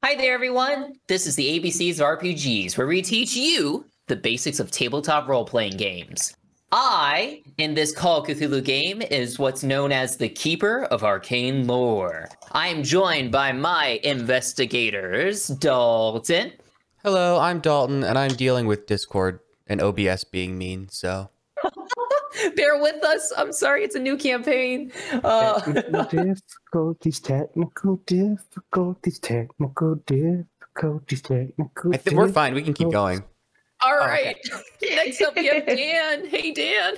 Hi there, everyone. This is the ABCs of RPGs, where we teach you the basics of tabletop role-playing games. I, in this Call of Cthulhu game, is what's known as the Keeper of Arcane Lore. I am joined by my investigators, Dalton. Hello, I'm Dalton, and I'm dealing with Discord and OBS being mean, so... Bear with us. I'm sorry, it's a new campaign. Technical difficulties. I think we're fine. We can keep going. All right. Okay. Next up, we have Dan. Hey, Dan.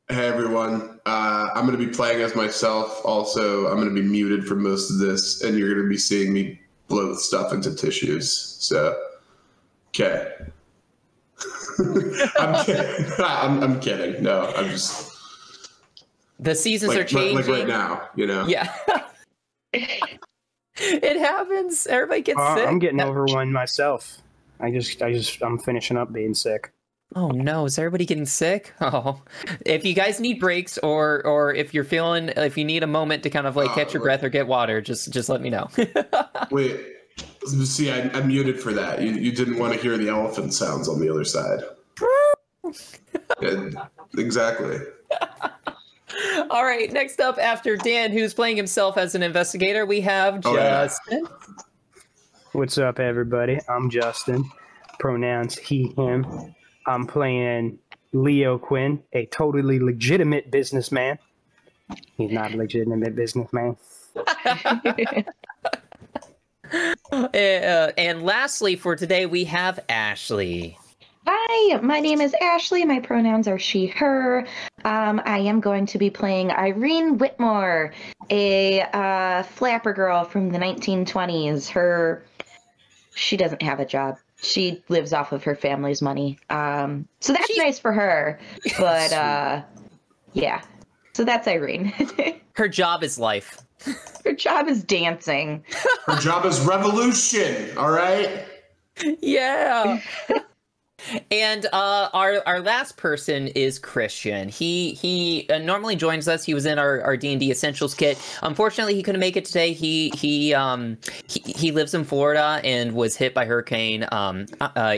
Hey, everyone. I'm going to be playing as myself. Also, I'm going to be muted for most of this, and you're going to be seeing me blow stuff into tissues. So, okay. I'm kidding. I'm kidding. No, I'm just... The seasons are changing. Like right now, you know? Yeah. It happens. Everybody gets sick. I'm getting over one myself. I'm finishing up being sick. Oh no, is everybody getting sick? Oh, if you guys need breaks or if you're feeling, if you need a moment to kind of like catch your breath or get water, just let me know. Wait, see, I muted for that. You didn't want to hear the elephant sounds on the other side. Yeah, exactly. All right, next up after Dan, who's playing himself as an investigator, we have Justin. Yeah. What's up, everybody? I'm Justin. Pronouns he, him. I'm playing Leo Quinn, a totally legitimate businessman. He's not a legitimate businessman. And lastly for today, we have Ashley. Hi, my name is Ashley. My pronouns are she, her. I am going to be playing Irene Whitmore, a flapper girl from the 1920s. She doesn't have a job. She lives off of her family's money. So that's nice for her. But yeah, so that's Irene. Her job is life. Her job is dancing. Her job is revolution, all right? Yeah. And our last person is Christian. He normally joins us. He was in our D&D Essentials kit. Unfortunately, he couldn't make it today. He lives in Florida and was hit by Hurricane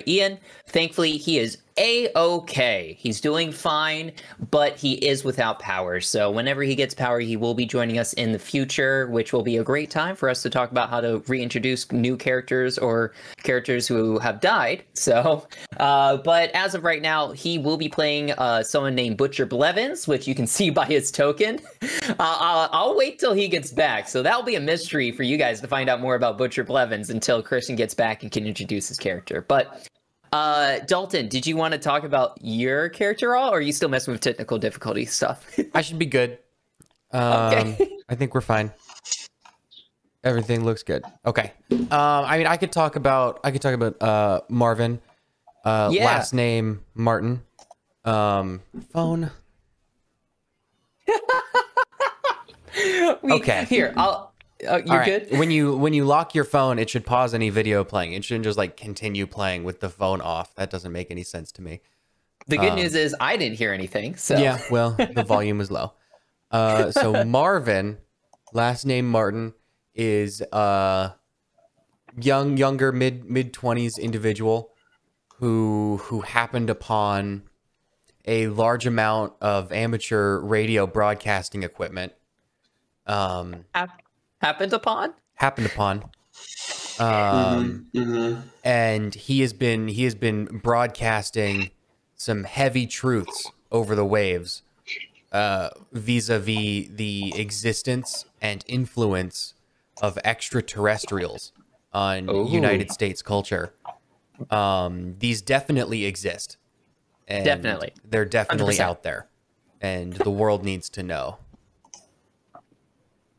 Ian. Thankfully, he is A-okay. He's doing fine, but he is without power. So whenever he gets power, he will be joining us in the future, which will be a great time for us to talk about how to reintroduce new characters or characters who have died. So, but as of right now, he will be playing someone named Butcher Blevins, which you can see by his token. I'll wait till he gets back. So that'll be a mystery for you guys to find out more about Butcher Blevins until Christian gets back and can introduce his character. But Dalton, did you want to talk about your character at all, or are you still messing with technical difficulty stuff? I should be good. Okay. I think we're fine. Everything looks good. Okay. I mean, I could talk about Marvin. Yeah. Last name Martin. Phone. Okay. Here, you're good? When you lock your phone, it should pause any video playing. It shouldn't just like continue playing with the phone off. That doesn't make any sense to me. The good news is I didn't hear anything. So yeah, well, the volume was low. So Marvin, last name Martin, is a younger mid-20s individual who happened upon a large amount of amateur radio broadcasting equipment. Happened upon. And he has been broadcasting some heavy truths over the waves, vis-a-vis the existence and influence of extraterrestrials on United States culture. These definitely exist. And Definitely. They're definitely 100%. out there, and the world needs to know.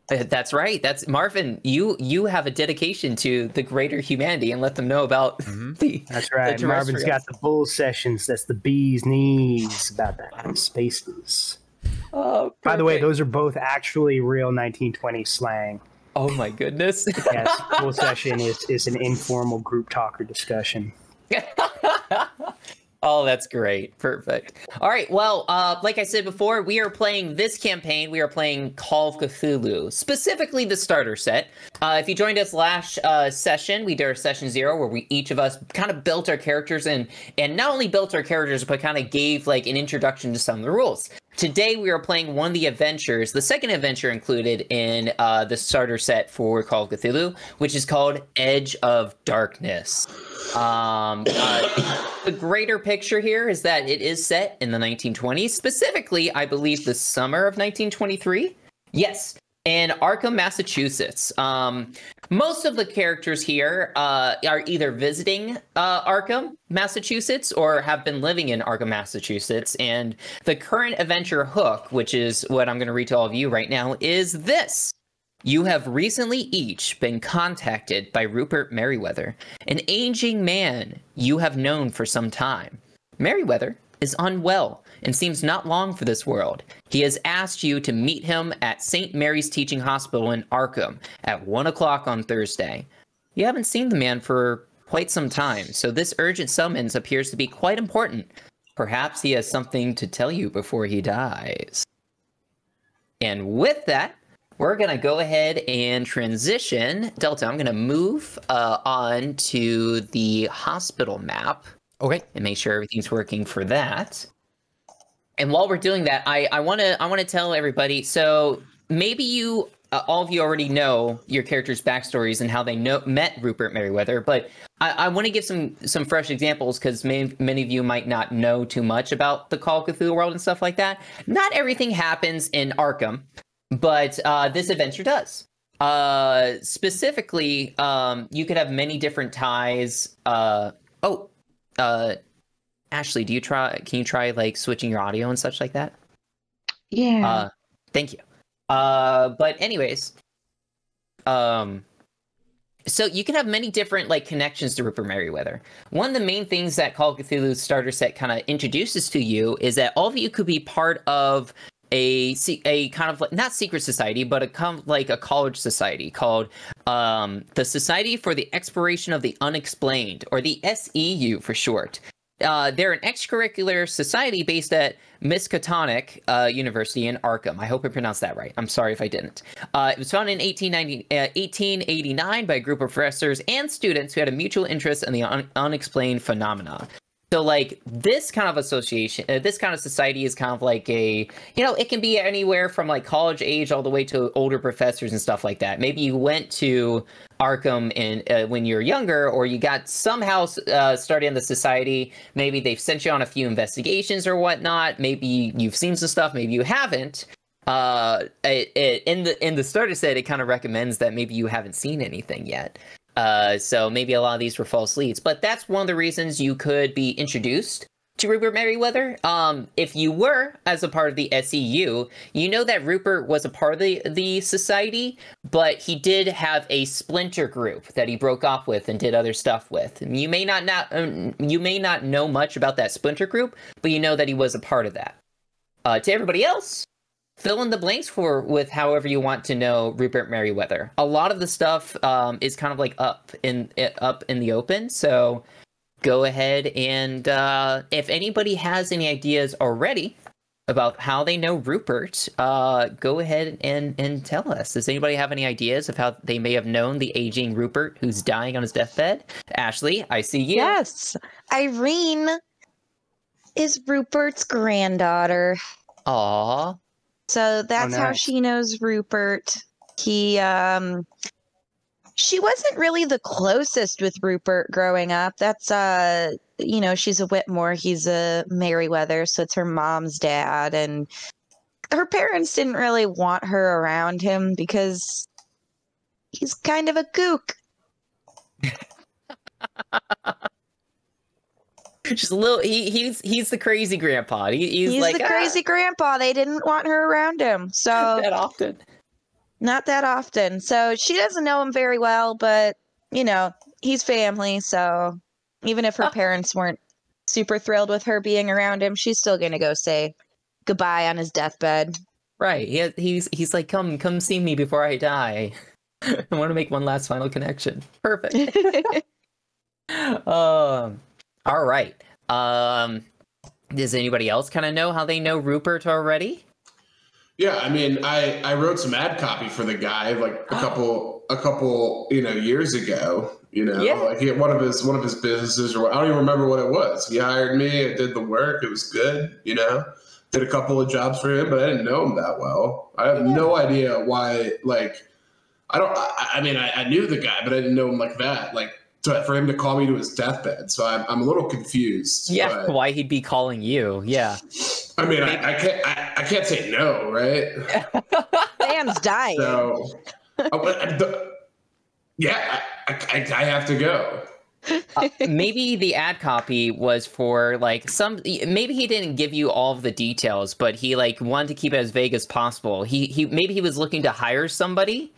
That's right. That's Marvin. You have a dedication to the greater humanity and let them know about That's right. the Marvin's got the bull sessions. That's the bee's knees about the spaces. Oh, By the way, perfect. those are both actually real 1920s slang. Oh my goodness. Yes, bull session is an informal group talk or discussion. Oh, that's great. Perfect. All right. Well, like I said before, we are playing this campaign. We are playing Call of Cthulhu, specifically the starter set. If you joined us last session, we did our session 0, where we each of us kind of built our characters and not only built our characters, but kind of gave like an introduction to some of the rules. Today, we are playing one of the adventures, the second adventure included in the starter set for Call of Cthulhu, which is called Edge of Darkness. The greater picture here is that it is set in the 1920s, specifically, I believe, the summer of 1923. Yes, in Arkham, Massachusetts. Most of the characters here are either visiting Arkham, Massachusetts, or have been living in Arkham, Massachusetts. And the current adventure hook, which is what I'm going to read to all of you right now, is this. You have recently each been contacted by Rupert Merriweather, an aging man you have known for some time. Merriweather is unwell and seems not long for this world. He has asked you to meet him at St. Mary's Teaching Hospital in Arkham at 1 o'clock on Thursday. You haven't seen the man for quite some time, so this urgent summons appears to be quite important. Perhaps he has something to tell you before he dies. And with that, we're going to go ahead and transition. Delta, I'm going to move on to the hospital map. Okay. And make sure everything's working for that. And while we're doing that, I want to tell everybody, so maybe you, all of you already know your characters' backstories and how they met Rupert Merriweather, but I want to give some fresh examples because many of you might not know too much about the Call of Cthulhu world and stuff like that. Not everything happens in Arkham. But this adventure does. Specifically, you could have many different ties. Ashley, can you try like switching your audio and such like that? Yeah. Thank you. But anyways, so you can have many different like connections to Rupert Merriweather. One of the main things that Call of Cthulhu's starter set kind of introduces to you is that all of you could be part of a kind of like, not secret society, but a college society called the Society for the Exploration of the Unexplained, or the SEU for short. They're an extracurricular society based at Miskatonic University in Arkham. I hope I pronounced that right. I'm sorry if I didn't. It was founded in 1889 by a group of professors and students who had a mutual interest in the unexplained phenomena. So, like, this kind of association, this kind of society is kind of like a, it can be anywhere from, like, college age all the way to older professors and stuff like that. Maybe you went to Arkham when you were younger, or you got somehow started in the society. Maybe they've sent you on a few investigations or whatnot. Maybe you've seen some stuff. Maybe you haven't. In the starter set, it kind of recommends that maybe you haven't seen anything yet. So maybe a lot of these were false leads, but that's one of the reasons you could be introduced to Rupert Merriweather. If you were as a part of the SEU, you know that Rupert was a part of the society, but he did have a splinter group that he broke off with and did other stuff with. You may not know much about that splinter group, but you know that he was a part of that. To everybody else, fill in the blanks with however you want to know Rupert Merriweather. A lot of the stuff is kind of like up in the open, so go ahead and if anybody has any ideas already about how they know Rupert, go ahead and tell us. Does anybody have any ideas of how they may have known the aging Rupert who's dying on his deathbed? Ashley, I see you. Yes, Irene is Rupert's granddaughter. Aww. So that's how nice. she knows Rupert. She wasn't really the closest with Rupert growing up. That's she's a Whitmore, he's a Merriweather, so it's her mom's dad, and her parents didn't really want her around him because he's kind of a kook. Just a little. He's the crazy grandpa. He's like the crazy grandpa. They didn't want her around him, so that often. Not that often. So she doesn't know him very well, but he's family. So even if her parents weren't super thrilled with her being around him, she's still gonna go say goodbye on his deathbed. Right. He's like, come see me before I die. I want to make one last final connection. Perfect. All right. Does anybody else kind of know how they know Rupert already? Yeah, I mean, I wrote some ad copy for the guy like a couple years ago. Yeah. Like he had one of his businesses, or I don't even remember what it was. He hired me. I did the work. It was good. Did a couple of jobs for him, but I didn't know him that well. I have no idea why. Like, I mean, I knew the guy, but I didn't know him like that. Like, for him to call me to his deathbed. So I'm a little confused. Yeah, why he'd be calling you? Yeah. I mean, I can't say no, right? Dan's dying. So, yeah, I have to go. Maybe the ad copy was for like maybe he didn't give you all of the details, but he like wanted to keep it as vague as possible. Maybe he was looking to hire somebody,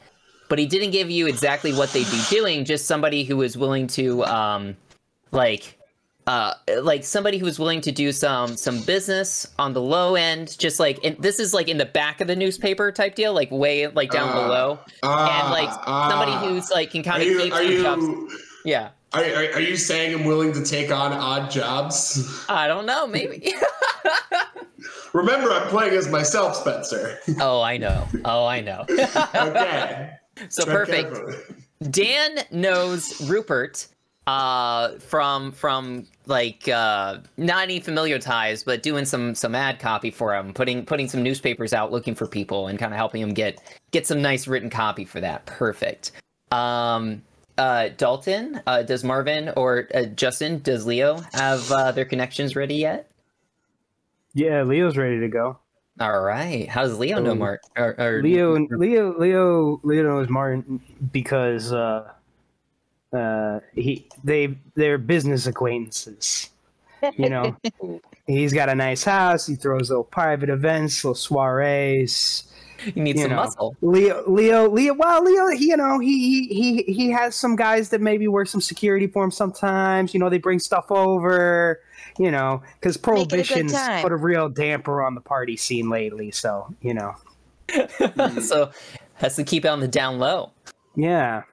but he didn't give you exactly what they'd be doing, just somebody who was willing to like somebody who was willing to do some business on the low end, just like, and this is like in the back of the newspaper type deal, like way like down below, and like somebody who's like can kind of keep some jobs. Yeah. Are you saying I'm willing to take on odd jobs? I don't know, maybe. Remember, I'm playing as myself, Spencer. Oh, I know. Okay. So Tread perfect. carefully. Dan knows Rupert from like not any familiar ties, but doing some ad copy for him, putting some newspapers out looking for people and kind of helping him get some nice written copy for that. Perfect. Dalton, does Marvin or Justin, does Leo have their connections ready yet? Yeah, Leo's ready to go. All right. How does Leo know Martin? Leo knows Martin because they're business acquaintances. He's got a nice house. He throws little private events, little soirees. You need some muscle. Leo. Well, Leo, he has some guys that maybe work some security for him sometimes. They bring stuff over. Because Prohibition's put a real damper on the party scene lately. So So has to keep it on the down low. Yeah.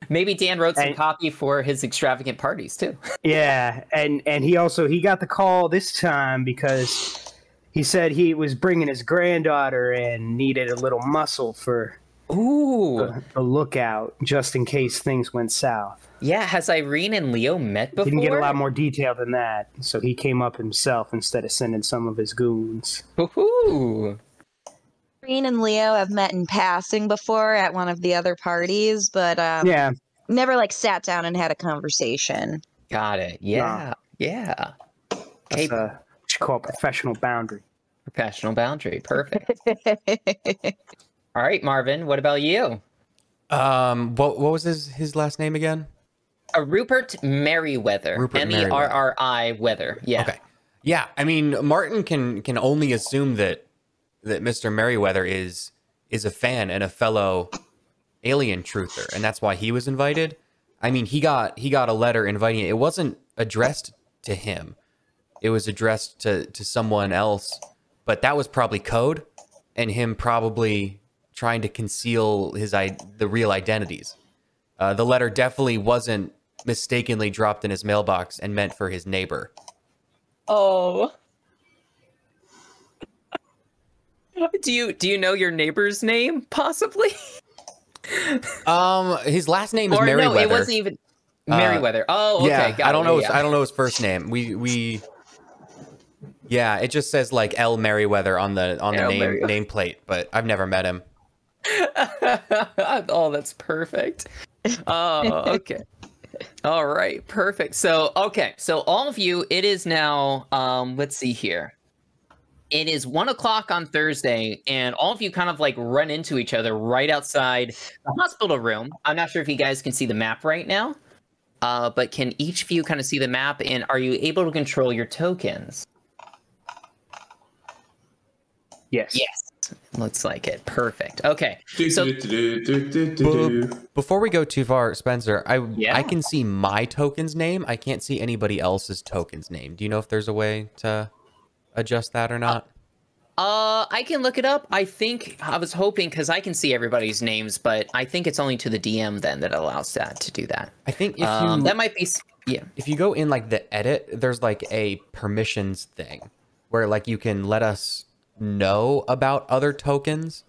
Maybe Dan wrote some copy for his extravagant parties too. Yeah, and he got the call this time because he said he was bringing his granddaughter and needed a little muscle for the lookout just in case things went south. Yeah, has Irene and Leo met before? He didn't get a lot more detail than that, so he came up himself instead of sending some of his goons. Woohoo! Irene and Leo have met in passing before at one of the other parties, but never like sat down and had a conversation. Got it. Yeah. Yeah. That's what you call a professional boundary. Professional boundary. Perfect. All right, Marvin, what about you? What was his last name again? Rupert Merriweather. Merriweather. Weather. Yeah. Okay. Yeah, I mean, Martin can only assume that Mr. Merriweather is a fan and a fellow alien truther, and that's why he was invited. I mean, he got a letter inviting it. It wasn't addressed to him. It was addressed to someone else, but that was probably code, and him probably trying to conceal the real identities. The letter definitely wasn't mistakenly dropped in his mailbox and meant for his neighbor. Oh. Do you know your neighbor's name, possibly? His last name is Merriweather. No, it wasn't even Merriweather. Okay. Yeah, got I don't know. Yeah. I don't know his first name. Yeah, it just says like L. Merriweather on the nameplate, but I've never met him. Oh, that's perfect. Oh, okay. All right, perfect. So all of you, it is now. Let's see here. It is 1:00 on Thursday, and all of you kind of like run into each other right outside the hospital room. I'm not sure if you guys can see the map right now, but can each of you kind of see the map, and are you able to control your tokens? Yes. Yes. Looks like it. Perfect. Okay. So before we go too far, Spencer, I can see my token's name. I can't see anybody else's token's name. Do you know if there's a way to adjust that or not? I can look it up. I think I was hoping because I can see everybody's names, but I think it's only to the DM then that allows that to do that. I think if you that might be yeah. if you go in like the edit, there's like a permissions thing where like you can let us know about other tokens,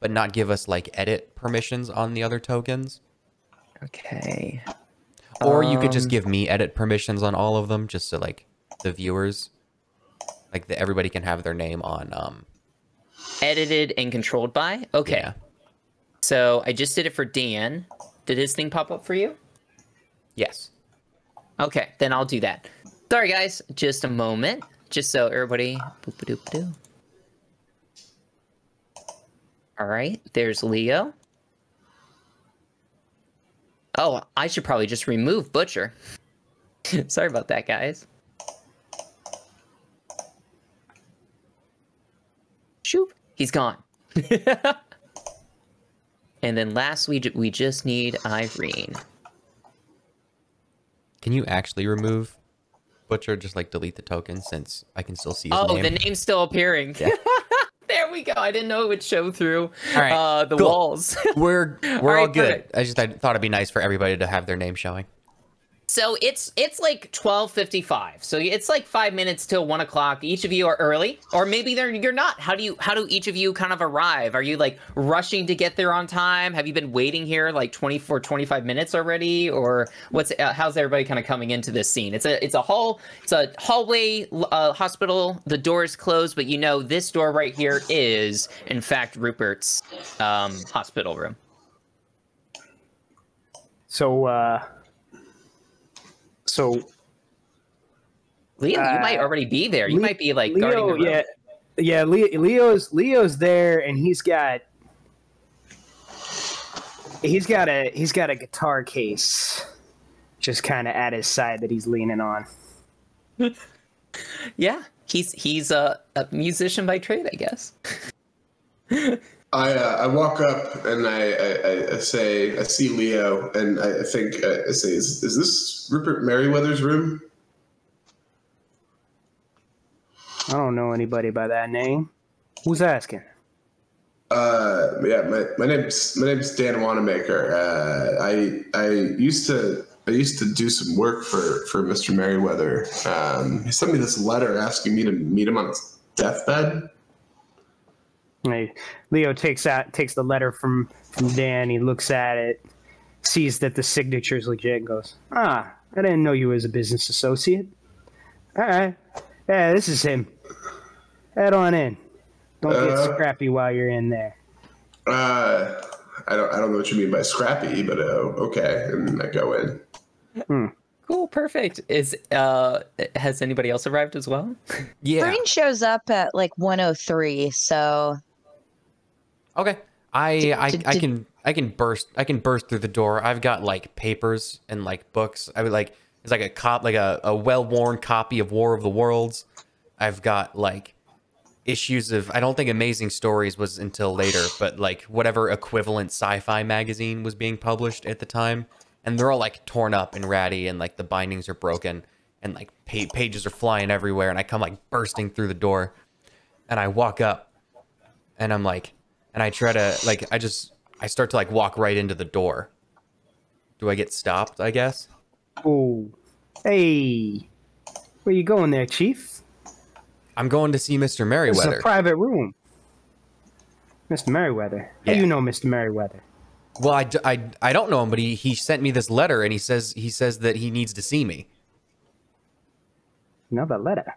but not give us like edit permissions on the other tokens. Okay. Or you could just give me edit permissions on all of them, just so like the viewers, like everybody can have their name on. Edited and controlled by. Okay. Yeah. So I just did it for Dan. Did his thing pop up for you? Yes. Okay, then I'll do that. Sorry, guys. Just a moment. Just so everybody. Boop-a-doop-a-doo. All right. There's Leo. Oh, I should probably just remove Butcher. Sorry about that, guys. Shoop. He's gone. And then last, we just need Irene. Can you actually remove Butcher? Just like delete the token since I can still see his name. Oh, the name's still appearing. Yeah. There we go. I didn't know it would show through All right, the cool. walls. We're all right, good. perfect. I thought it'd be nice for everybody to have their name showing. So it's like 12:55. So it's like 5 minutes till 1 o'clock. Each of you are early, or maybe you're not. How do each of you kind of arrive? Are you like rushing to get there on time? Have you been waiting here like 25 minutes already, or how's everybody kind of coming into this scene? It's a hallway hospital. The door is closed, but you know this door right here is in fact Rupert's hospital room. So, Leo, you might already be there. You might be like Leo, guarding the room. yeah. Leo's there, and he's got a guitar case, just kind of at his side that he's leaning on. Yeah, he's a musician by trade, I guess. I walk up and I say, I see Leo, and I think I say, is this Rupert Merriweather's room? I don't know anybody by that name. Who's asking? Yeah, my name's Dan Wanamaker. I used to do some work for Mr. Merriweather. He sent me this letter asking me to meet him on his deathbed. Hey, Leo takes the letter from Dan. He looks at it, sees that the signature is legit, and goes, I didn't know you was a business associate. All right. Yeah, this is him. Head on in. Don't get scrappy while you're in there. I don't know what you mean by scrappy, but okay. And I go in. Cool, perfect. Has anybody else arrived as well? Yeah. Green shows up at like 103, so Okay. I can burst through the door. I've got like papers and like books. I would like it's like a well-worn copy of War of the Worlds. I've got like issues of, I don't think Amazing Stories was until later, but like whatever equivalent sci-fi magazine was being published at the time, and they're all like torn up and ratty, and like the bindings are broken, and like pages are flying everywhere, and I come like bursting through the door, and I walk up, and I'm like, and I try to like, I start to like walk right into the door. Do I get stopped, I guess? Oh, hey, where you going there, Chief? I'm going to see Mr. This is Merriweather. a private room. Mr. Merriweather. Yeah. How do you know Mr. Merriweather? Well, I don't know him, but he sent me this letter, and he says that he needs to see me. Another letter.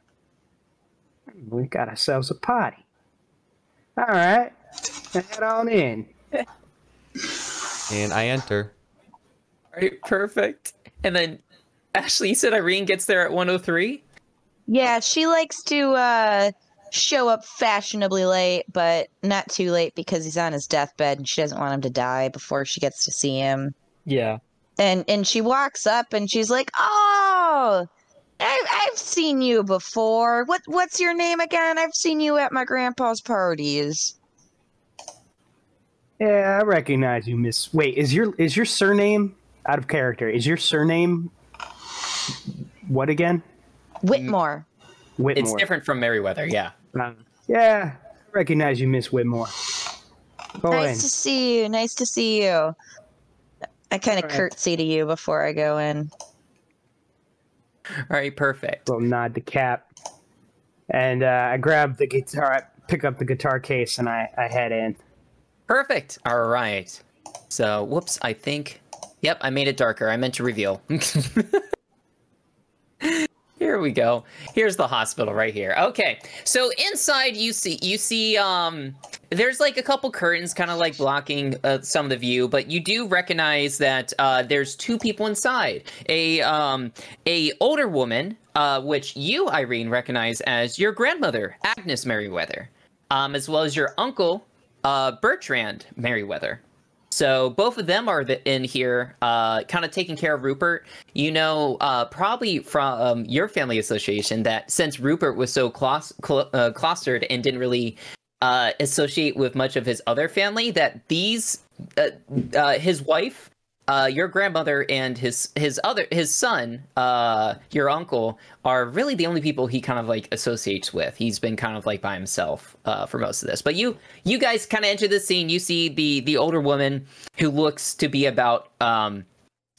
We got ourselves a party. All right, head on in. And I enter. All right, perfect. And then, Ashley, you said Irene gets there at 1:03? yeah, she likes to show up fashionably late, but not too late because he's on his deathbed and she doesn't want him to die before she gets to see him. Yeah. And she walks up and she's like, "Oh, I've seen you before. What's your name again? I've seen you at my grandpa's parties." Yeah, I recognize you, Miss. Wait, is your surname out of character? Is your surname what again? Whitmore. Whitmore. It's different from Merriweather, yeah. Yeah, recognize you, Miss Whitmore. Go in. Nice to see you. Nice to see you. I kind of All right. curtsy to you before I go in. All right, perfect. Little nod to Cap. And I grab the guitar, I pick up the guitar case, and I head in. Perfect. All right. So, whoops, I think... Yep, I made it darker. I meant to reveal. Here we go. Here's the hospital right here. Okay, so inside you see there's like a couple curtains kind of like blocking some of the view, but you do recognize that there's two people inside. A older woman, which you, Irene, recognize as your grandmother, Agnes Merriweather, as well as your uncle, Bertrand Merriweather. So both of them are in here, kind of taking care of Rupert. You know, probably from your family association, that since Rupert was so cloistered and didn't really associate with much of his other family, that these, his wife, your grandmother, and his son, your uncle, are really the only people he kind of like associates with. He's been kind of like by himself for most of this. But you guys kind of enter the scene. You see the older woman who looks to be about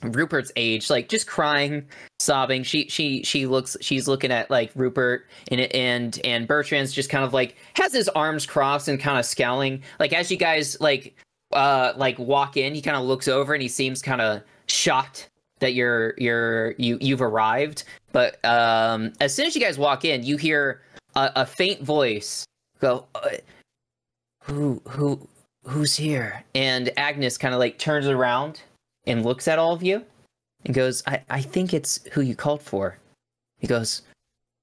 Rupert's age, like just crying, sobbing. She's looking at like Rupert, and Bertrand's just kind of like has his arms crossed and kind of scowling. Like as you guys like walk in, he kind of looks over and he seems kind of shocked that you've arrived. But as soon as you guys walk in, you hear a faint voice go, who's here? And Agnes kind of like turns around and looks at all of you and goes, I think it's who you called for.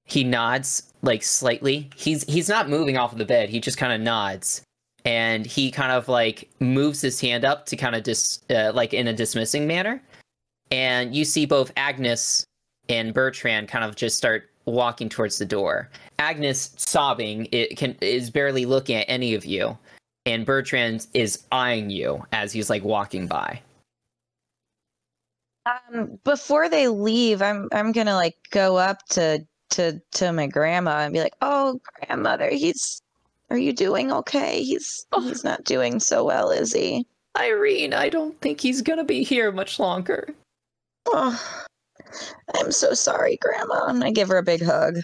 He nods like slightly. He's not moving off of the bed. He just kind of nods. And he kind of like moves his hand up to kind of like in a dismissing manner. And you see both Agnes and Bertrand kind of just start walking towards the door. Agnes, sobbing, is barely looking at any of you. And Bertrand is eyeing you as he's like walking by. Before they leave, I'm gonna like go up to my grandma and be like, "Oh, grandmother, are you doing okay? He's not doing so well, is he?" Irene, I don't think he's gonna be here much longer. Oh, I'm so sorry, Grandma. And I give her a big hug.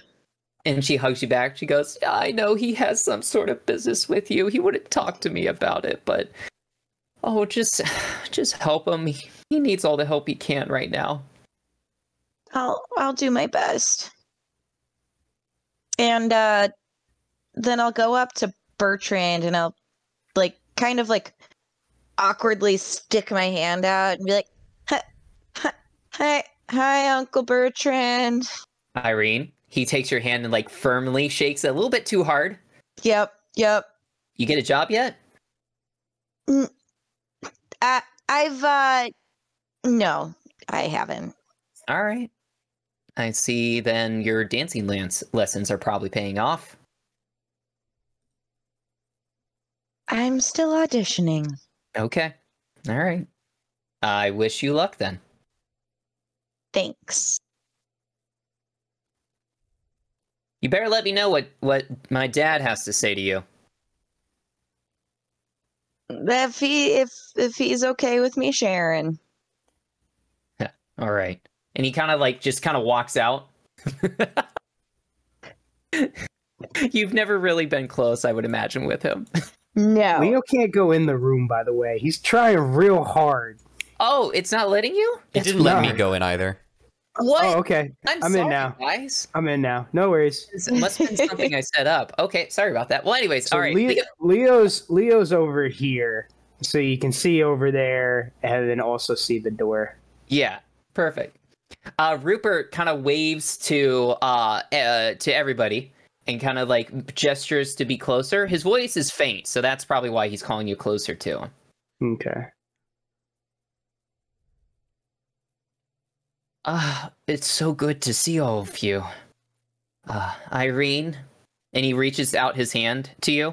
And she hugs you back. She goes, I know he has some sort of business with you. He wouldn't talk to me about it, but just help him. He needs all the help he can right now. I'll do my best. And then I'll go up to Bertrand and I'll like kind of like awkwardly stick my hand out and be like, hi, Uncle Bertrand. Irene, he takes your hand and like firmly shakes it a little bit too hard. Yep. You get a job yet? No, I haven't. All right. I see then your dancing lessons are probably paying off. I'm still auditioning. Okay. All right. I wish you luck then. Thanks. You better let me know what my dad has to say to you. If he's okay with me sharing. All right. And he kind of like just kind of walks out. You've never really been close, I would imagine, with him. No. Leo can't go in the room, by the way. He's trying real hard. Oh, it's not letting you? It didn't let me go in either. What? Oh, okay. I'm in sorry, now. guys. I'm in now. No worries. It must have been something I set up. Okay, sorry about that. Well, anyways, So all right. Leo's over here, so you can see over there, and then also see the door. Yeah, perfect. Rupert kind of waves to everybody and kind of like gestures to be closer. His voice is faint, so that's probably why he's calling you closer to him. Okay. It's so good to see all of you. Irene, and he reaches out his hand to you.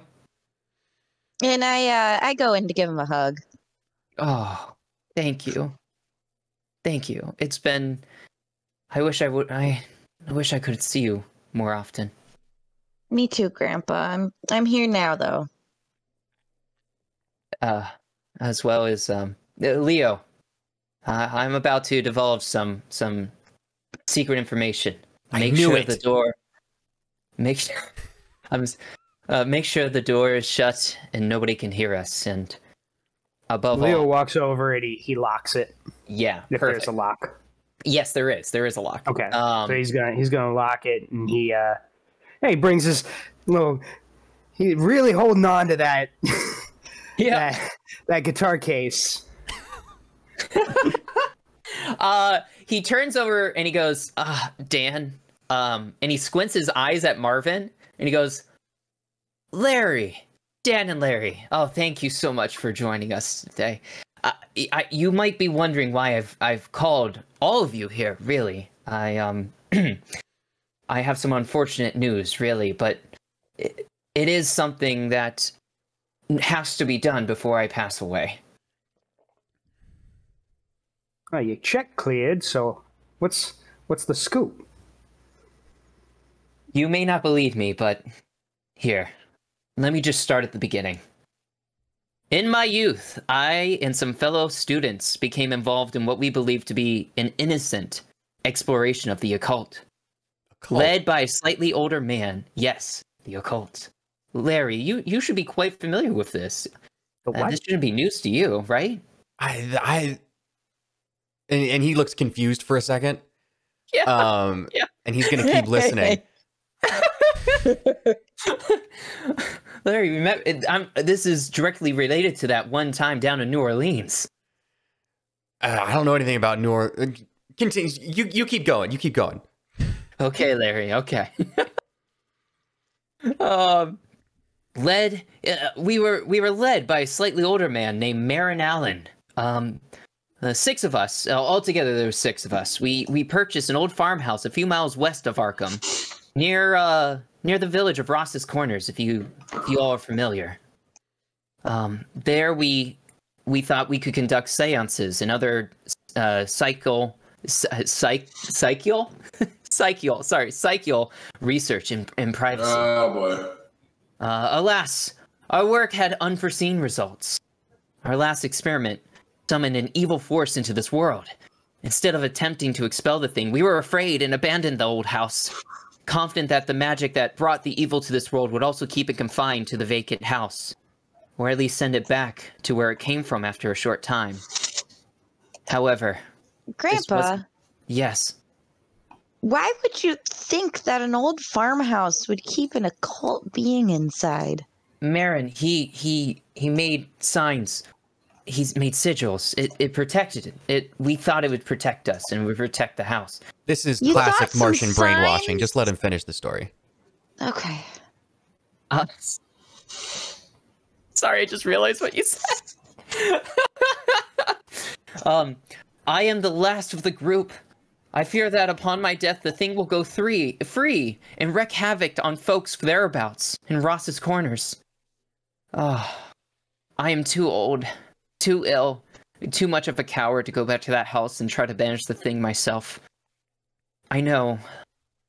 And I go in to give him a hug. Oh, thank you. Thank you. It's been... I wish I could see you more often. Me too, Grandpa. I'm here now, though. As well as Leo. I'm about to divulge some secret information. I knew it. The door. Make sure. Make sure the door is shut and nobody can hear us. And above Leo all, walks over and he locks it. yeah, If perfect. there's a lock. Yes, there is. There is a lock. Okay. So he's gonna lock it, and he brings his little. He really holding on to that. Yeah. that guitar case. He turns over and he goes, Dan. And he squints his eyes at Marvin and he goes, Larry, Dan and Larry. Oh, thank you so much for joining us today. You might be wondering why I've called all of you here. Really, I I have some unfortunate news, really, but it is something that has to be done before I pass away. Oh, your check cleared. So what's the scoop? You may not believe me, but here, let me just start at the beginning. In my youth, I and some fellow students became involved in what we believe to be an innocent exploration of the occult. Led by a slightly older man. Yes, the occult. Larry, you should be quite familiar with this. The what? This shouldn't be news to you, right? And he looks confused for a second. Yeah. Yeah. And he's gonna keep listening. Larry, this is directly related to that one time down in New Orleans. I don't know anything about New Orleans. Continue. You keep going. You keep going. Okay, Larry. Okay. We were led by a slightly older man named Marin Allen. Six of us, altogether there were six of us. We purchased an old farmhouse a few miles west of Arkham, near the village of Ross's Corners, if you all are familiar. There we thought we could conduct seances and other psychical research in privacy. Oh boy. Alas, our work had unforeseen results. Our last experiment summoned an evil force into this world. Instead of attempting to expel the thing, we were afraid and abandoned the old house, confident that the magic that brought the evil to this world would also keep it confined to the vacant house, or at least send it back to where it came from after a short time. However, Grandpa, yes. why would you think that an old farmhouse would keep an occult being inside? Marin, he made signs. He's made sigils. It protected it. We thought it would protect us and would protect the house. This is You classic thought some Martian brainwashing. signs? Just let him finish the story. Okay. Sorry, I just realized what you said. I am the last of the group. I fear that upon my death, the thing will go free and wreak havoc on folks thereabouts in Ross's Corners. I am too old, too ill, too much of a coward to go back to that house and try to banish the thing myself. I know,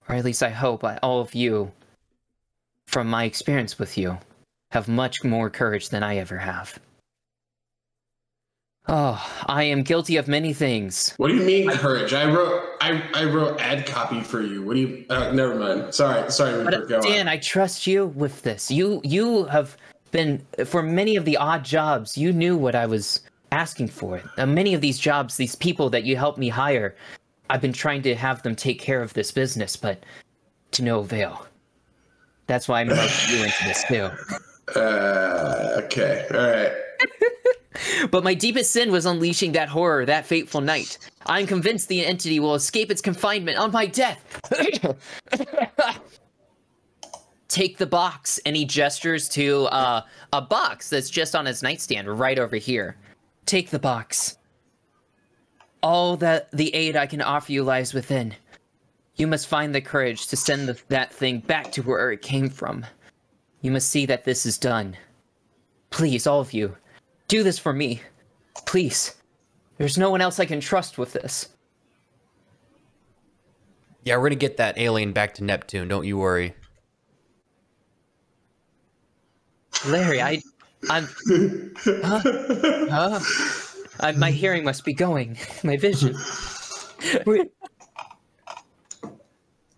or at least I hope, all of you, from my experience with you, have much more courage than I ever have. Oh, I am guilty of many things. What do you mean courage? I wrote ad copy for you. What do you? Never mind. Sorry, Rupert. Go Dan, on. I trust you with this. You have been, for many of the odd jobs, you knew what I was asking for. Many of these jobs, these people that you helped me hire, I've been trying to have them take care of this business, but to no avail. That's why I'm inviting you into this too. Okay, all right. But my deepest sin was unleashing that horror that fateful night. I'm convinced the entity will escape its confinement on my death. Take the box, and he gestures to a box that's just on his nightstand right over here. Take the box. All that the aid I can offer you lies within. You must find the courage to send that thing back to where it came from. You must see that this is done. Please, all of you, do this for me. Please. There's no one else I can trust with this. Yeah, we're gonna get that alien back to Neptune. Don't you worry. Larry, I'm my hearing must be going. My vision.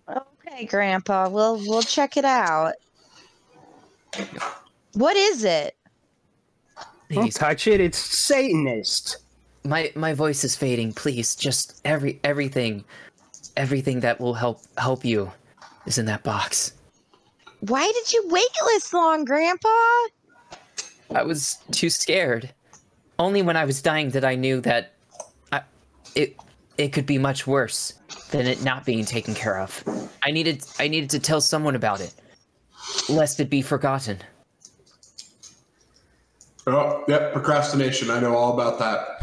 Okay, Grandpa, we'll check it out. What is it? Don't touch it. It's Satanist. My voice is fading. Please, just everything that will help you is in that box. Why did you wait this long, Grandpa? I was too scared. Only when I was dying did I knew that it could be much worse than it not being taken care of. I needed to tell someone about it, lest it be forgotten. Oh, yep, procrastination. I know all about that.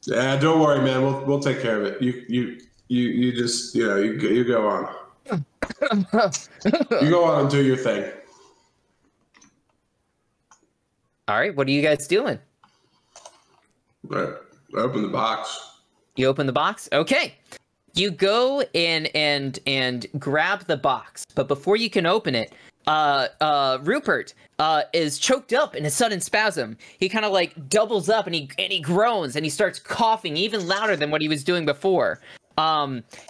Yeah, don't worry, man. We'll take care of it. You just you go on. You go on and do your thing. All right, what are you guys doing? Right. Open the box. You open the box? Okay. You go in and grab the box, but before you can open it, Rupert is choked up in a sudden spasm. He kind of like doubles up and he groans and he starts coughing even louder than what he was doing before.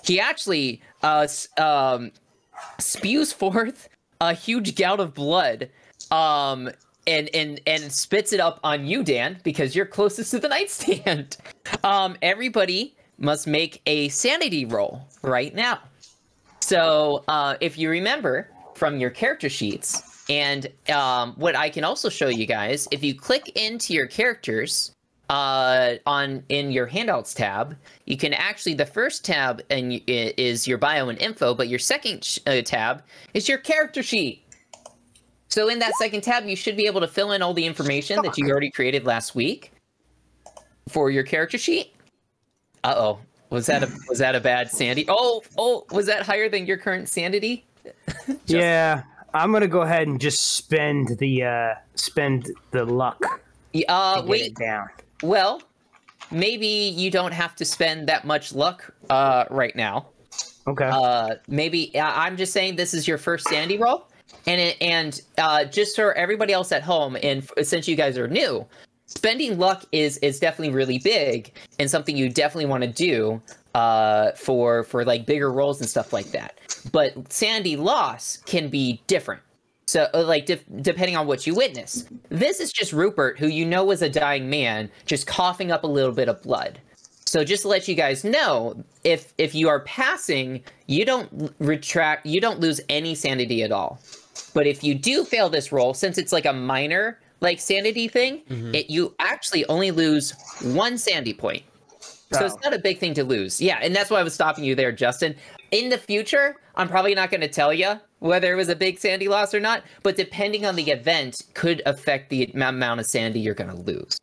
He actually spews forth a huge gout of blood. And spits it up on you, Dan, because you're closest to the nightstand. Everybody must make a sanity roll right now. So if you remember from your character sheets, and what I can also show you guys, if you click into your characters in your handouts tab, you can actually, the first tab is your bio and info, but your second tab is your character sheet. So in that second tab, you should be able to fill in all the information that you already created last week for your character sheet. Uh-oh. Was that a bad sanity? Oh, was that higher than your current sanity? Yeah, I'm gonna go ahead and just spend the luck. To Wait. get it down. Well, maybe you don't have to spend that much luck right now. Okay. Maybe I'm just saying this is your first sanity roll. And just for everybody else at home, and since you guys are new, spending luck is definitely really big and something you definitely want to do for like bigger roles and stuff like that. But sanity loss can be different. So like depending on what you witness. This is just Rupert, who you know was a dying man, just coughing up a little bit of blood. So just to let you guys know, if you are passing, you don't lose any sanity at all. But if you do fail this roll, since it's like a minor like sanity thing, you actually only lose 1 sanity point. So it's not a big thing to lose. Yeah, and that's why I was stopping you there, Justin. In the future, I'm probably not going to tell you whether it was a big sanity loss or not, but depending on the event, could affect the amount of sanity you're going to lose.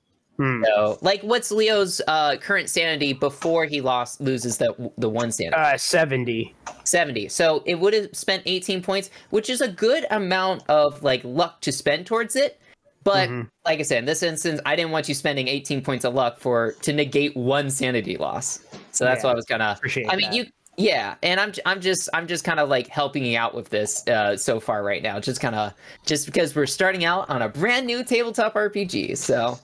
So, like, what's Leo's current sanity before he loses the 1 sanity? 70. 70. So it would have spent 18 points, which is a good amount of like luck to spend towards it. But like I said, in this instance, I didn't want you spending 18 points of luck to negate 1 sanity loss. So that's why I was gonna. I mean, yeah, and I'm just kind of like helping you out with this so far right now, just because we're starting out on a brand new tabletop RPG. So.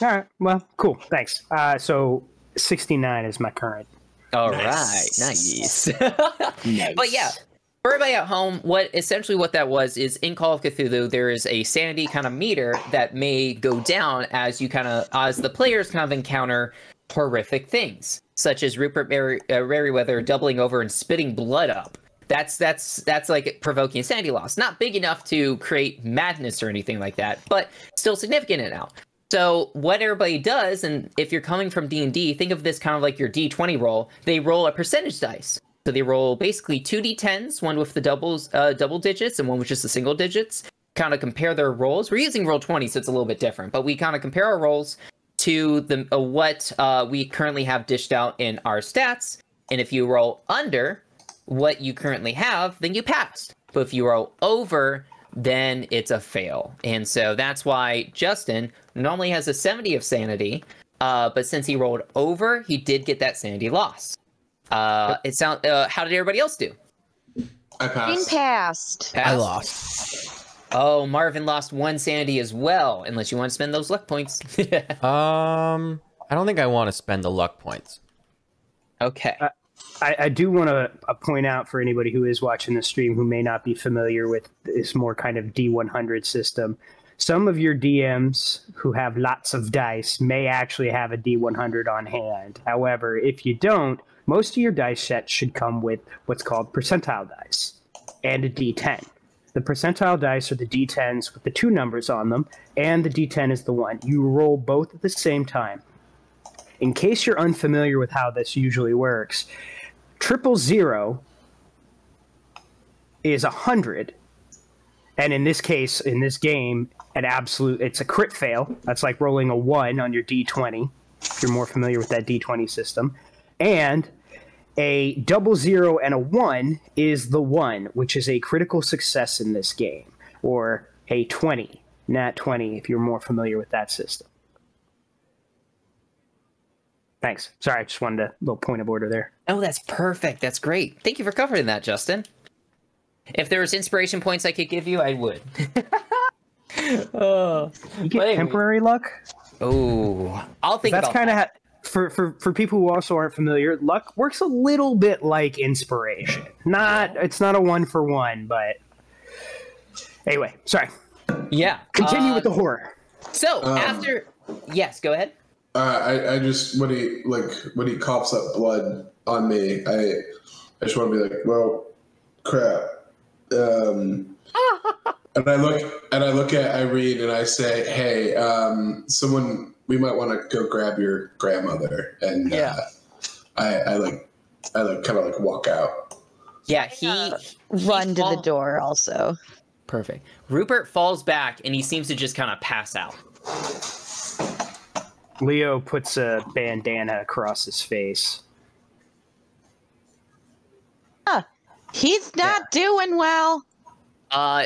All right. Well, cool. Thanks. So 69 is my current. All right. Nice. Nice. But yeah, for everybody at home, what that was is in Call of Cthulhu, there is a sanity kind of meter that may go down as the players kind of encounter horrific things, such as Rupert Merriweather doubling over and spitting blood up. That's like provoking a sanity loss. Not big enough to create madness or anything like that, but still significant enough. So what everybody does, and if you're coming from D&D, think of this kind of like your D20 roll. They roll a percentage dice. So they roll basically 2 D10s, one with the double digits and one with just the single digits. Kind of compare their rolls. We're using Roll20, so it's a little bit different. But we kind of compare our rolls to what we currently have dished out in our stats. And if you roll under what you currently have, then you passed. But if you roll over, then it's a fail. And so that's why Justin normally has a 70 of sanity, but since he rolled over, he did get that sanity loss. How did everybody else do? I Green passed. passed. I Pass. lost. Oh, Marvin lost 1 sanity as well, unless you want to spend those luck points. I don't think I want to spend the luck points. Okay. I do want to point out for anybody who is watching the stream who may not be familiar with this more kind of D100 system, some of your DMs who have lots of dice may actually have a D100 on hand. However, if you don't, most of your dice sets should come with what's called percentile dice and a D10. The percentile dice are the D10s with the 2 numbers on them, and the D10 is the 1. You roll both at the same time. In case you're unfamiliar with how this usually works, 000 is 100, and in this case, in this game, it's a crit fail. That's like rolling a 1 on your D20, if you're more familiar with that D20 system. And a 00 and a 1 is the 1, which is a critical success in this game, or a 20, nat 20, if you're more familiar with that system. Thanks. Sorry, I just wanted a little point of order there. Oh, that's perfect. That's great. Thank you for covering that, Justin. If there was inspiration points I could give you, I would. You get anyway. temporary luck? Oh, I'll think That's about kind of that. for people who also aren't familiar, luck works a little bit like inspiration. It's not a 1-for-1, but anyway, sorry. Yeah. Continue with the horror. So after, yes, go ahead. I just when he coughs up blood on me, I just want to be like, well, crap. And I look at Irene and I say, hey, someone, we might want to go grab your grandmother. And I kind of walk out. Yeah, he Run to the door also. Perfect. Rupert falls back and he seems to just kind of pass out. Leo puts a bandana across his face. He's not doing well.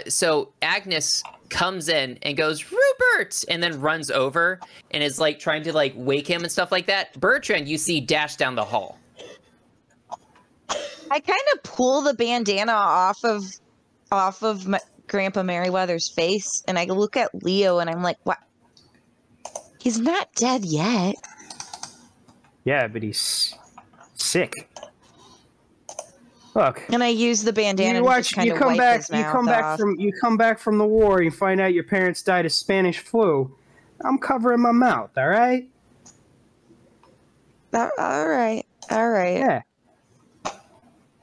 So Agnes comes in and goes, Rupert, and then runs over and is like trying to like wake him and stuff like that. Bertrand, you see, dash down the hall. I kind of pull the bandana off of my Grandpa Merriweather's face, and I look at Leo, and I'm like, "What? He's not dead yet." Yeah, but he's sick. Look. And I use the bandana to just kind of wipe his mouth off. You come back from the war, you find out your parents died of Spanish flu. I'm covering my mouth, all right? All right. Yeah.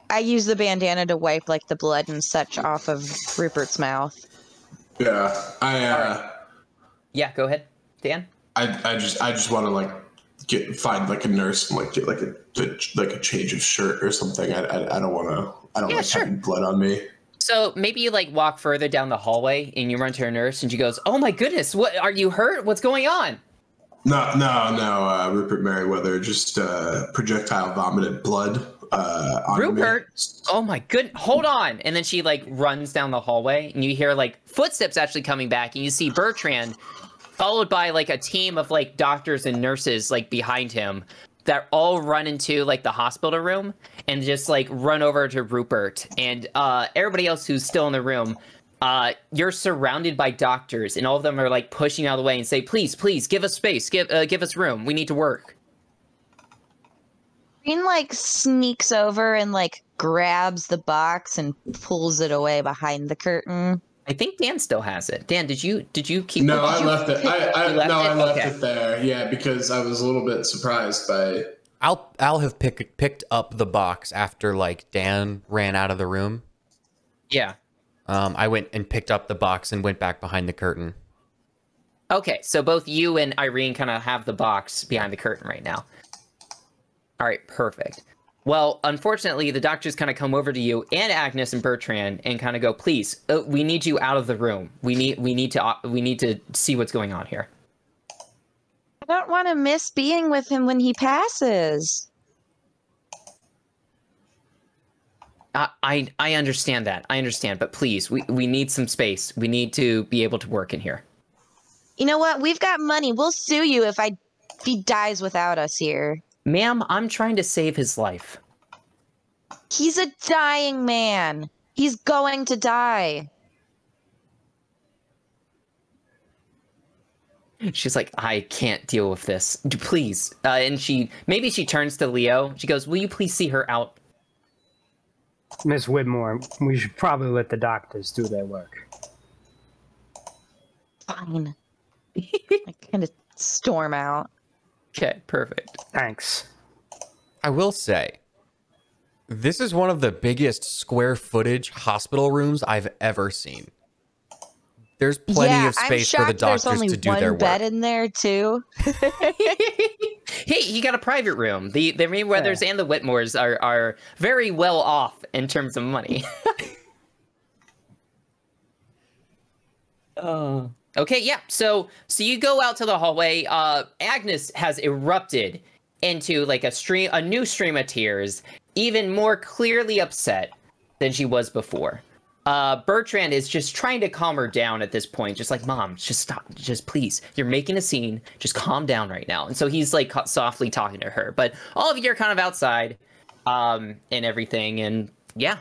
I use the bandana to wipe like the blood and such off of Rupert's mouth. Yeah, Yeah, go ahead, Dan. I just want to find a nurse and get a change of shirt or something. I don't want to. I don't like having blood on me. So maybe you walk further down the hallway and you run to a nurse and she goes, "Oh my goodness, what are you hurt? What's going on?" No. Rupert Merriweather just projectile vomited blood on Rupert, me. oh my goodness, hold on. And then she runs down the hallway and you hear footsteps actually coming back and you see Bertrand followed by a team of doctors and nurses behind him that all run into the hospital room and just run over to Rupert and everybody else who's still in the room. You're surrounded by doctors and all of them are pushing out of the way and say, please give us space, give us room, we need to work. Green sneaks over and grabs the box and pulls it away behind the curtain. I think Dan still has it. Dan, did you keep? No, I left it. I left Okay. it there. Yeah, because I was a little bit surprised by. I'll have picked up the box after Dan ran out of the room. Yeah. I went and picked up the box and went back behind the curtain. Okay, so both you and Irene kind of have the box behind the curtain right now. All right, perfect. Well, unfortunately, the doctors kind of come over to you and Agnes and Bertrand and kind of go, "Please, we need you out of the room. We need to see what's going on here." I don't want to miss being with him when he passes. I understand that. I understand, but please, we need some space. We need to be able to work in here. You know what? We've got money. We'll sue you if he dies without us here. Ma'am, I'm trying to save his life. He's a dying man. He's going to die. She's like, I can't deal with this. Please. And maybe she turns to Leo. She goes, will you please see her out? Miss Whitmore, we should probably let the doctors do their work. Fine. I kind of storm out. Okay, perfect. Thanks. I will say, this is one of the biggest square footage hospital rooms I've ever seen. There's plenty of space for the doctors to do their work. There's only one bed in there too. Hey, you got a private room. The Merryweathers and the Whitmores are very well off in terms of money. Okay, yeah. So you go out to the hallway. Agnes has erupted into like a new stream of tears, even more clearly upset than she was before. Bertrand is just trying to calm her down at this point, just like, Mom, just stop, just please, you're making a scene, just calm down right now. And so he's like softly talking to her, but all of you are kind of outside, and everything. And yeah,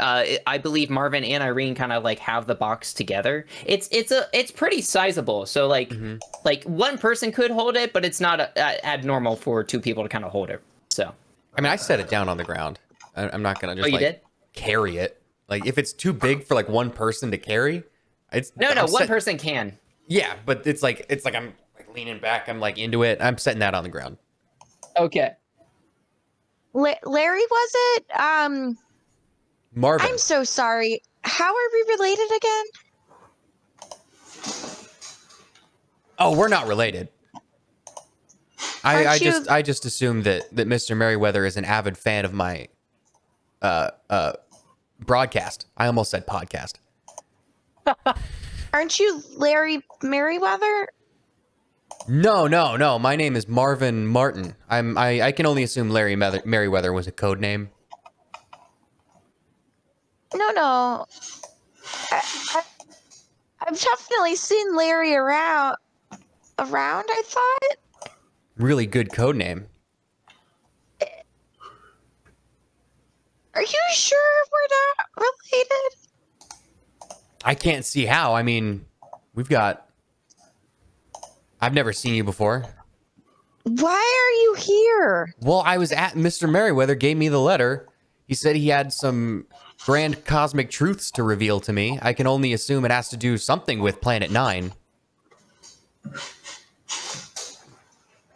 I believe Marvin and Irene kind of like have the box together. It's pretty sizable. So like, like one person could hold it, but it's not abnormal for two people to kind of hold it. So, I mean, I set it down on the ground. I'm not gonna just carry it. Like, if it's too big for like one person to carry, it's one person can. Yeah, but it's like I'm like leaning back. I'm like into it. I'm setting that on the ground. Okay. Larry, was it? Marvin. I'm so sorry. How are we related again? Oh, we're not related. I just assumed that Mr. Merryweather is an avid fan of my broadcast. I almost said podcast. Aren't you Larry Merryweather? No. My name is Marvin Martin. I can only assume Larry Merryweather was a code name. No. I've definitely seen Larry around, I thought. Really good code name. Are you sure we're not related? I can't see how. I mean, I've never seen you before. Why are you here? Well, I was at Mr. Merryweather gave me the letter. He said he had some grand cosmic truths to reveal to me. I can only assume it has to do something with Planet 9.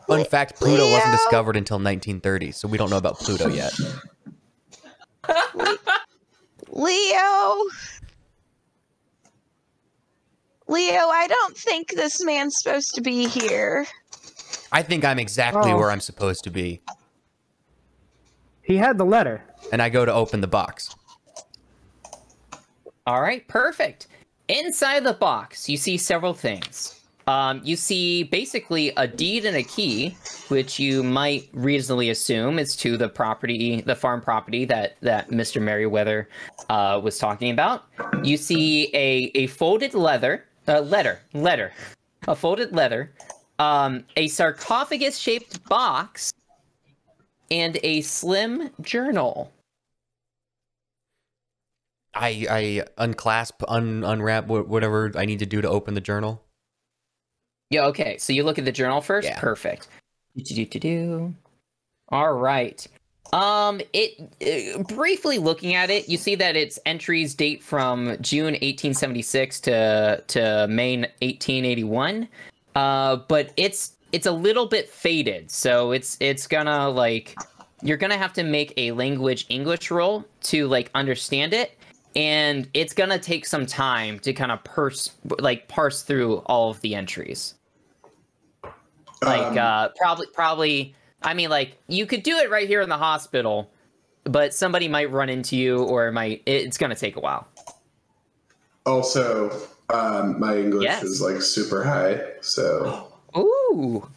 Fun fact, Pluto wasn't discovered until 1930, so we don't know about Pluto yet. Leo, I don't think this man's supposed to be here. I think I'm exactly where I'm supposed to be. He had the letter. And I go to open the box. All right, perfect. Inside the box, you see several things. You see basically a deed and a key, which you might reasonably assume is to the property, the farm property that Mr. Merryweather was talking about. You see a folded letter, a folded letter, a sarcophagus-shaped box, and a slim journal. I unclasp, unwrap whatever I need to do to open the journal. Yeah, okay. So you look at the journal first? Yeah. Perfect. All right. Briefly looking at it, you see that its entries date from June 1876 to May 1881. But it's a little bit faded, so it's gonna like you're gonna have to make a language English roll to like understand it. And it's gonna take some time to kind of parse through all of the entries. Like, probably. I mean, like, you could do it right here in the hospital, but somebody might run into you, or it's gonna take a while. Also, my English is like super high, so. Ooh.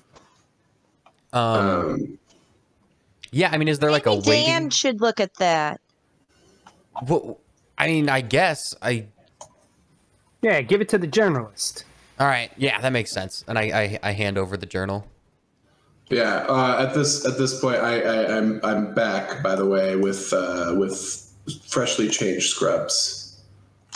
Yeah, I mean, is there like a waiting? Dan should look at that. Well, I mean, I guess Yeah, give it to the journalist. All right, yeah, that makes sense. And I hand over the journal. Yeah, at this point, I'm back. By the way, with freshly changed scrubs,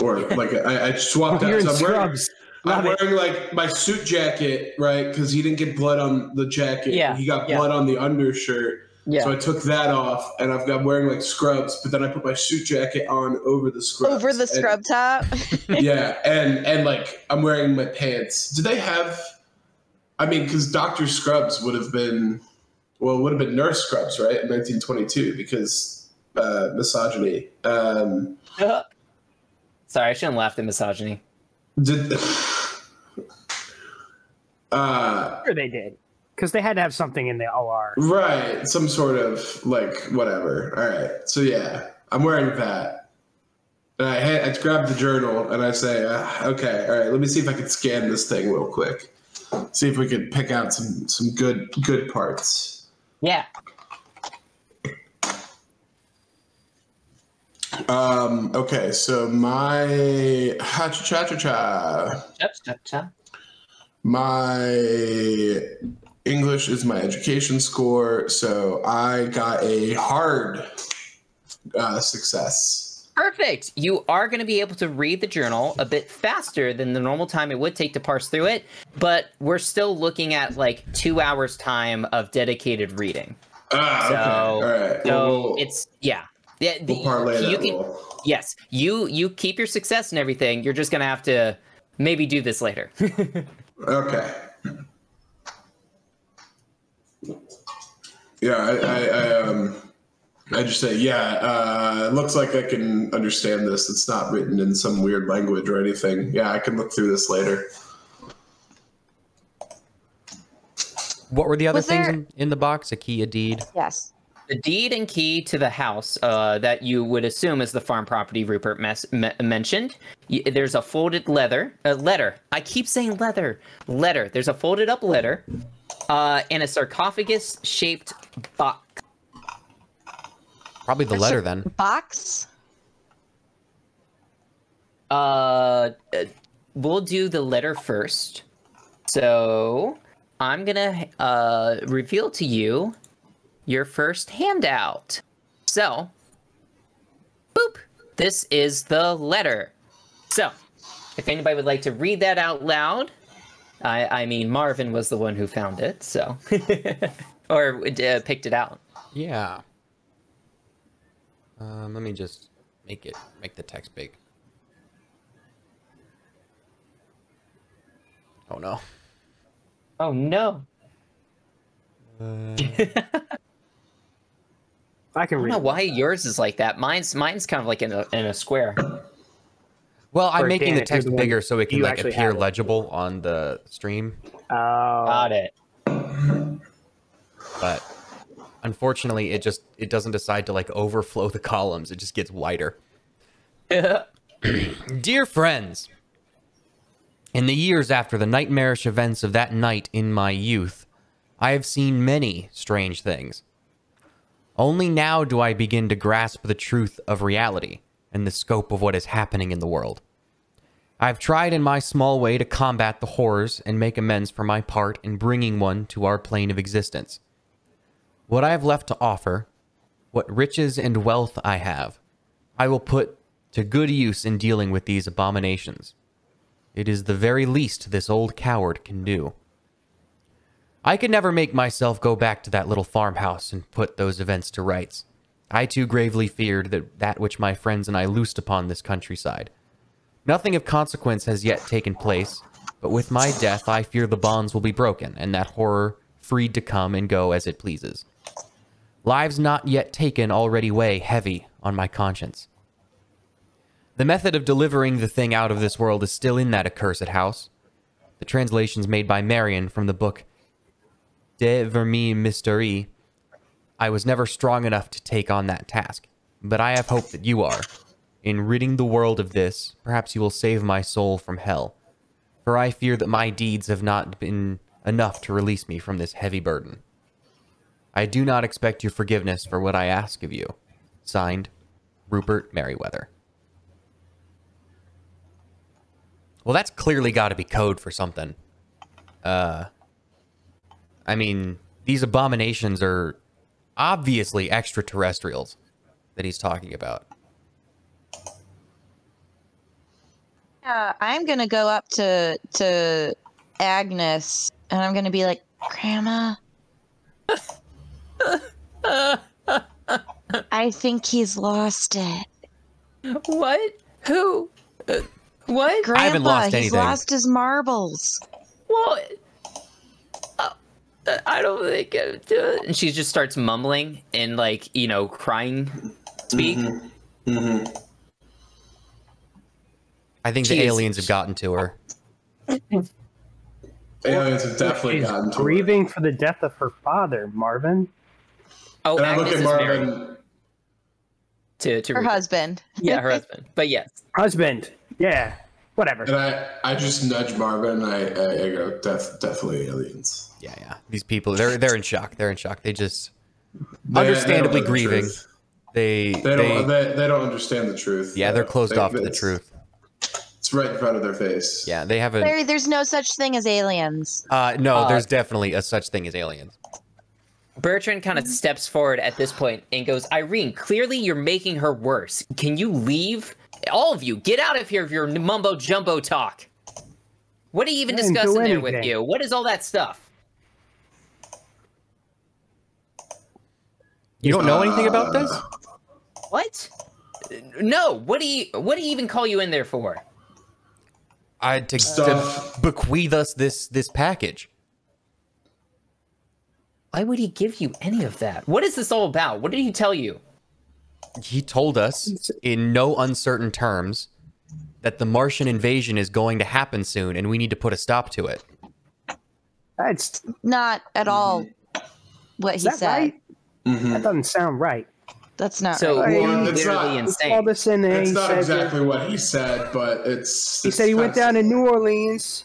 or like I swapped You're out. in So scrubs. I'm Love it. wearing like my suit jacket, right? Because he didn't get blood on the jacket. Yeah, He got yeah. blood on the undershirt. Yeah. So I took that off, and I'm wearing like scrubs. But then I put my suit jacket on over the scrubs. Over the scrub top. Yeah, and like I'm wearing my pants. Do they have? I mean, because Dr. Scrubs would have been Nurse Scrubs, right, in 1922, because misogyny. Sorry, I shouldn't laugh at misogyny. Did Sure they did. Because they had to have something in the OR. right, some sort of like whatever. All right, so yeah, I'm wearing that. And I grab the journal and I say, okay, all right, let me see if I can scan this thing real quick. See if we can pick out some good parts. Yeah. Okay, so my my English is my education score, so I got a hard success. Perfect. You are going to be able to read the journal a bit faster than the normal time it would take to parse through it, but we're still looking at like 2 hours time of dedicated reading. Okay. All right. So it's yeah. We'll parlay that roll. Yes, you keep your success and everything. You're just gonna have to maybe do this later. Okay. Yeah, I just say, yeah, it looks like I can understand this. It's not written in some weird language or anything. Yeah, I can look through this later. What were the other Was things there- in the box? A key, a deed? Yes. The deed and key to the house that you would assume is the farm property Rupert mentioned. There's a folded letter. I keep saying leather. Letter. There's a folded up letter and a sarcophagus-shaped box. Probably the letter then. Box? We'll do the letter first. So I'm gonna reveal to you your first handout. So, boop. This is the letter. So, if anybody would like to read that out loud, I mean Marvin was the one who found it, so or picked it out. Yeah. Let me just make the text big. Oh no. Oh no. I can I don't read know it. why yours is like that. Mine's kind of like in a square. Well, I'm Or making Dan, the if you're text the one- bigger so it can you like actually appear have it. legible on the stream. Oh. Got it. But unfortunately, it doesn't decide to like overflow the columns. It just gets wider. Dear friends, in the years after the nightmarish events of that night in my youth, I have seen many strange things. Only now do I begin to grasp the truth of reality and the scope of what is happening in the world. I've tried in my small way to combat the horrors and make amends for my part in bringing one to our plane of existence. What I have left to offer, what riches and wealth I have, I will put to good use in dealing with these abominations. It is the very least this old coward can do. I could never make myself go back to that little farmhouse and put those events to rights. I too gravely feared that which my friends and I loosed upon this countryside. Nothing of consequence has yet taken place, but with my death I fear the bonds will be broken, and that horror freed to come and go as it pleases. Lives not yet taken already weigh heavy on my conscience. The method of delivering the thing out of this world is still in that accursed house. The translations made by Marion from the book De Vermi Mystery. I was never strong enough to take on that task, but I have hope that you are. In ridding the world of this, perhaps you will save my soul from hell, for I fear that my deeds have not been enough to release me from this heavy burden. I do not expect your forgiveness for what I ask of you. Signed, Rupert Merriweather. Well, that's clearly got to be code for something. I mean, these abominations are obviously extraterrestrials that he's talking about. I'm gonna go up to Agnes and I'm gonna be like, Grandma, I think he's lost it. What? Who? What? Grandpa, I haven't lost he's anything. lost his marbles. Well, I don't think and she just starts mumbling and like, you know, crying speak. I think the aliens have gotten to her. Aliens have definitely She's gotten to her. grieving for the death of her father, Marvin. Oh, And I Agnes look at is married Marvin. to Her Rupert. husband. Yeah, her husband. But yes. Husband. Yeah. Whatever. And I just nudge Marvin. And I go, definitely aliens. Yeah. These people, they're in shock. They're in shock. They just They understandably don't know the grieving. truth. They don't understand the truth. yeah, they're closed off to the truth. It's right in front of their face. Yeah, they haven't. Larry, there's no such thing as aliens. No, there's definitely a such thing as aliens. Bertrand kind of steps forward at this point and goes, Irene, clearly you're making her worse. Can you leave? All of you, get out of here with your mumbo jumbo talk. What are you even I didn't do discussing there with anything. you? What is all that stuff? You don't know anything about this? What? No. What do you even call you in there for? To bequeath us this package. Why would he give you any of that? What is this all about? What did he tell you? He told us in no uncertain terms that the Martian invasion is going to happen soon and we need to put a stop to it. That's Not at all what is he that said. right? That doesn't sound right. That's not So right. you're Well, it's literally not- All insane. this in there. It's He not said, exactly what he said, but it's. he said he went down to New Orleans.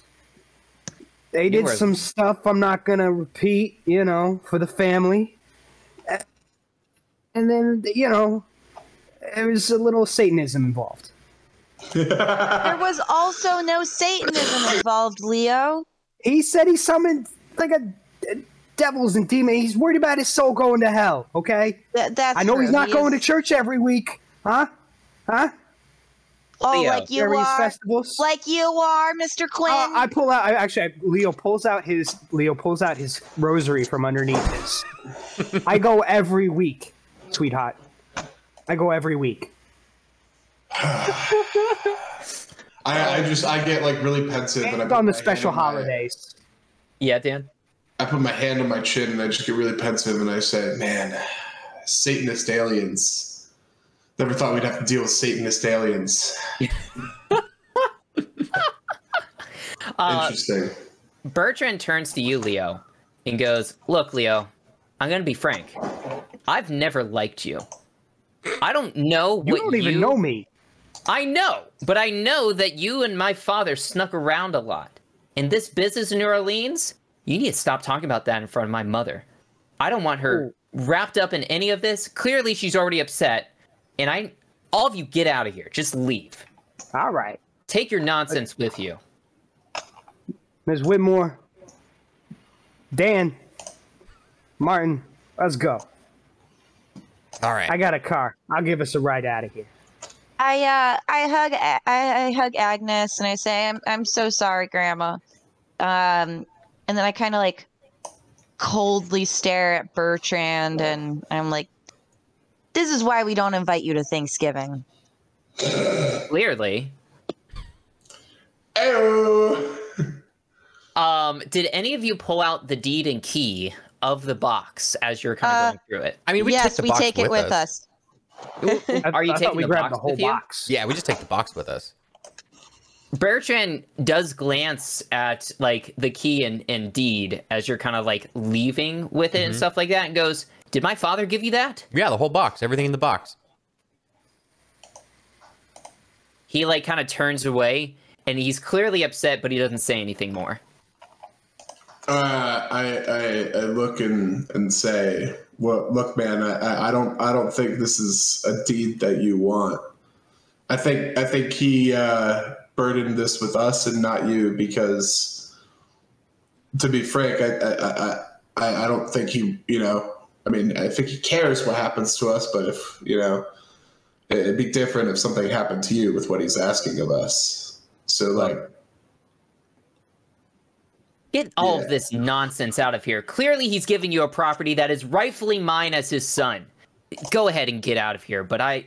They did Orleans. some stuff I'm not gonna repeat, you know, for the family. And then, you know, there was a little Satanism involved. There was also no Satanism involved, Leo. He said he summoned like a devils and demons. He's worried about his soul going to hell. Okay, That's I know he's true. not He going to is- church every week, huh? Oh, Leo. like you During these are, festivals. like you are, Mr. Quinn. I pull out. Leo pulls out his rosary from underneath his. I go every week, sweetheart. I go every week. I get like really pensive and I And put on the my hand special on my- holidays. Yeah, Dan? I put my hand on my chin and I just get really pensive and I say, "Man, Satanist aliens. Never thought we'd have to deal with Satanist aliens." Interesting. Bertrand turns to you, Leo, and goes, Look, Leo, I'm going to be frank. I've never liked you. I don't know what You don't even know me. I know, but I know that you and my father snuck around a lot. In this business in New Orleans, you need to stop talking about that in front of my mother. I don't want her wrapped up in any of this. Clearly, she's already upset. And all of you get out of here. Just leave. All right, Take your nonsense with you. Ms. Whitmore, Dan, Martin, let's go. All right. I got a car. I'll give us a ride out of here. I hug Agnes and I say, I'm so sorry, Grandma. And then I kind of like coldly stare at Bertrand and I'm like, this is why we don't invite you to Thanksgiving. Clearly. Ayo. Did any of you pull out the deed and key of the box as you're kind of going through it? I mean, we Yes, take the we box take it with us. Are you I thought taking we the grabbed box the whole with you? box? Yeah, we just take the box with us. Bertrand does glance at like the key and deed as you're kind of like leaving with it and stuff like that and goes, Did my father give you that? Yeah, the whole box, everything in the box. He like kind of turns away and he's clearly upset, but he doesn't say anything more. I look and say, "Well, look, man, I don't think this is a deed that you want. I think he burdened this with us and not you because, to be frank, I don't think he, you know, I mean, I think he cares what happens to us, but if, you know, it'd be different if something happened to you with what he's asking of us." So like, Get all of this nonsense out of here. Clearly, he's giving you a property that is rightfully mine as his son. Go ahead and get out of here, but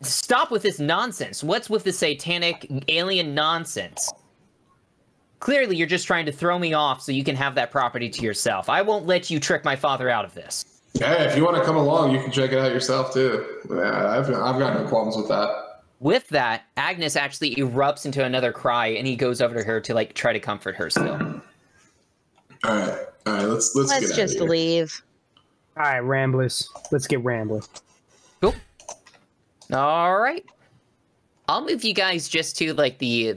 stop with this nonsense. What's with the satanic alien nonsense? Clearly, you're just trying to throw me off so you can have that property to yourself. I won't let you trick my father out of this. Hey, if you want to come along, you can check it out yourself too. Yeah, I've got no qualms with that. With that, Agnes actually erupts into another cry, and he goes over to her to like try to comfort her still. All right, let's get just out of here. leave. All right, Ramblers. Let's get rambling. Cool. All right. I'll move you guys just to like the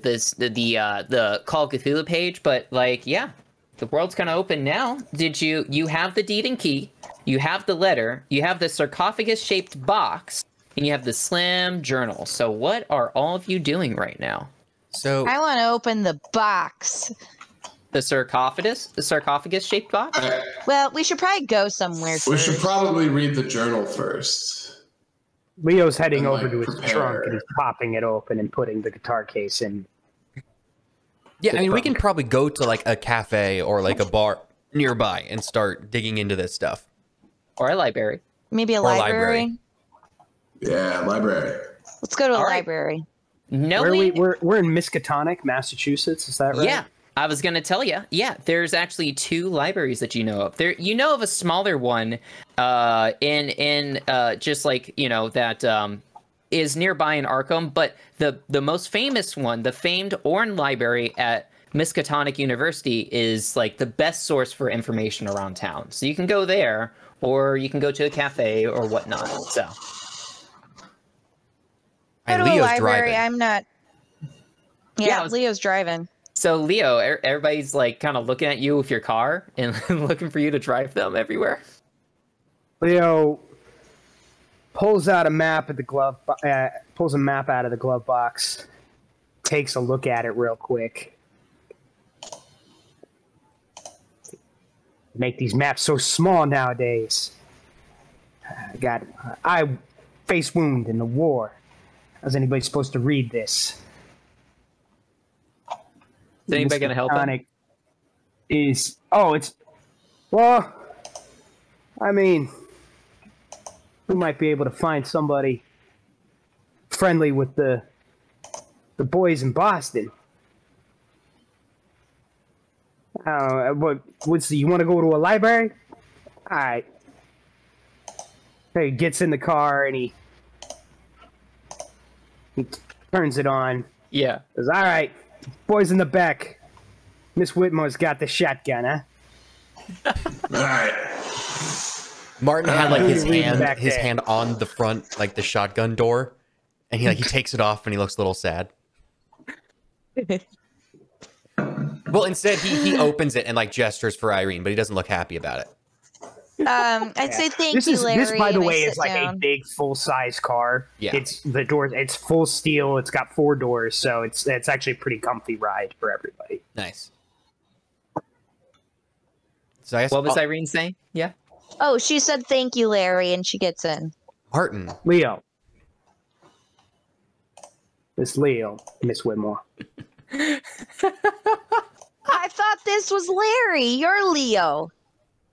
Call of Cthulhu page, but like yeah, the world's kind of open now. You have the deed and key, you have the letter, you have the sarcophagus-shaped box, and you have the slim journal. So what are all of you doing right now? So I want to open the box. The sarcophagus-shaped box? Well, we should probably go somewhere We first. should probably read the journal first. Leo's heading And, over like, to his prepare. trunk and he's popping it open and putting the guitar case in. yeah, I mean, we can probably go to like a cafe or like a bar nearby and start digging into this stuff. Or a library? Maybe a Or a library. library. Yeah, library. Let's go to a All right. library. Knowing We're in Miskatonic, Massachusetts. Is that right? Yeah, I was gonna tell you. Yeah, there's actually 2 libraries that you know of. You know of a smaller one, in just like that is nearby in Arkham. But the most famous one, the famed Orne Library at Miskatonic University, is like the best source for information around town. So you can go there, or you can go to a cafe or whatnot. So. Go And to a Leo's library. driving. I'm not. Yeah, Yeah, I was- Leo's driving. So Leo, everybody's like kind of looking at you with your car and looking for you to drive them everywhere. Leo pulls out a map at the glove. Pulls a map out of the glove box. Takes a look at it real quick. Make these maps so small nowadays. I got eye face wound in the war. How's anybody supposed to read this? Is anybody gonna help him? Miskatonic well, I mean, we might be able to find somebody friendly with the boys in Boston. You want to go to a library? All right. He gets in the car and he turns it on. Yeah. Says, all right, boys in the back. Miss Whitmore's got the shotgun, huh? All right. Martin had like his Reading hand back there. on the front, like the shotgun door, and he takes it off and he looks a little sad. Well, instead he opens it and like gestures for Irene, but he doesn't look happy about it. I'd say thank you, Larry. This, by the and I way, sit is like down. a big full-size car. Yeah. It's the doors. It's full steel. It's got 4 doors, so it's actually a pretty comfy ride for everybody. Nice. So I guess What was Irene saying? Yeah. Oh, she said thank you, Larry, and she gets in. Martin. Leo, it's Leo, Miss Whitmore. I thought this was Larry. You're Leo.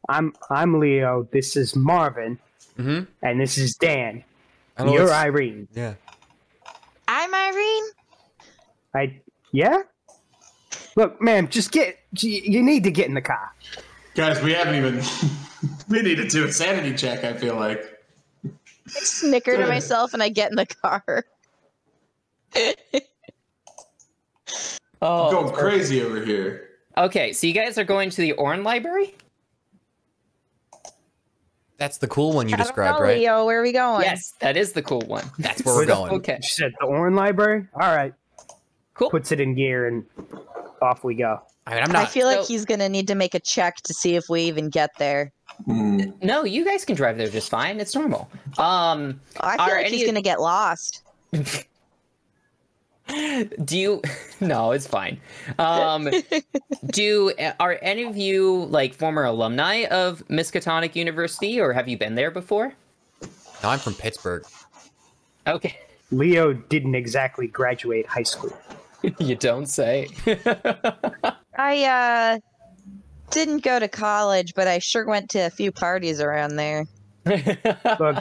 I'm Leo. This is Marvin, Mm-hmm. and this is Dan. I know You're it's- Irene. Yeah. I'm Irene. Yeah. Look, ma'am, you need to get in the car. Guys, we haven't even. We need to do a sanity check, I feel like. I snicker to myself and I get in the car. Oh. Going crazy over here. Okay, so you guys are going to the Orne Library? That's the cool one you I don't described, know, right? Leo, where are we going? Yes, that is the cool one. That's where we're going. Okay. She said the Orne Library. All right. Cool. Puts it in gear and off we go. I mean, I'm I not. feel like So- he's gonna need to make a check to see if we even get there. No, you guys can drive there just fine. It's normal. I Are feel like any- he's gonna get lost. Do you? No, it's fine. Are any of you like former alumni of Miskatonic University, or have you been there before? No, I'm from Pittsburgh. Okay. Leo didn't exactly graduate high school. You don't say. I didn't go to college, but I sure went to a few parties around there. Look,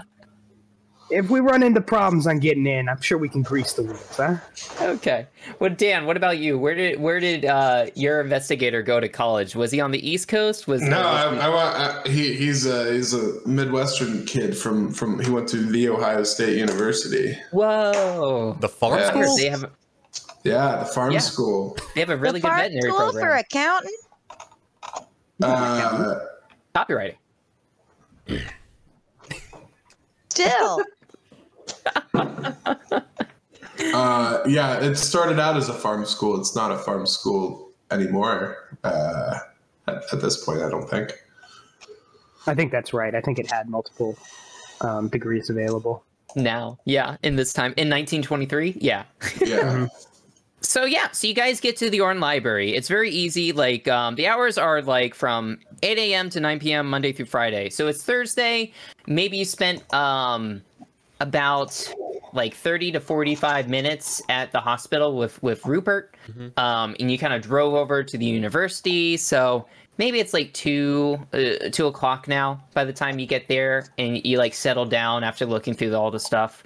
if we run into problems on getting in, I'm sure we can grease the wheels, huh? Okay. Well, Dan, what about you? Where did your investigator go to college? Was he on the East Coast? He's a Midwestern kid from he went to the Ohio State University. Whoa. The farm school? They have the farm school. They have a really the good farm veterinary school program. for accountant? Copywriting. Still. It started out as a farm school. It's not a farm school anymore. At this point, I don't think. I think that's right. I think it had multiple degrees available. Now, yeah, in this time, in 1923, yeah. Yeah. So you guys get to the Orne Library. It's very easy. Like, the hours are like from 8 a.m. to 9 p.m. Monday through Friday. So it's Thursday. Maybe you spent about like 30 to 45 minutes at the hospital with Rupert, and you kind of drove over to the university. So maybe it's like 2 o'clock now by the time you get there, and you like settle down after looking through all the stuff.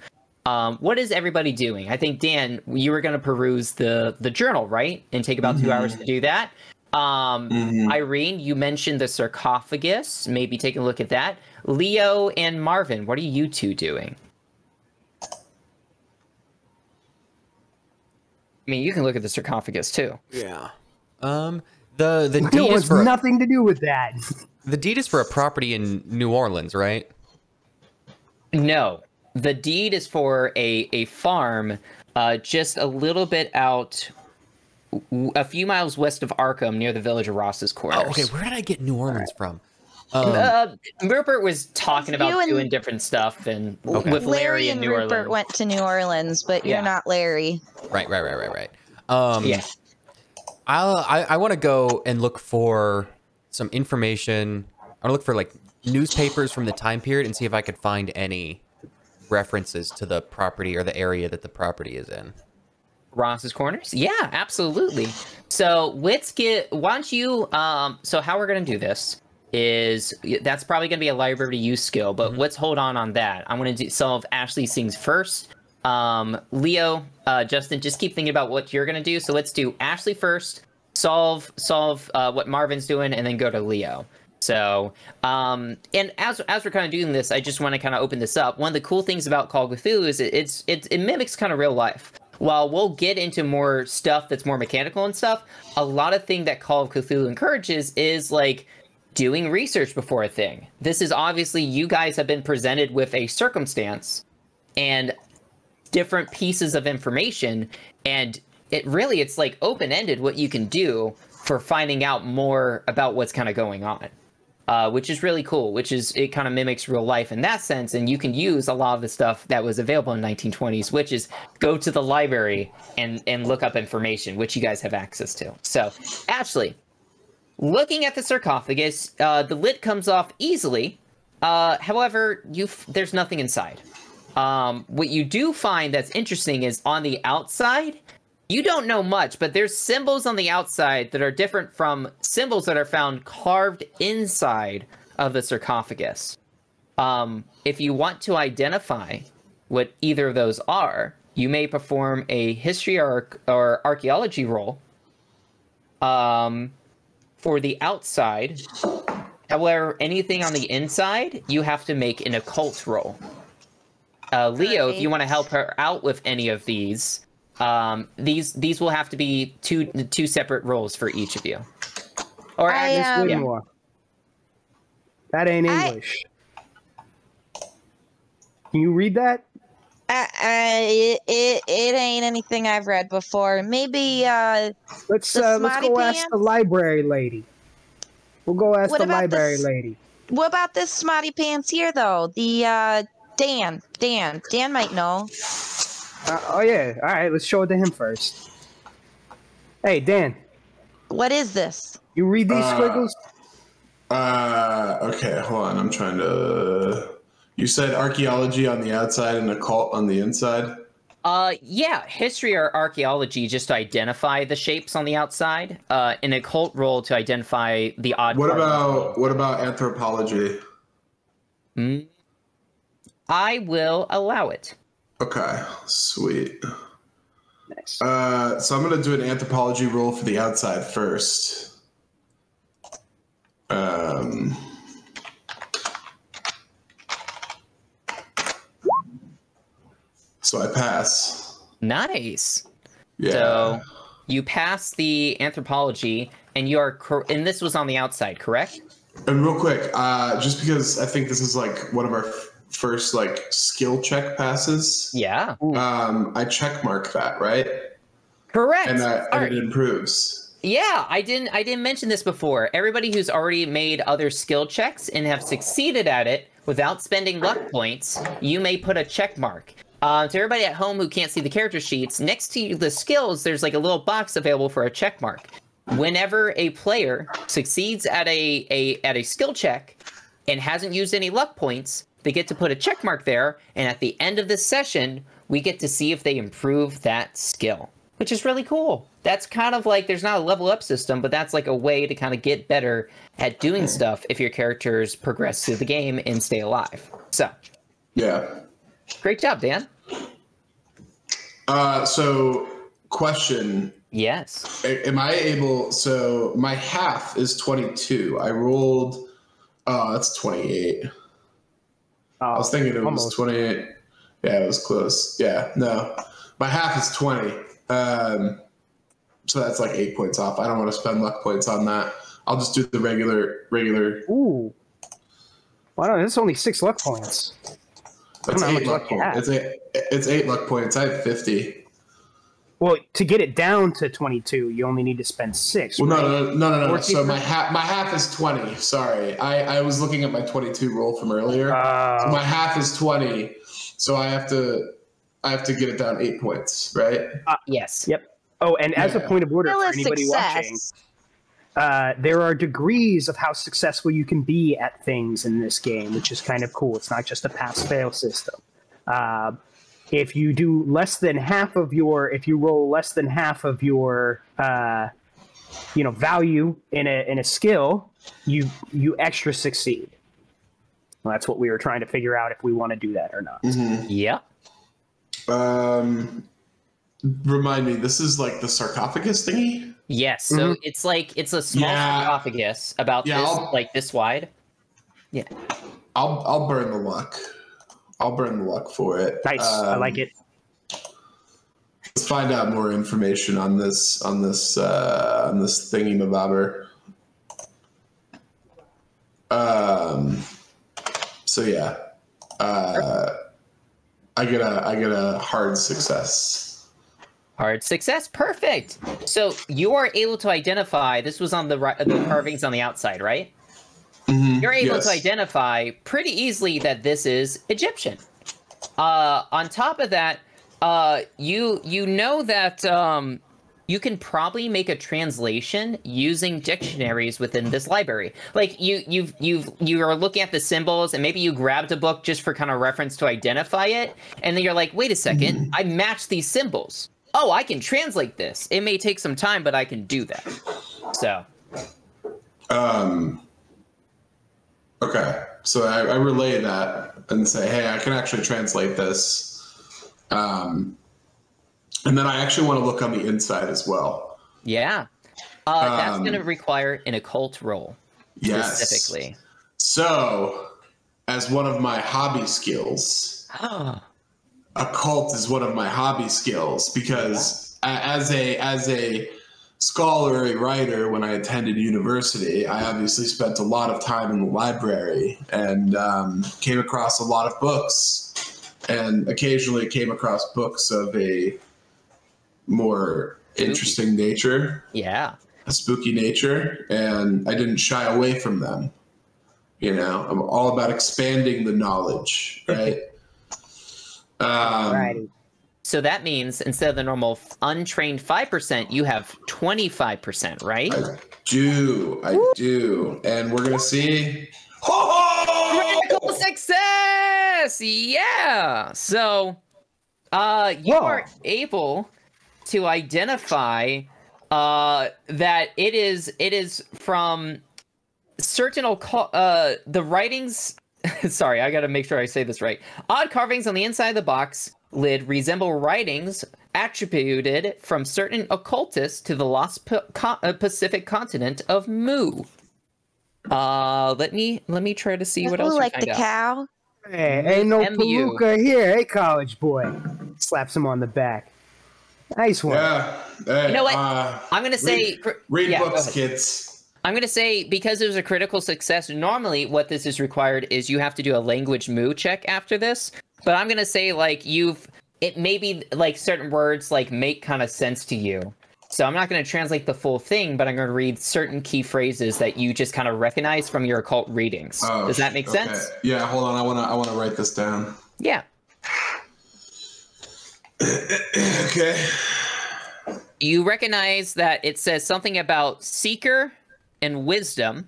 What is everybody doing? I think, Dan, you were going to peruse the journal, right? And take about 2 hours to do that. Irene, you mentioned the sarcophagus. Maybe take a look at that. Leo and Marvin, what are you two doing? I mean, you can look at the sarcophagus too. Yeah. The It deed is has for nothing to do with that. the deed is for a property in New Orleans, right? No, the deed is for a farm just a little bit out, a few miles west of Arkham, near the village of Ross's Corners. Oh, okay. Where did I get New Orleans from? Rupert was talking about doing different stuff, and with Larry in and New Rupert Orleans. went to New Orleans, but you're not Larry. Right. Yeah. I want to go and look for some information. I want to look for like newspapers from the time period and see if I could find any references to the property or the area that the property is in. Ross's Corners? Yeah, absolutely. So let's get, why don't you, so how we're going to do this is, that's probably going to be a library use skill, but let's hold on that. I'm going to solve Ashley's things first. Leo, Justin, just keep thinking about what you're going to do. So let's do Ashley first, solve what Marvin's doing, and then go to Leo. So, and as we're kind of doing this, I just want to kind of open this up. One of the cool things about Call of Cthulhu is it mimics kind of real life. While we'll get into more stuff that's more mechanical and stuff, a lot of thing that Call of Cthulhu encourages is like doing research before a thing. This is obviously, you guys have been presented with a circumstance and different pieces of information, and it's like open-ended what you can do for finding out more about what's kind of going on. Which is really cool, it kind of mimics real life in that sense, and you can use a lot of the stuff that was available in 1920s, which is go to the library and look up information, which you guys have access to. So, Ashley, looking at the sarcophagus, the lid comes off easily, however, there's nothing inside. What you do find that's interesting is on the outside, you don't know much, but there's symbols on the outside that are different from symbols that are found carved inside of the sarcophagus. If you want to identify what either of those are, you may perform a history or archaeology roll for the outside. However, anything on the inside, you have to make an occult roll. Leo, if you want to help her out with any of these will have to be two separate rolls for each of you. Or Agnes Whitmore. That ain't English. Can you read that? It ain't anything I've read before. Maybe let's go ask the library lady. We'll go ask the library lady. What about this Smarty Pants here, though? The Dan might know. Oh yeah, all right. Let's show it to him first. Hey, Dan. What is this? You read these squiggles? Okay, hold on. I'm trying to. You said archaeology on the outside and occult on the inside. Yeah, history or archaeology just to identify the shapes on the outside. An occult roll to identify the odd. What about anthropology? I will allow it. Okay, sweet. Nice. So I'm gonna do an anthropology roll for the outside first. So I pass. Nice. Yeah. So you pass the anthropology, and you are, and this was on the outside, correct? And real quick, just because I think this is like one of our first like skill check passes. Yeah. I check mark that, right? Correct. And it improves. Yeah, I didn't mention this before. Everybody who's already made other skill checks and have succeeded at it without spending luck points, you may put a check mark. To everybody at home who can't see the character sheets, next to the skills, there's like a little box available for a check mark. Whenever a player succeeds at a skill check and hasn't used any luck points, they get to put a check mark there, and at the end of this session, we get to see if they improve that skill, which is really cool. That's kind of like, there's not a level up system, but that's like a way to kind of get better at doing stuff if your characters progress through the game and stay alive. So, yeah. Great job, Dan. So, question. Yes. Am I able? So my half is 22. I rolled. Oh, that's 28. I was thinking it was 28. Yeah, it was close. Yeah, no. My half is 20. So that's like 8 points off. I don't want to spend luck points on that. I'll just do the regular. Ooh. Why not? It's only 6 luck points. That's 8 luck points. It's 8 luck points. I have 50. Well, to get it down to 22, you only need to spend 6. Well, right? no. So my half is 20. Sorry, I was looking at my 22 roll from earlier. So my half is 20. So I have to get it down 8 points, right? Yes. Yep. Oh, and as a point of order Still for a anybody success. watching, there are degrees of how successful you can be at things in this game, which is kind of cool. It's not just a pass-fail system. If you do less than half of your, if you roll less than half of your, value in a skill, you extra succeed. Well, that's what we were trying to figure out if we want to do that or not. Mm-hmm. Yeah. Remind me, this is like the sarcophagus thingy? Yes. So it's a small sarcophagus about this wide. Yeah. I'll burn the luck. I'll burn the luck for it. Nice. I like it. Let's find out more information on this thingy-mabobber. So yeah, I get a hard success. Hard success. Perfect. So you are able to identify. This was on the carvings on the outside, right? Mm-hmm. You're able to identify pretty easily that this is Egyptian. On top of that, you know that you can probably make a translation using dictionaries within this library. Like you are looking at the symbols, and maybe you grabbed a book just for kind of reference to identify it, and then you're like, wait a second, I matched these symbols. Oh, I can translate this. It may take some time, but I can do that. So. Okay, so I relay that and say, hey, I can actually translate this. And then I actually want to look on the inside as well. Yeah. That's going to require an occult roll. Yes. Specifically. So, as one of my hobby skills, occult is one of my hobby skills because as a scholarly writer, when I attended university, I obviously spent a lot of time in the library and came across a lot of books, and occasionally came across books of a more interesting nature. Yeah. A spooky nature, and I didn't shy away from them. You know, I'm all about expanding the knowledge, right? Alrighty. So that means instead of the normal untrained 5%, you have 25%, right? I do. And we're going to see... Critical success! Yeah! So, you are able to identify that it is from certain the writings. Sorry, I gotta make sure I say this right. Odd carvings on the inside of the box lid resemble writings attributed from certain occultists to the lost Pacific continent of Mu. Let me try to see what else we like find the out. cow. Hey, ain't no MU. palooka here. Hey, college boy. Slaps him on the back. Nice one. Yeah. Hey, You know what? I'm gonna say read yeah, books, go ahead. kids. I'm going to say, because it was a critical success, normally what this is required is you have to do a language moo check after this. But I'm going to say, like, it maybe, like, certain words, like, make kind of sense to you. So I'm not going to translate the full thing, but I'm going to read certain key phrases that you just kind of recognize from your occult readings. Oh, Does that make sense? Yeah, hold on. I want to write this down. Yeah. Okay. You recognize that it says something about seeker and wisdom,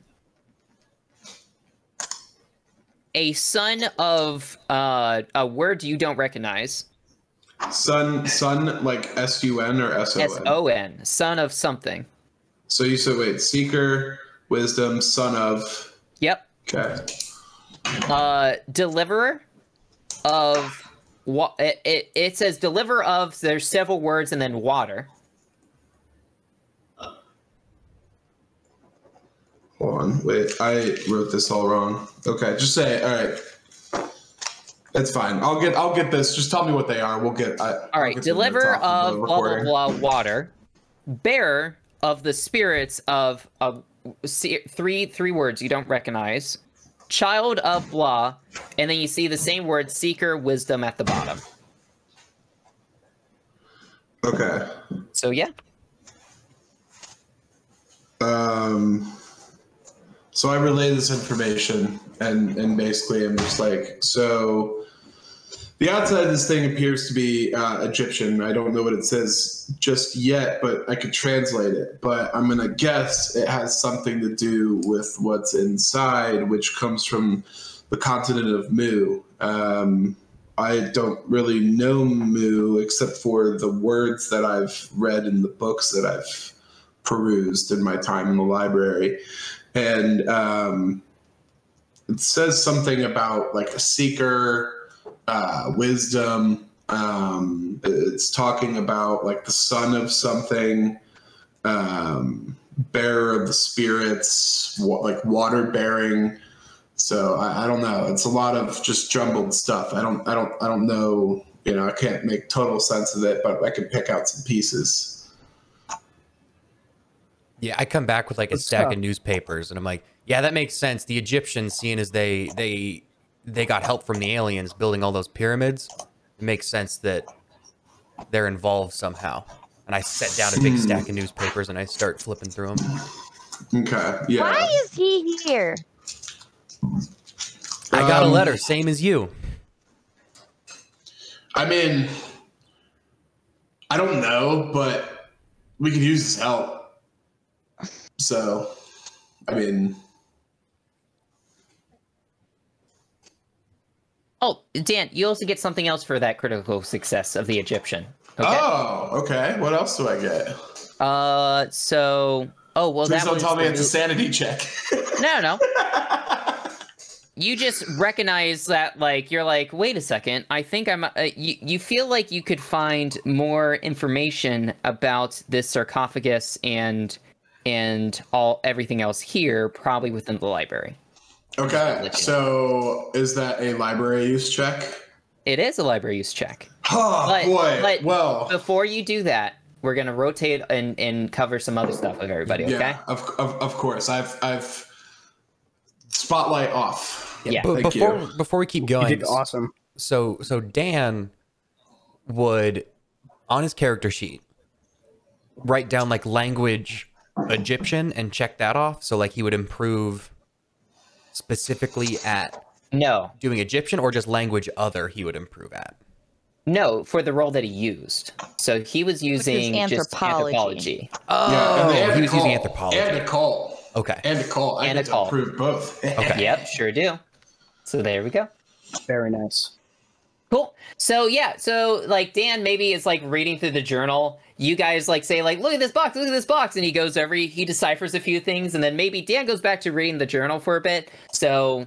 a son of a word you don't recognize. Son, like S-U-N or S-O-N? S-O-N, son of something. So you said, wait, seeker, wisdom, son of... Yep. Okay. Deliverer of... It says deliver of, there's several words, and then water. Hold on, wait, I wrote this all wrong. Okay, just say it. All right. That's fine. I'll get this. Just tell me what they are. We'll get. All right. Deliver of blah blah blah water. Bearer of the spirits of three words you don't recognize. Child of blah, and then you see the same word seeker wisdom at the bottom. Okay. So yeah. So I relay this information, and basically I'm just like, so the outside of this thing appears to be Egyptian. I don't know what it says just yet, but I could translate it. But I'm going to guess it has something to do with what's inside, which comes from the continent of Mu. I don't really know Mu except for the words that I've read in the books that I've perused in my time in the library. And it says something about like a seeker, wisdom. It's talking about like the son of something, bearer of the spirits, like water bearing. So I don't know. It's a lot of just jumbled stuff. I don't know. You know, I can't make total sense of it, but I can pick out some pieces. Yeah, I come back with like a stack of newspapers, and I'm like, yeah, that makes sense. The Egyptians, seeing as they got help from the aliens building all those pyramids, it makes sense that they're involved somehow. And I set down a big stack of newspapers and I start flipping through them. Okay. Yeah. Why is he here? I got a letter, same as you. I mean, I don't know, but we could use his help. So, I mean... Oh, Dan, you also get something else for that critical success of the Egyptian. Okay? Oh, okay. What else do I get? Oh, well, Please that don't tell me it's a sanity check. No. You just recognize that, like, you're like, wait a second, I think I'm... you feel like you could find more information about this sarcophagus and everything else here, probably within the library. Okay, so is that a library use check? It is a library use check. Oh, boy. But well, before you do that, we're gonna rotate and cover some other stuff with everybody. Okay? Yeah, of course. I've spotlight off. Yeah. But before we keep going, You did awesome. So Dan would, on his character sheet, write down like language Egyptian and check that off. So like he would improve specifically at doing Egyptian, or just language other he would improve at. No, for the role that he used. So he was using just anthropology. Oh, yeah, he was using anthropology. And a call. Okay. And a call. I get to improve both. Okay. Yep, sure do. So there we go. Very nice. Cool. So yeah, so like Dan maybe is like reading through the journal. You guys like say like, look at this box, and he goes over, he deciphers a few things, and then maybe Dan goes back to reading the journal for a bit. So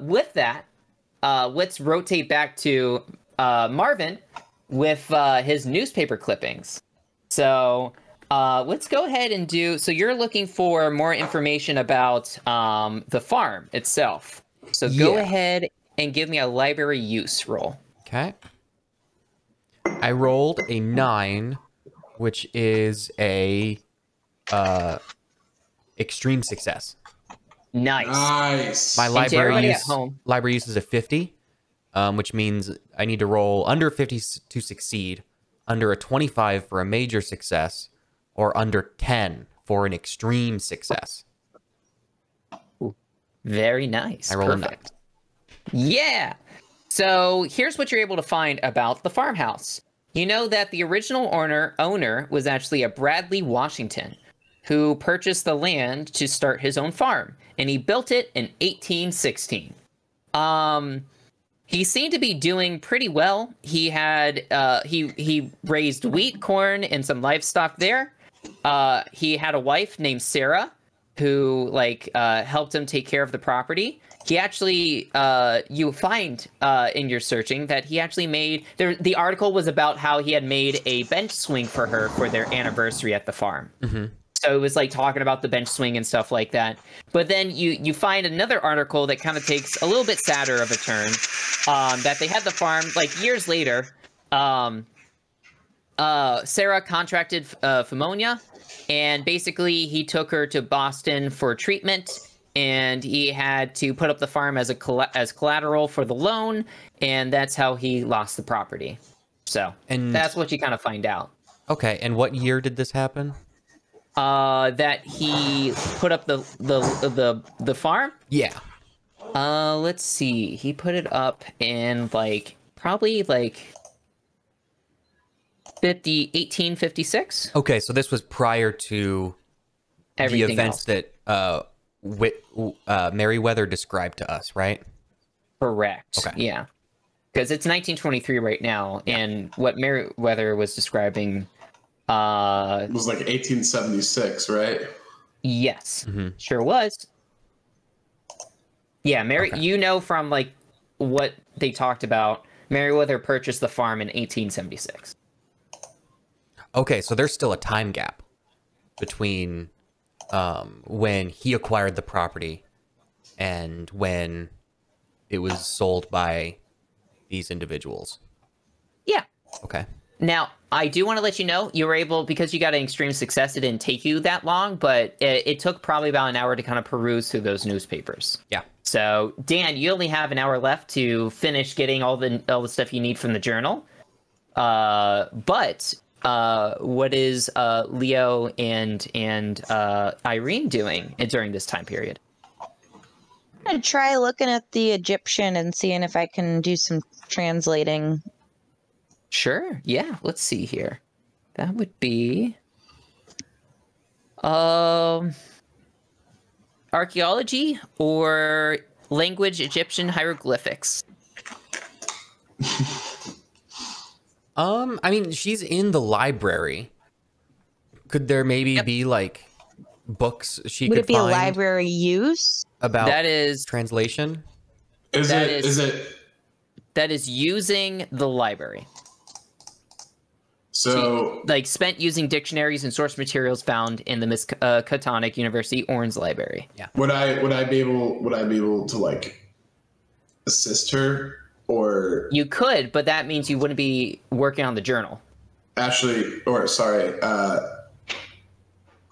with that, let's rotate back to Marvin with his newspaper clippings. So let's go ahead and do, so you're looking for more information about the farm itself. So go ahead and give me a library use roll. Okay. I rolled a 9, which is a extreme success. Nice. My And to library everybody use at home, library use is a 50, which means I need to roll under 50 to succeed, under a 25 for a major success, or under 10 for an extreme success. very nice. I rolled a 9. Perfect. Yeah. So here's what you're able to find about the farmhouse. You know that the original owner was actually a Bradley Washington, who purchased the land to start his own farm, and he built it in 1816. He seemed to be doing pretty well. He had he raised wheat, corn, and some livestock there. He had a wife named Sarah, who helped him take care of the property. He actually, you find in your searching that he actually made, the article was about how he had made a bench swing for her for their anniversary at the farm. Mm-hmm. So it was like talking about the bench swing and stuff like that. But then you find another article that kind of takes a little bit sadder of a turn, that they had the farm, like years later, Sarah contracted pneumonia, and basically he took her to Boston for treatment, and he had to put up the farm as collateral for the loan, and that's how he lost the property. So And that's what you kind of find out. okay, and what year did this happen? That he put up the farm. Yeah. Let's see. He put it up in probably 1856. Okay, so this was prior to Everything the events else. that Merriweather described to us, right? Correct. Okay. Yeah. Because it's 1923 right now, and what Merriweather was describing, It was like 1876, right? yes, Mm-hmm. sure was. Yeah, Okay. you know from what they talked about, Merriweather purchased the farm in 1876. Okay, so there's still a time gap between when he acquired the property and when it was sold by these individuals. Yeah. Okay. Now, I do want to let you know, you were able, because you got an extreme success, it didn't take you that long, but it took probably about an hour to kind of peruse through those newspapers. Yeah. So, Dan, you only have an hour left to finish getting all the stuff you need from the journal. But what is Leo and Irene doing during this time period? I'm gonna try looking at the Egyptian and seeing if I can do some translating. Sure. Yeah. Let's see here. That would be archaeology or language Egyptian hieroglyphics. I mean, she's in the library. Could there maybe be books she Would could it be a find library use? about That is translation? Is That it? is- Is it? that is using the library. So Spent using dictionaries and source materials found in the Miskatonic University Orange Library. would I be able to assist her, or You could, but that means you wouldn't be working on the journal. Ashley, or sorry,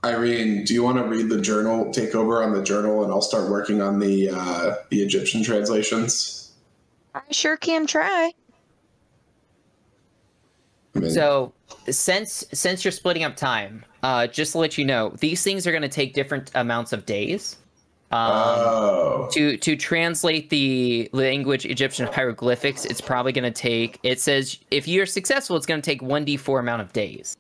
Irene, do you want to read the journal, take over on the journal, and I'll start working on the Egyptian translations? I sure can try. I mean, So, since you're splitting up time, just to let you know, these things are going to take different amounts of days. To translate the language Egyptian hieroglyphics, it's probably going to take. It says if you're successful, it's going to take 1d4 amount of days.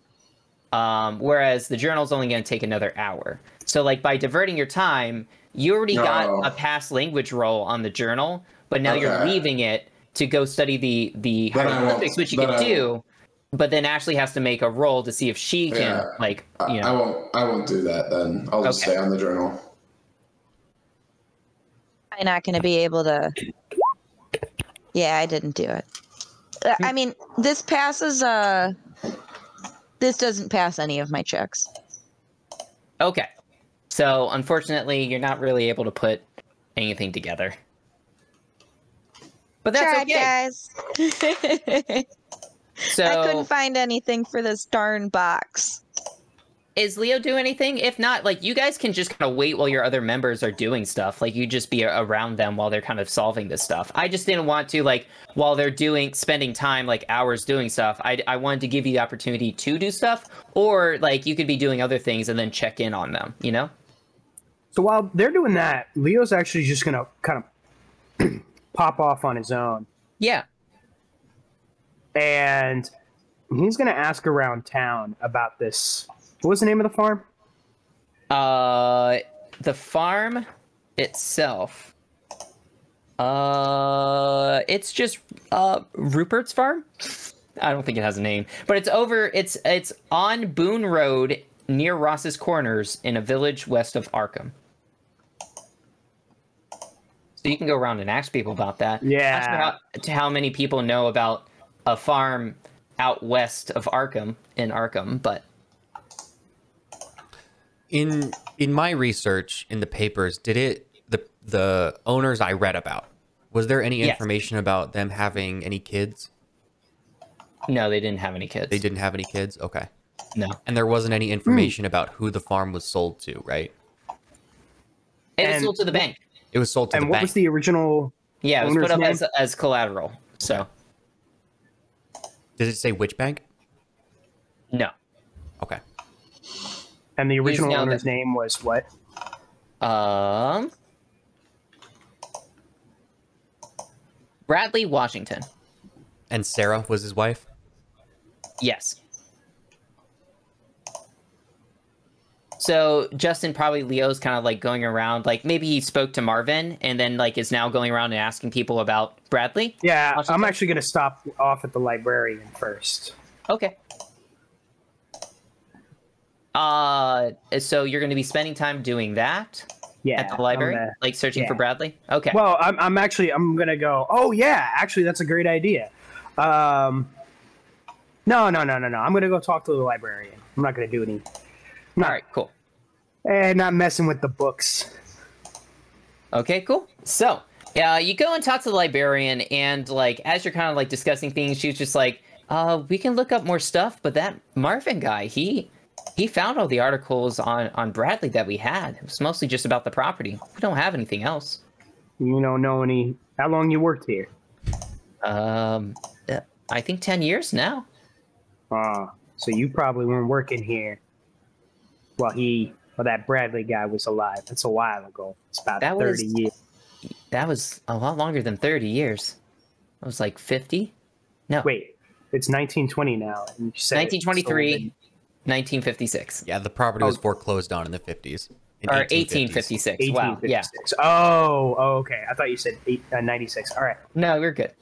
Whereas the journal's only going to take another hour. So, by diverting your time, you already got a past language roll on the journal, but now you're Okay. leaving it to go study the Then I won't- hieroglyphics, which you then can I do, but then Ashley has to make a roll to see if she can Yeah. like I won't do that then. I'll just Okay. stay on the journal. I'm not going to be able to. Yeah, I didn't do it. I mean, this passes. This doesn't pass any of my checks. Okay. So unfortunately, you're not really able to put anything together. But that's Tried, okay. guys. So I couldn't find anything for this darn box. is Leo do anything? If not, like, you guys can just kind of wait while your other members are doing stuff. Like, you just be around them while they're kind of solving this stuff. I just didn't want to, like, while they're spending time, like, hours doing stuff, I wanted to give you the opportunity to do stuff. Or, like, you could be doing other things and then check in on them, you know? So while they're doing that, Leo's actually just going to kind of pop off on his own. Yeah. And he's going to ask around town about this. What was the name of the farm? The farm itself. It's just Rupert's farm. I don't think it has a name, but it's on Boone Road near Ross's Corners in a village west of Arkham. So you can go around and ask people about that. Yeah. Not sure how many people know about a farm out west of Arkham in Arkham, but. In my research in the papers, the owners I read about, was there any information about them having any kids? No, they didn't have any kids. They didn't have any kids? Okay. No. And there wasn't any information about who the farm was sold to, right? It was sold to the bank. It was sold to the bank. And what was the original Yeah, it was owner's put up name? as collateral. So. Did it say which bank? No. Okay. And the original now owner's that- name was what? Bradley Washington. And Sarah was his wife? Yes. So Justin, probably Leo's kind of like going around, like maybe he spoke to Marvin and then like is now going around and asking people about Bradley. Yeah, Washington? I'm actually going to stop off at the librarian first. Okay. So you're going to be spending time doing that Yeah. at the library, I'm gonna- like searching for yeah. Bradley. Okay. Well, I'm going to go, oh, yeah, actually, that's a great idea. No. I'm going to go talk to the librarian. I'm not going to do any. All right, cool. Not messing with the books. Okay, cool. So, you go and talk to the librarian, and like as you're kind of like discussing things, she's just like, we can look up more stuff, but that Marvin guy, he found all the articles on Bradley that we had. It was mostly just about the property. We don't have anything else. You don't know how long you worked here? I think 10 years now. So you probably weren't working here while that Bradley guy was alive. That's a while ago. It's about 30 years. That was a lot longer than 30 years. It was like 50? No. Wait, it's 1920 now. And you said 1923, it sold 1956. Yeah, the property was foreclosed on in the 50s. Or 1856. in Wow, yeah. 1856. Oh, okay. I thought you said 96. All right. No, we're good.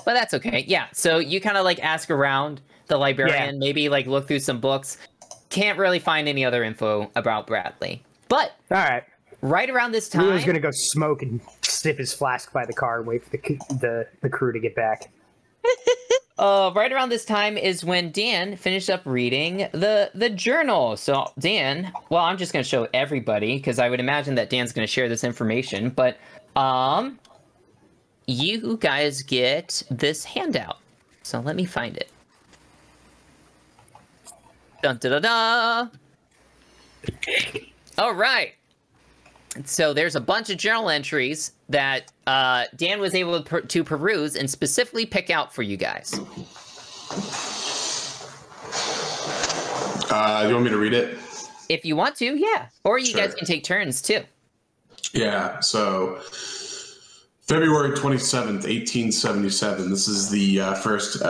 But that's okay. Yeah, so you kind of like ask around the librarian, maybe like look through some books. Can't really find any other info about Bradley. But All right. right around this time, Leo's going to go smoke and sip his flask by the car and wait for the crew to get back. right around this time is when Dan finished up reading the journal. So Dan, well, I'm just going to show everybody because I would imagine that Dan's going to share this information. But you guys get this handout. So let me find it. Dun da da da. All right. So there's a bunch of journal entries that Dan was able to peruse and specifically pick out for you guys. You want me to read it? If you want to, yeah. Or you Sure. guys can take turns too. Yeah, so February 27th, 1877. This is the first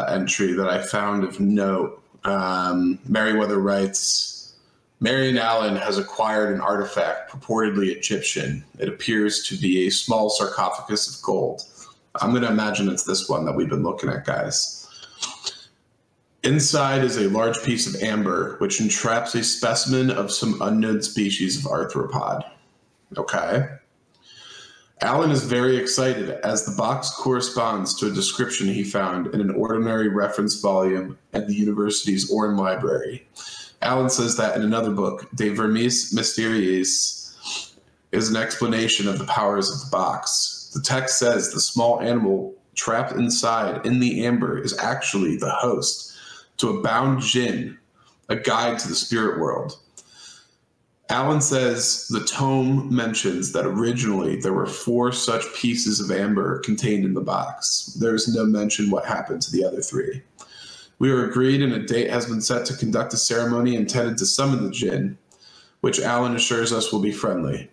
entry that I found of note. Merriweather writes, Marion Allen has acquired an artifact purportedly Egyptian. It appears to be a small sarcophagus of gold. I'm going to imagine it's this one that we've been looking at, guys. Inside is a large piece of amber, which entraps a specimen of some unknown species of arthropod. Okay. Allen is very excited as the box corresponds to a description he found in an ordinary reference volume at the university's Orne Library. Allen says that in another book, De Vermis Mysteries, is an explanation of the powers of the box. The text says the small animal trapped inside in the amber is actually the host to a bound djinn, a guide to the spirit world. Allen says the tome mentions that originally there were 4 such pieces of amber contained in the box. There is no mention what happened to the other 3. We are agreed and a date has been set to conduct a ceremony intended to summon the djinn, which Allen assures us will be friendly.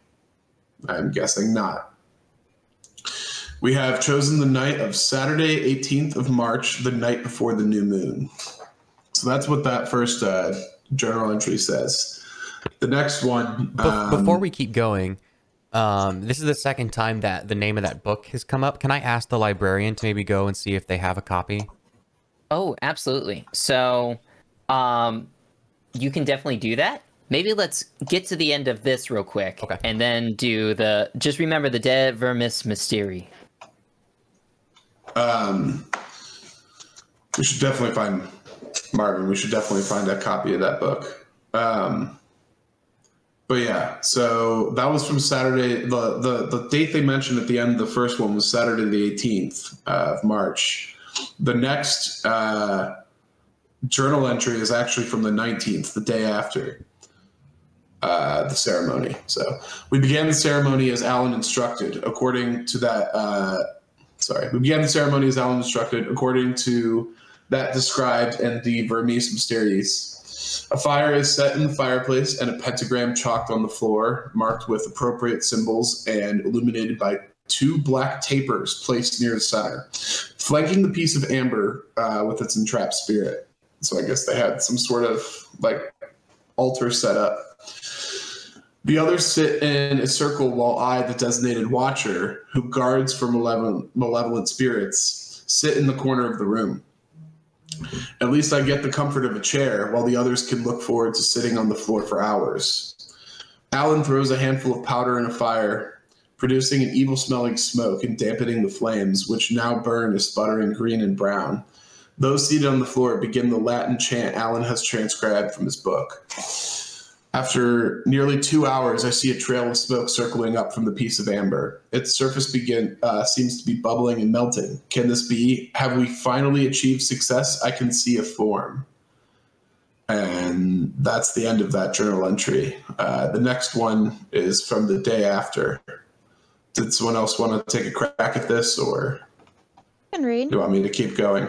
I'm guessing not. We have chosen the night of Saturday, 18th of March, the night before the new moon. So that's what that first journal entry says. The next one... Before we keep going, this is the second time that the name of that book has come up. Can I ask the librarian to maybe go and see if they have a copy? Oh, absolutely. So, you can definitely do that. Maybe let's get to the end of this real quick. Okay. And then do the... Just remember the De Vermis Mystery. We should definitely find... Marvin, we should definitely find a copy of that book. But yeah, so that was from Saturday. The date they mentioned at the end of the first one was Saturday the 18th of March. The next journal entry is actually from the 19th, the day after the ceremony. So we began the ceremony as Allen instructed. According to that, we began the ceremony as Allen instructed, according to that described in the Vermis Mysteries. A fire is set in the fireplace and a pentagram chalked on the floor, marked with appropriate symbols and illuminated by 2 black tapers placed near the center, flanking the piece of amber with its entrapped spirit. So I guess they had some sort of like altar set up. The others sit in a circle while I, the designated watcher, who guards for malevolent spirits, sit in the corner of the room. At least I get the comfort of a chair, while the others can look forward to sitting on the floor for hours. Allen throws a handful of powder in a fire, producing an evil-smelling smoke and dampening the flames, which now burn a sputtering green and brown. Those seated on the floor begin the Latin chant Allen has transcribed from his book. After nearly 2 hours, I see a trail of smoke circling up from the piece of amber. Its surface seems to be bubbling and melting. Can this be? Have we finally achieved success? I can see a form. And that's the end of that journal entry. The next one is from the day after. Did someone else want to take a crack at this, or I can read. Do you want me to keep going?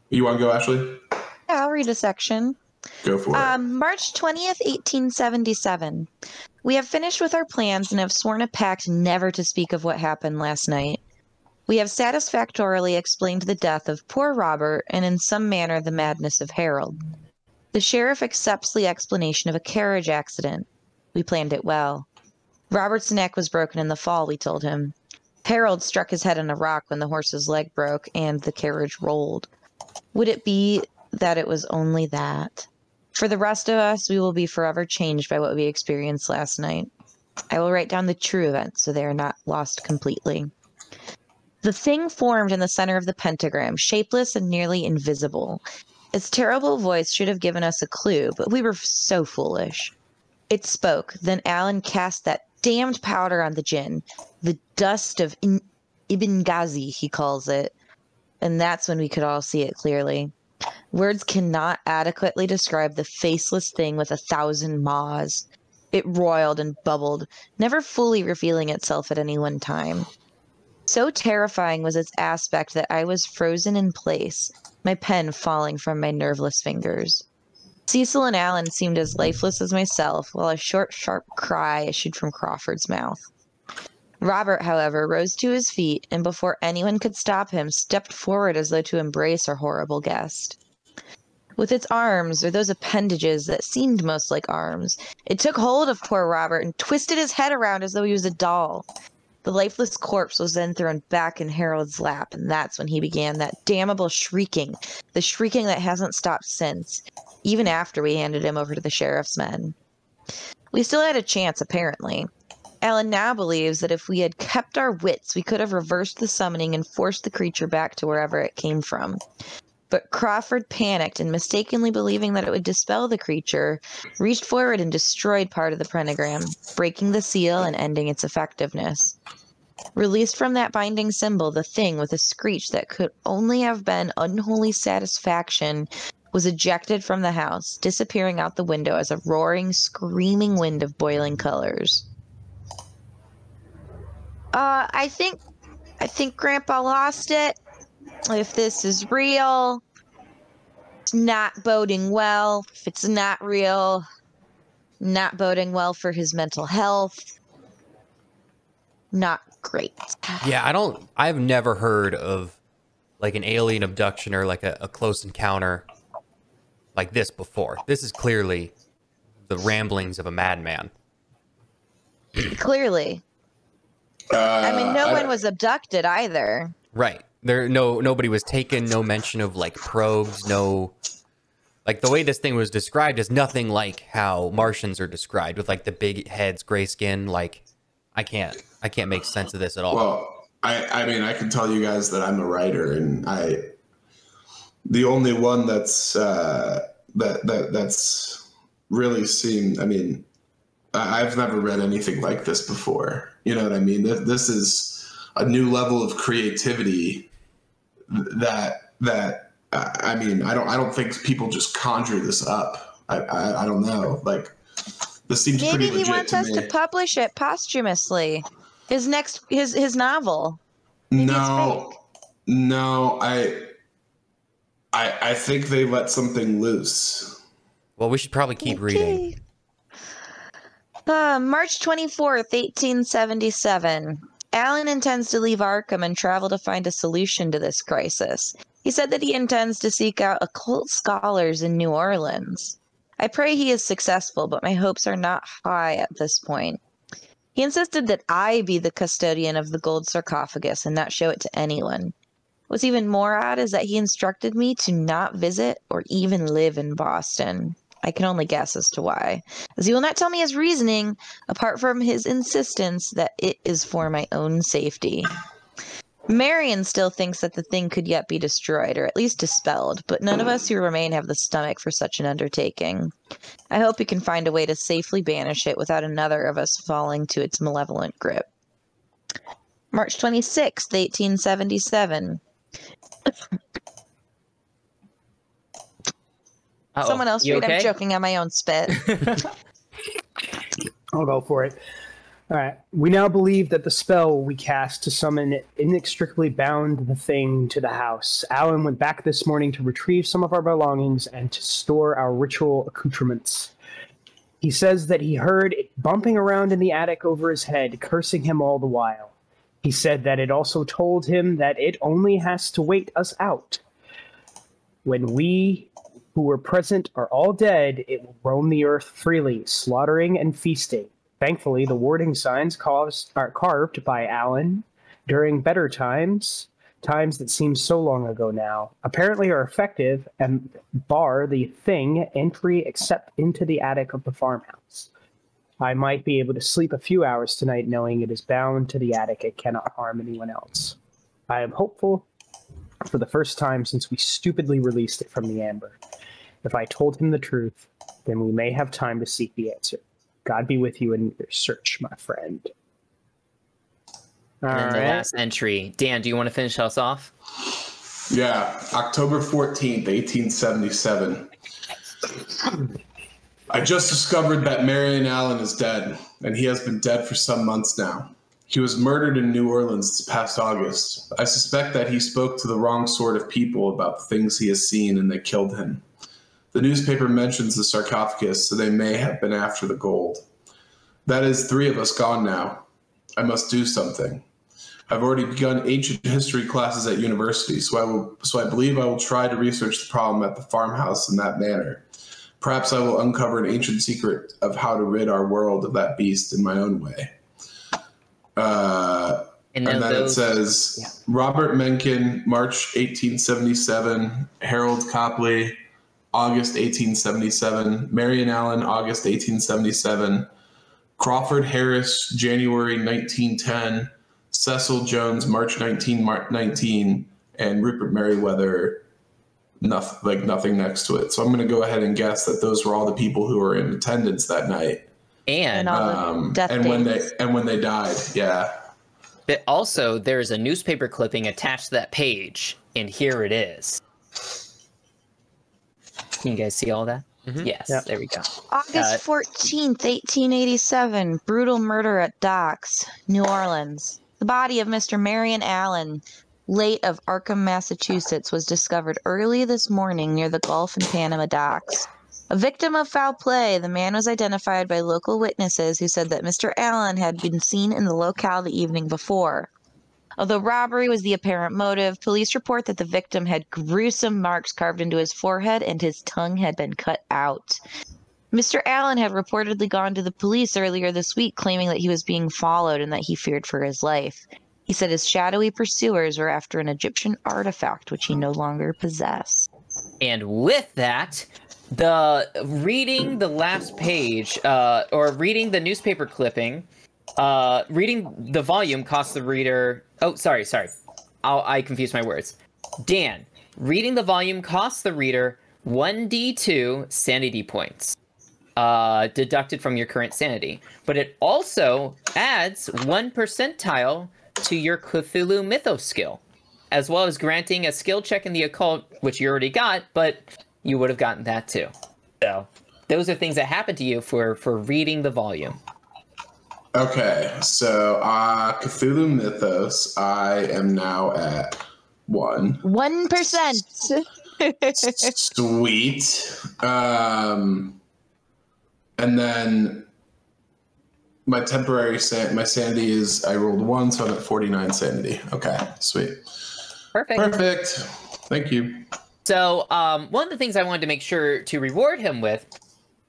You want to go, Ashley? Yeah, I'll read a section. Go for it. March 20th, 1877. We have finished with our plans and have sworn a pact never to speak of what happened last night. We have satisfactorily explained the death of poor Robert and in some manner the madness of Harold. The sheriff accepts the explanation of a carriage accident. We planned it well. Robert's neck was broken in the fall, we told him. Harold struck his head on a rock when the horse's leg broke and the carriage rolled. Would it be that it was only that? For the rest of us, we will be forever changed by what we experienced last night. I will write down the true events so they are not lost completely. The thing formed in the center of the pentagram, shapeless and nearly invisible. Its terrible voice should have given us a clue, but we were so foolish. It spoke. Then Allen cast that damned powder on the djinn, the dust of Ibn Ghazi, he calls it. And that's when we could all see it clearly. Words cannot adequately describe the faceless thing with 1,000 maws. It roiled and bubbled, never fully revealing itself at any one time. So terrifying was its aspect that I was frozen in place, my pen falling from my nerveless fingers. Cecil and Allen seemed as lifeless as myself, while a short, sharp cry issued from Crawford's mouth. Robert, however, rose to his feet, and before anyone could stop him, stepped forward as though to embrace our horrible guest. With its arms, or those appendages that seemed most like arms, it took hold of poor Robert and twisted his head around as though he was a doll. The lifeless corpse was then thrown back in Harold's lap, and that's when he began that damnable shrieking, the shrieking that hasn't stopped since, even after we handed him over to the sheriff's men. We still had a chance, apparently. Alan now believes that if we had kept our wits, we could have reversed the summoning and forced the creature back to wherever it came from. But Crawford panicked and, mistakenly believing that it would dispel the creature, reached forward and destroyed part of the pentagram, breaking the seal and ending its effectiveness. Released from that binding symbol, the thing, with a screech that could only have been unholy satisfaction, was ejected from the house, disappearing out the window as a roaring, screaming wind of boiling colors. I think Grandpa lost it. If this is real, it's not boding well. If it's not real, not boding well for his mental health. Not great. Yeah, I've never heard of like an alien abduction or like a close encounter like this before. This is clearly the ramblings of a madman. Clearly. I mean, no one was abducted either. Right. Nobody was taken, no mention of like probes, no, like the way this thing was described is nothing like how Martians are described with like the big heads, gray skin. Like I can't make sense of this at all. Well, I mean, I can tell you guys that I'm a writer, and the only one that's that's really seen. I mean, I've never read anything like this before. You know what I mean? This is a new level of creativity that I mean, I don't think people just conjure this up. I don't know. Like, this seems pretty legit to me. Maybe he wants us to publish it posthumously. His novel. Maybe no, I think they let something loose. Well, we should probably keep reading. March 24th, 1877. Alan intends to leave Arkham and travel to find a solution to this crisis. He said that he intends to seek out occult scholars in New Orleans. I pray he is successful, but my hopes are not high at this point. He insisted that I be the custodian of the gold sarcophagus and not show it to anyone. What's even more odd is that he instructed me to not visit or even live in Boston. I can only guess as to why, as he will not tell me his reasoning, apart from his insistence that it is for my own safety. Marion still thinks that the thing could yet be destroyed, or at least dispelled, but none of us who remain have the stomach for such an undertaking. I hope we can find a way to safely banish it without another of us falling to its malevolent grip. March 26th, 1877. Someone else read. Okay? I'm joking on my own spit. I'll go for it. All right. We now believe that the spell we cast to summon inextricably bound the thing to the house. Alan went back this morning to retrieve some of our belongings and to store our ritual accoutrements. He says that he heard it bumping around in the attic over his head, cursing him all the while. He said that it also told him that it only has to wait us out. When we who were present are all dead, it will roam the earth freely, slaughtering and feasting. Thankfully, the warding signs are carved by Alan during better times that seem so long ago now, apparently are effective and bar the thing entry except into the attic of the farmhouse. I might be able to sleep a few hours tonight knowing it is bound to the attic and cannot harm anyone else. I am hopeful for the first time since we stupidly released it from the amber. If I told him the truth, then we may have time to seek the answer. God be with you in your search, my friend. And then the last entry. Dan, do you want to finish us off? Yeah, October 14th, 1877. I just discovered that Marion Allen is dead, and he has been dead for some months now. He was murdered in New Orleans this past August. I suspect that he spoke to the wrong sort of people about the things he has seen, and they killed him. The newspaper mentions the sarcophagus, so they may have been after the gold. That is 3 of us gone now. I must do something. I've already begun ancient history classes at university, so I believe I will try to research the problem at the farmhouse in that manner. Perhaps I will uncover an ancient secret of how to rid our world of that beast in my own way. And then it says, Robert Mencken, March 1877, Harold Copley, August 1877, Marion Allen, August 1877, Crawford Harris, January 1910, Cecil Jones, March 1919, and Rupert Merriweather, nothing next to it. So I'm going to go ahead and guess that those were all the people who were in attendance that night. And all the death dates. when they died, yeah. But also, there's a newspaper clipping attached to that page, and here it is. Can you guys see all that? Mm-hmm. Yes, yep. There we go. August 14th, 1887, brutal murder at docks, New Orleans. The body of Mr. Marion Allen, late of Arkham, Massachusetts, was discovered early this morning near the Gulf and Panama docks. A victim of foul play, the man was identified by local witnesses who said that Mr. Allen had been seen in the locale the evening before. Although robbery was the apparent motive, police report that the victim had gruesome marks carved into his forehead and his tongue had been cut out. Mr. Allen had reportedly gone to the police earlier this week claiming that he was being followed and that he feared for his life. He said his shadowy pursuers were after an Egyptian artifact which he no longer possessed. And with that, reading the last page, or reading the newspaper clipping, reading the volume costs the reader... Oh, sorry. I confused my words. Dan, reading the volume costs the reader 1d2 sanity points, deducted from your current sanity. But it also adds 1 percentile to your Cthulhu Mythos skill, as well as granting a skill check in the occult, which you already got, but you would have gotten that too. So those are things that happen to you for reading the volume. Okay, so Cthulhu Mythos, I am now at 1. 1%. Sweet. And then my temporary my sanity is, I rolled 1, so I'm at 49 sanity. Okay, sweet. Perfect. Thank you. So one of the things I wanted to make sure to reward him with,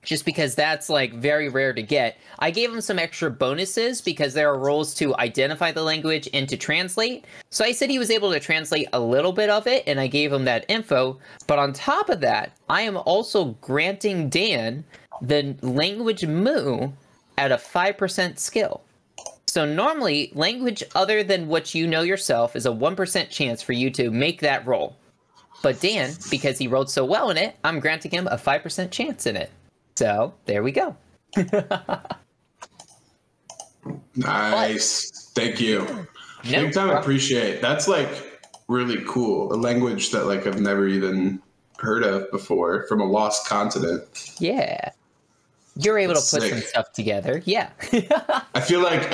just because that's like very rare to get, I gave him some extra bonuses because there are roles to identify the language and to translate. So I said he was able to translate a little bit of it, and I gave him that info. But on top of that, I am also granting Dan the language Mu at a 5% skill. So normally, language other than what you know yourself is a 1% chance for you to make that roll. But Dan, because he rolled so well in it, I'm granting him a 5% chance in it. So, there we go. Nice. Thank you. Big time appreciate. That's like really cool. A language that like I've never even heard of before from a lost continent. Yeah. You're able to put some stuff together. Yeah. I feel like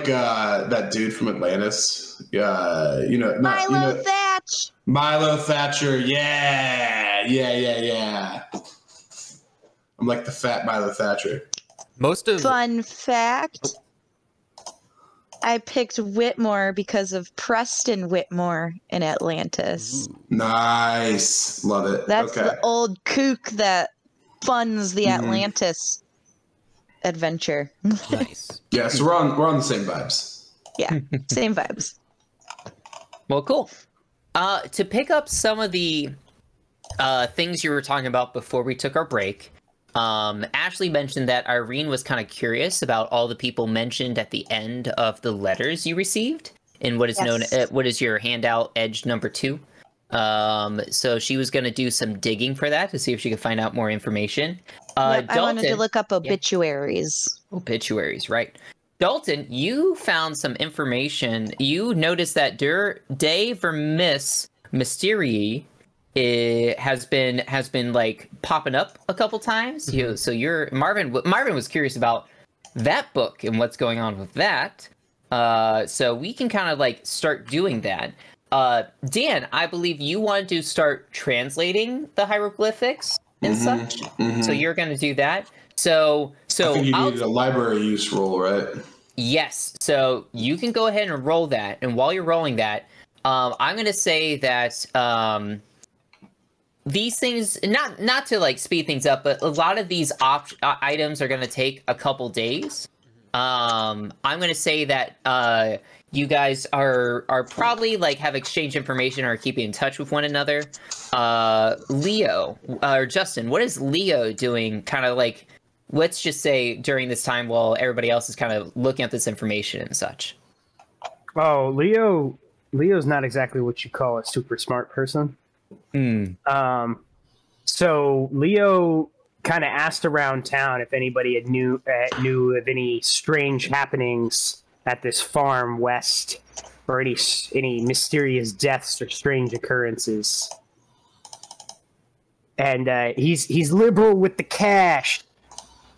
that dude from Atlantis. Milo Thatcher. Yeah. I'm like the fat Milo Thatcher. Fun fact. I picked Whitmore because of Preston Whitmore in Atlantis. Nice. Love it. That's the old kook that funds the Atlantis adventure. Nice. Yeah, so we're on the same vibes. Yeah, same vibes. Well, cool. To pick up some of the things you were talking about before we took our break, Ashley mentioned that Irene was kind of curious about all the people mentioned at the end of the letters you received in what is known what is your handout edge number 2. So she was going to do some digging for that to see if she could find out more information. I wanted to look up obituaries. Yeah. Obituaries, right. Dalton, you found some information. You noticed that De Vermis Mysterii has been like popping up a couple times. Mm-hmm. So Marvin was curious about that book and what's going on with that. So we can kind of like start doing that. Dan, I believe you wanted to start translating the hieroglyphics and such. Mm-hmm. So you're going to do that. So I think you needed a library use roll, right? Yes. So you can go ahead and roll that. And while you're rolling that, I'm going to say that these things, not to like speed things up, but a lot of these items are going to take a couple days. I'm going to say that you guys are probably like have exchanged information or keeping in touch with one another. Leo or Justin, what is Leo doing? Kind of like, let's just say during this time while everybody else is kind of looking at this information and such. Oh, Leo's not exactly what you call a super smart person. So Leo kind of asked around town if anybody had knew of any strange happenings at this farm west, or any mysterious deaths or strange occurrences. And he's liberal with the cash.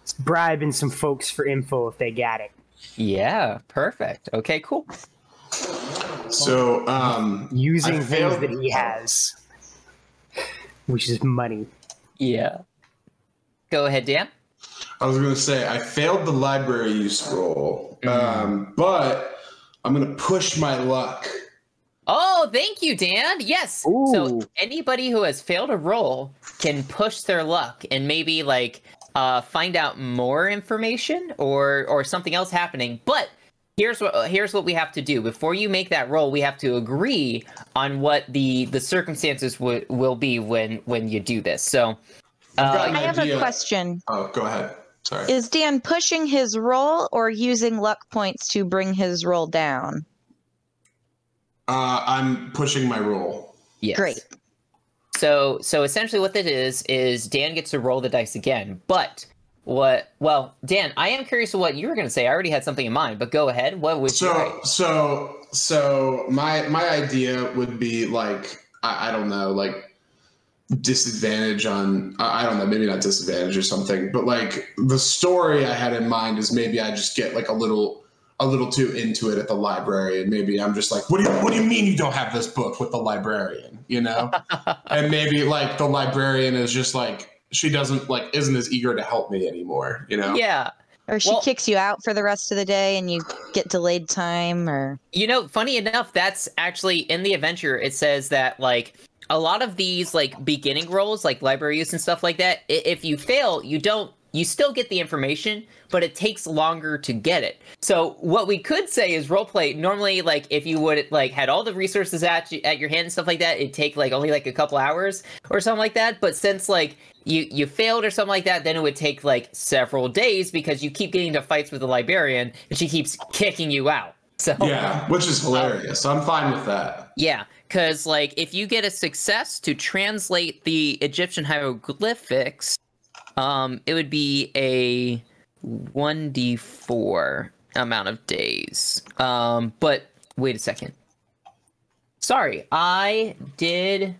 He's bribing some folks for info if they got it. Yeah, perfect. Okay, cool. So using things that he has, which is money. Yeah. Go ahead, Dan. I was going to say I failed the library use roll, but I'm going to push my luck. Oh, thank you, Dan. Yes. Ooh. So anybody who has failed a roll can push their luck and maybe like find out more information or something else happening. But here's what we have to do. Before you make that roll, we have to agree on what the circumstances will be when you do this. So I have a question. Oh, go ahead. Sorry. Is Dan pushing his roll or using luck points to bring his roll down? I'm pushing my roll. yes. Great. So essentially what that is Dan gets to roll the dice again. But well, Dan, I am curious of what you were going to say. I already had something in mind, but go ahead. What would you So my idea would be like I don't know, like disadvantage on I don't know, maybe not disadvantage or something, but like the story I had in mind is maybe I just get like a little too into it at the library, and maybe I'm just like, what do you mean you don't have this book with the librarian, you know? And maybe like the librarian is just like, she isn't as eager to help me anymore, you know? Yeah. Or she kicks you out for the rest of the day and you get delayed time, or... You know, funny enough, that's actually in the adventure. It says that like a lot of these like beginning roles, like library use and stuff like that, if you fail, you still get the information, but it takes longer to get it. So what we could say is roleplay. Normally, like if you would like had all the resources at your hand and stuff like that, it'd take like only like a couple hours or something like that. But since like you failed or something like that, then it would take like several days because you keep getting into fights with the librarian and she keeps kicking you out. So yeah, which is hilarious. I'm fine with that. Yeah, because like if you get a success to translate the Egyptian hieroglyphics, it would be a 1d4 amount of days. But wait a second. Sorry, I did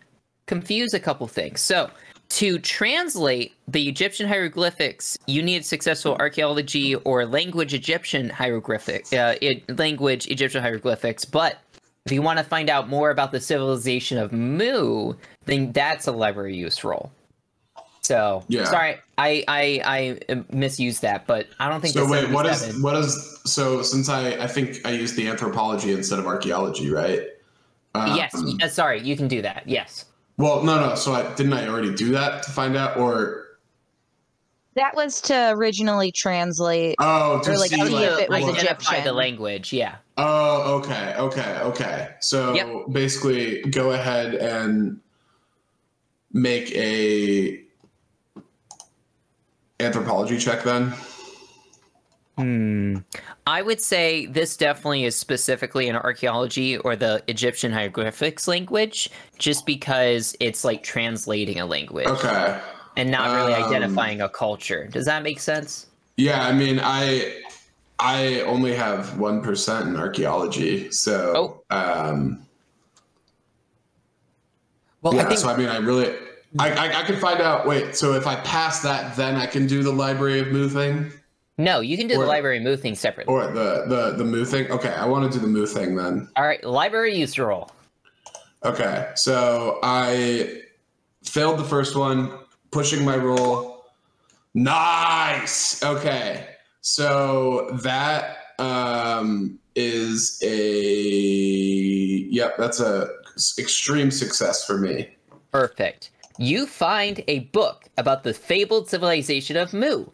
confuse a couple things. So to translate the Egyptian hieroglyphics, you need successful archaeology or language Egyptian hieroglyphics. But if you want to find out more about the civilization of Mu, then that's a library use roll. So yeah. Sorry, I misused that, but I don't think. So wait, what is so since I think I used the anthropology instead of archaeology, right? Yes. Sorry, you can do that. Yes. Well, no. So didn't I already do that to find out, or that was to originally translate? Oh, to like, see if it was Egyptian. The language. Yeah. Oh, okay. So basically, go ahead and make a anthropology check then. I would say this definitely is specifically an archaeology or the Egyptian hieroglyphics language, just because it's like translating a language. Okay. And not really identifying a culture. Does that make sense? Yeah, I mean, I only have 1% in archaeology, so well, yeah. So I mean, I can find out. Wait, so if I pass that, then I can do the Library of Mu thing? No, you can do the Library of Mu thing separately. Or the Mu thing? Okay, I want to do the Mu thing then. All right, library use roll. Okay, so I failed the first one, pushing my roll. Nice! Okay, so that is that's a extreme success for me. Perfect. You find a book about the fabled civilization of Mu,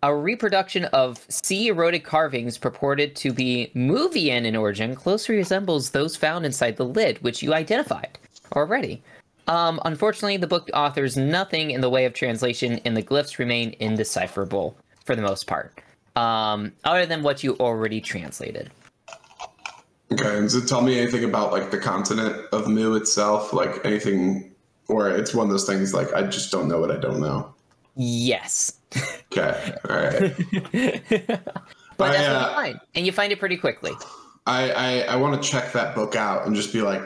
a reproduction of sea-eroded carvings purported to be Muvian in origin, closely resembles those found inside the lid, which you identified already. Unfortunately, the book offers nothing in the way of translation, and the glyphs remain indecipherable for the most part, other than what you already translated. Okay, and does it tell me anything about like the continent of Mu itself, like anything, or it's one of those things like I just don't know what I don't know? Yes. Okay, all right. But that's what you find, and you find it pretty quickly. I want to check that book out and just be like,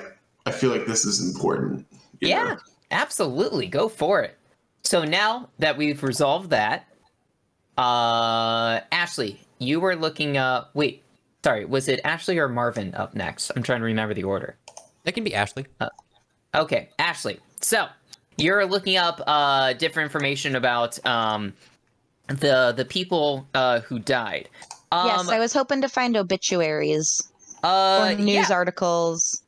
I feel like this is important. Yeah, know? absolutely. Go for it. So now that we've resolved that, Ashley, you were looking up. Wait, sorry, was it Ashley or Marvin up next? I'm trying to remember the order. That can be Ashley. Okay, Ashley. So you're looking up different information about the people who died. Yes, I was hoping to find obituaries or news articles.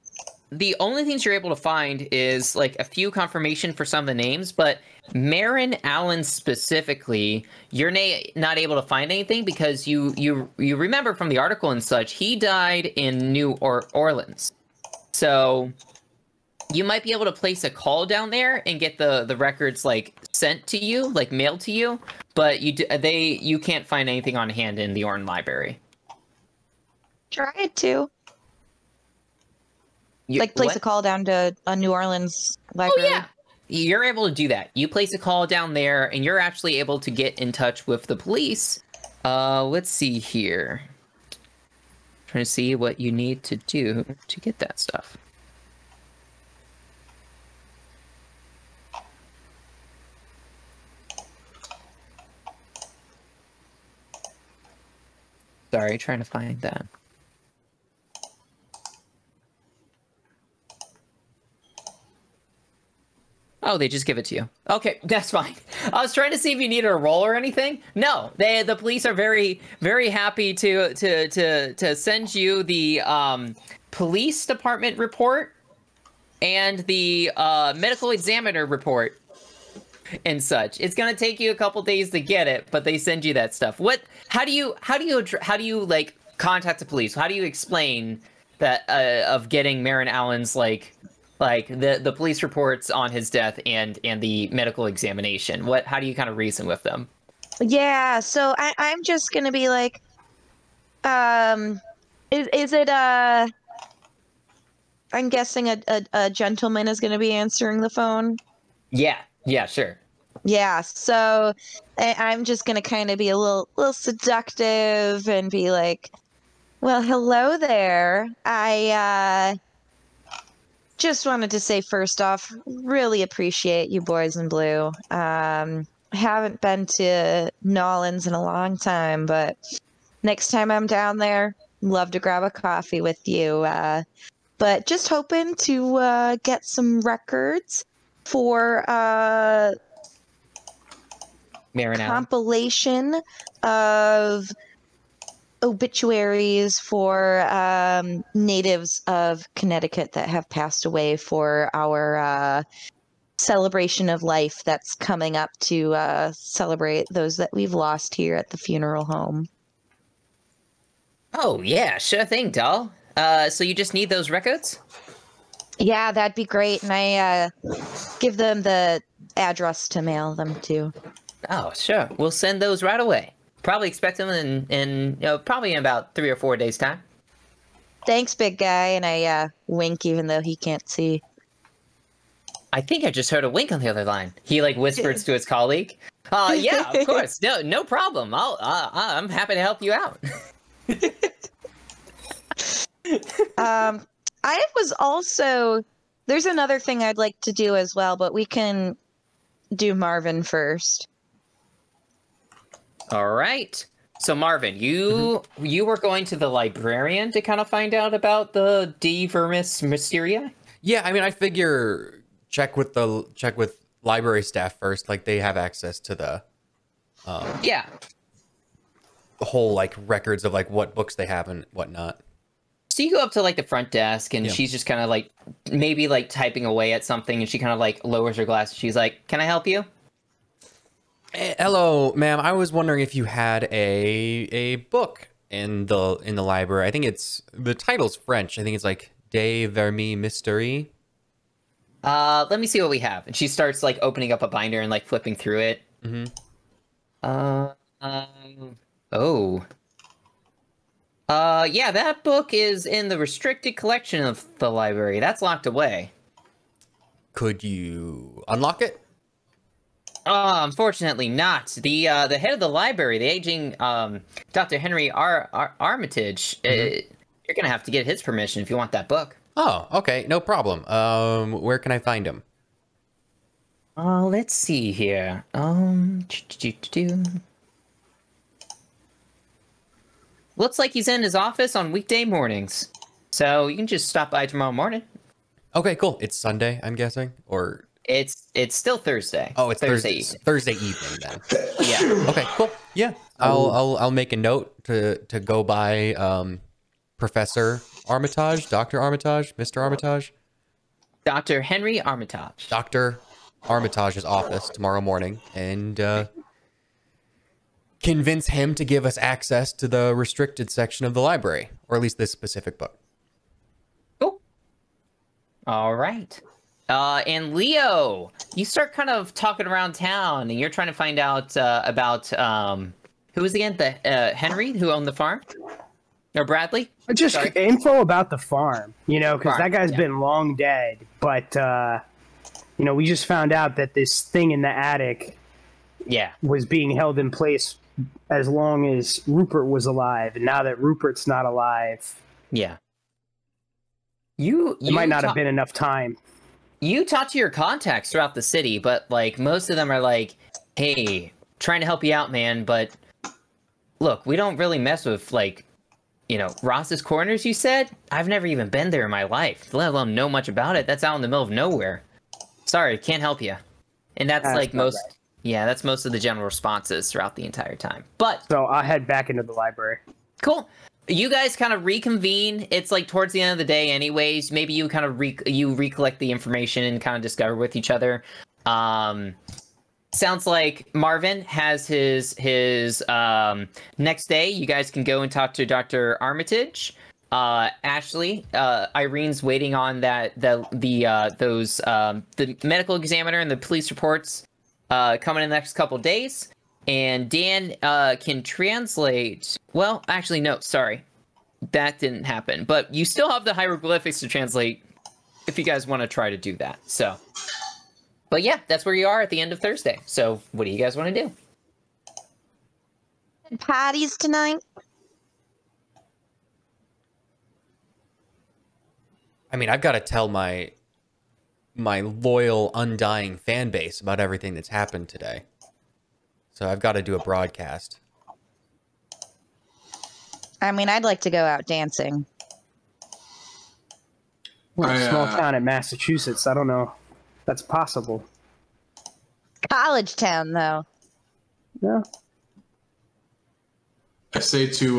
The only things you're able to find is like a few confirmation for some of the names, but Marin Allen specifically, you're not able to find anything because you remember from the article and such, he died in New Orleans. So you might be able to place a call down there and get the records like sent to you, like mailed to you, but you can't find anything on hand in the Orne Library. Tried to. Place a call down to a New Orleans library. Oh, yeah. You're able to do that. You place a call down there, and you're actually able to get in touch with the police. Let's see here. Trying to see what you need to do to get that stuff. Sorry, trying to find that. Oh, they just give it to you. Okay, that's fine. I was trying to see if you needed a roll or anything. No, the police are very, very happy to send you the police department report and the medical examiner report and such. It's gonna take you a couple days to get it, but they send you that stuff. How do you like contact the police? How do you explain that of getting Marin Allen's like the police reports on his death and the medical examination? How do you kind of reason with them? Yeah, so I'm just gonna be like, is it I'm guessing a gentleman is gonna be answering the phone. Yeah, sure. Yeah, so I'm just gonna kind of be a little seductive and be like, well, hello there. I just wanted to say first off, really appreciate you boys in blue. Haven't been to Nolans in a long time, but next time I'm down there, love to grab a coffee with you. But just hoping to get some records for compilation of obituaries for natives of Connecticut that have passed away for our celebration of life that's coming up to celebrate those that we've lost here at the funeral home. Oh, yeah, sure thing, doll. So you just need those records? Yeah, that'd be great. And I give them the address to mail them to. Oh, sure. We'll send those right away. Probably expect them in probably in about 3 or 4 days' time. Thanks, big guy. And I wink even though he can't see. I think I just heard a wink on the other line. He like whispers to his colleague. Yeah, of course. No problem. I'm happy to help you out. I was also, there's another thing I'd like to do as well, but we can do Marvin first. All right. So Marvin, you were going to the librarian to kind of find out about the De Vermis Mysteria? Yeah, I mean, I figure check with library staff first, like they have access to the Yeah. whole like records of like what books they have and whatnot. So you go up to like the front desk, and she's just kind of like maybe like typing away at something, and she kind of like lowers her glass. She's like, "Can I help you?" Hello, ma'am. I was wondering if you had a book in the library. I think the title's French. I think it's like De Vermi Mystery. Let me see what we have. And she starts like opening up a binder and like flipping through it. Mm-hmm. Oh. Yeah, that book is in the restricted collection of the library. That's locked away. Could you unlock it? Unfortunately not. The head of the library, the aging Dr. Henry Armitage, you're gonna have to get his permission if you want that book. Oh, okay, no problem. Where can I find him? Let's see here. Looks like he's in his office on weekday mornings, so you can just stop by tomorrow morning. Okay, cool. It's Sunday, I'm guessing, or it's still Thursday. Oh, it's Thursday evening. Thursday evening then. Yeah. Okay, cool. Yeah, I'll make a note to go by Professor Armitage, Dr. Armitage, Mr. Armitage, Dr. Henry Armitage. Dr. Armitage's office tomorrow morning, and convince him to give us access to the restricted section of the library, or at least this specific book. Cool. All right. And Leo, you start kind of talking around town, and you're trying to find out about who was again the Henry who owned the farm, or Bradley? Just info about the farm, because that guy's yeah. been long dead. But we just found out that this thing in the attic, was being held in place as long as Rupert was alive, and now that Rupert's not alive, you it might not have been enough time. You talk to your contacts throughout the city, but like most of them are like, "Hey, trying to help you out, man, but look, we don't really mess with like, Ross's Corners. You said I've never even been there in my life, let alone know much about it. That's out in the middle of nowhere. Sorry, can't help you." And that's like most. Right. Yeah, that's most of the general responses throughout the entire time. But so I'll head back into the library. Cool. You guys kind of reconvene. It's like towards the end of the day anyways. Maybe you kind of recollect the information and kind of discover with each other. Sounds like Marvin has his next day. You guys can go and talk to Dr. Armitage. Ashley, Irene's waiting on the medical examiner and the police reports coming in the next couple days. And Dan can translate. Well, actually, no, sorry. That didn't happen. But you still have the hieroglyphics to translate if you guys want to try to do that. So, but yeah, that's where you are at the end of Thursday. So what do you guys want to do? Parties tonight? I mean, I've got to tell my loyal, undying fan base about everything that's happened today. So I've got to do a broadcast. I mean, I'd like to go out dancing. We're in a small town in Massachusetts. I don't know. That's possible. College town, though. Yeah. I say to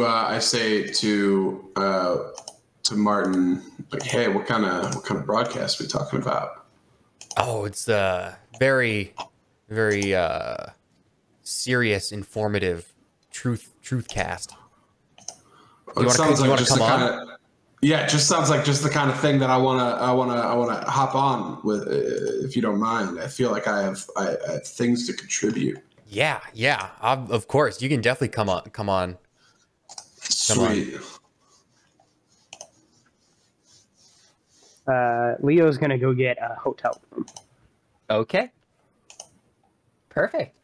Martin, like, hey, what kind of broadcast are we talking about? Oh, it's very, very serious, informative truth cast. It sounds like just the kind of, yeah, it just sounds like just the kind of thing that I wanna hop on with, if you don't mind. I feel like I have things to contribute. Yeah, of course, you can definitely come on. Sweet. Leo's gonna go get a hotel room. Okay. Perfect.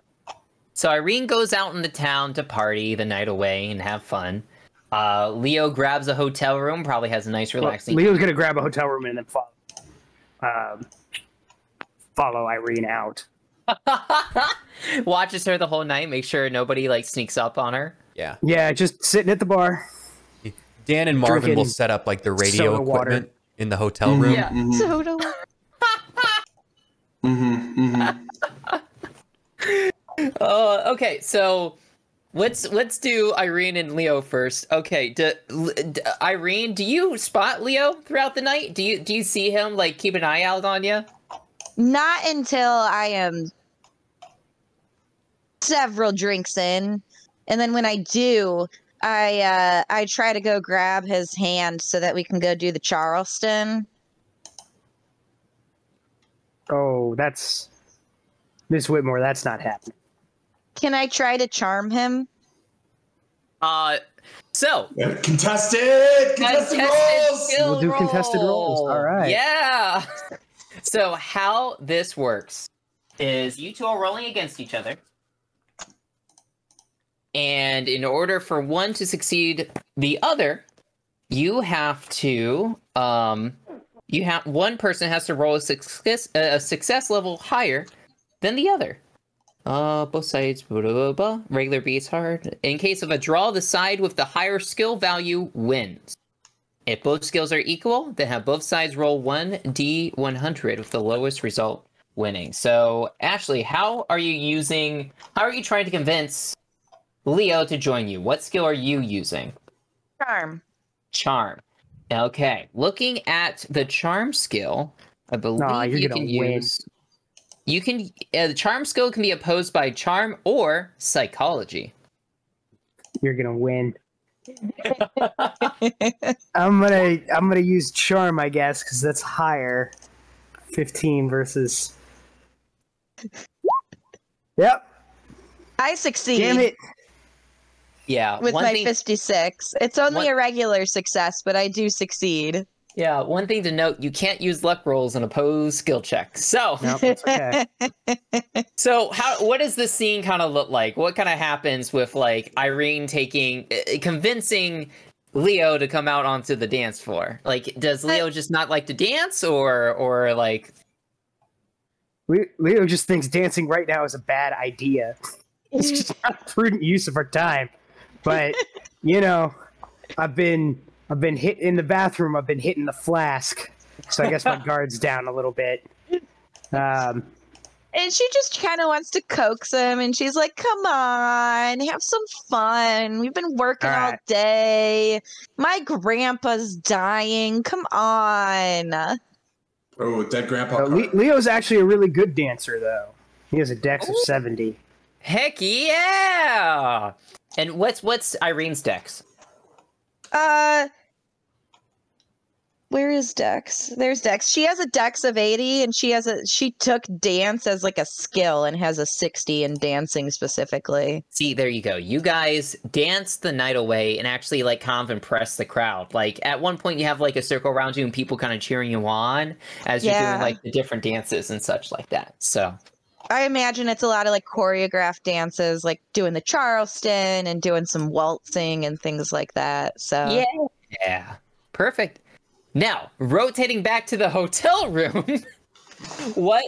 So Irene goes out in the town to party the night away and have fun. Leo grabs a hotel room, probably has a nice relaxing... Well, Leo's gonna grab a hotel room and then follow Irene out. Watches her the whole night, make sure nobody like sneaks up on her. Yeah, just sitting at the bar. Dan and Marvin will set up like the radio equipment in the hotel room. Yeah. Soda water. Okay, so let's do Irene and Leo first. Okay, Irene, do you spot Leo throughout the night? Do you see him, like, keep an eye out on you? Not until I am several drinks in, and then when I do, I try to go grab his hand so that we can go do the Charleston. Oh, that's Miss Whitmore. That's not happening. Can I try to charm him? So Contested rolls. We'll do contested rolls. All right. Yeah. So how this works is you two are rolling against each other. And in order for one to succeed the other, you have to one person has to roll a success level higher than the other. Both sides, blah, blah, blah. Regular beats hard. In case of a draw, the side with the higher skill value wins. If both skills are equal, then have both sides roll 1d100 with the lowest result winning. So, Ashley, how are you trying to convince Leo to join you? What skill are you using? Charm. Charm. Okay. Looking at the charm skill, I believe you can use... You can the charm skill can be opposed by charm or psychology. You're gonna win. I'm gonna use charm, I guess, because that's higher. 15 versus. Yep. I succeed. Damn it. Yeah. With my 56. It's only a regular success, but I do succeed. Yeah, one thing to note, you can't use luck rolls and oppose skill checks. So, nope, that's okay. So what does this scene kind of look like? What kind of happens with, like, Irene convincing Leo to come out onto the dance floor? Like, does Leo just not like to dance, or like... Leo just thinks dancing right now is a bad idea. It's just not a prudent use of our time. But, you know, I've been hit in the bathroom. I've been hitting the flask. So I guess my guard's down a little bit. And she just kind of wants to coax him. And she's like, come on, have some fun. We've been working all day. My grandpa's dying. Come on. Oh, dead grandpa. Leo's actually a really good dancer, though. He has a dex of 70. Heck yeah! And what's Irene's dex? Where is Dex? There's Dex. She has a Dex of 80, and she took dance as like a skill and has a 60 in dancing specifically. See, there you go. You guys dance the night away and actually, like, kind of impress the crowd. Like, at one point you have, like, a circle around you and people kind of cheering you on as you're doing, like, the different dances and such like that. So I imagine it's a lot of, like, choreographed dances, like doing the Charleston and doing some waltzing and things like that. So yeah. Perfect. Now, rotating back to the hotel room, what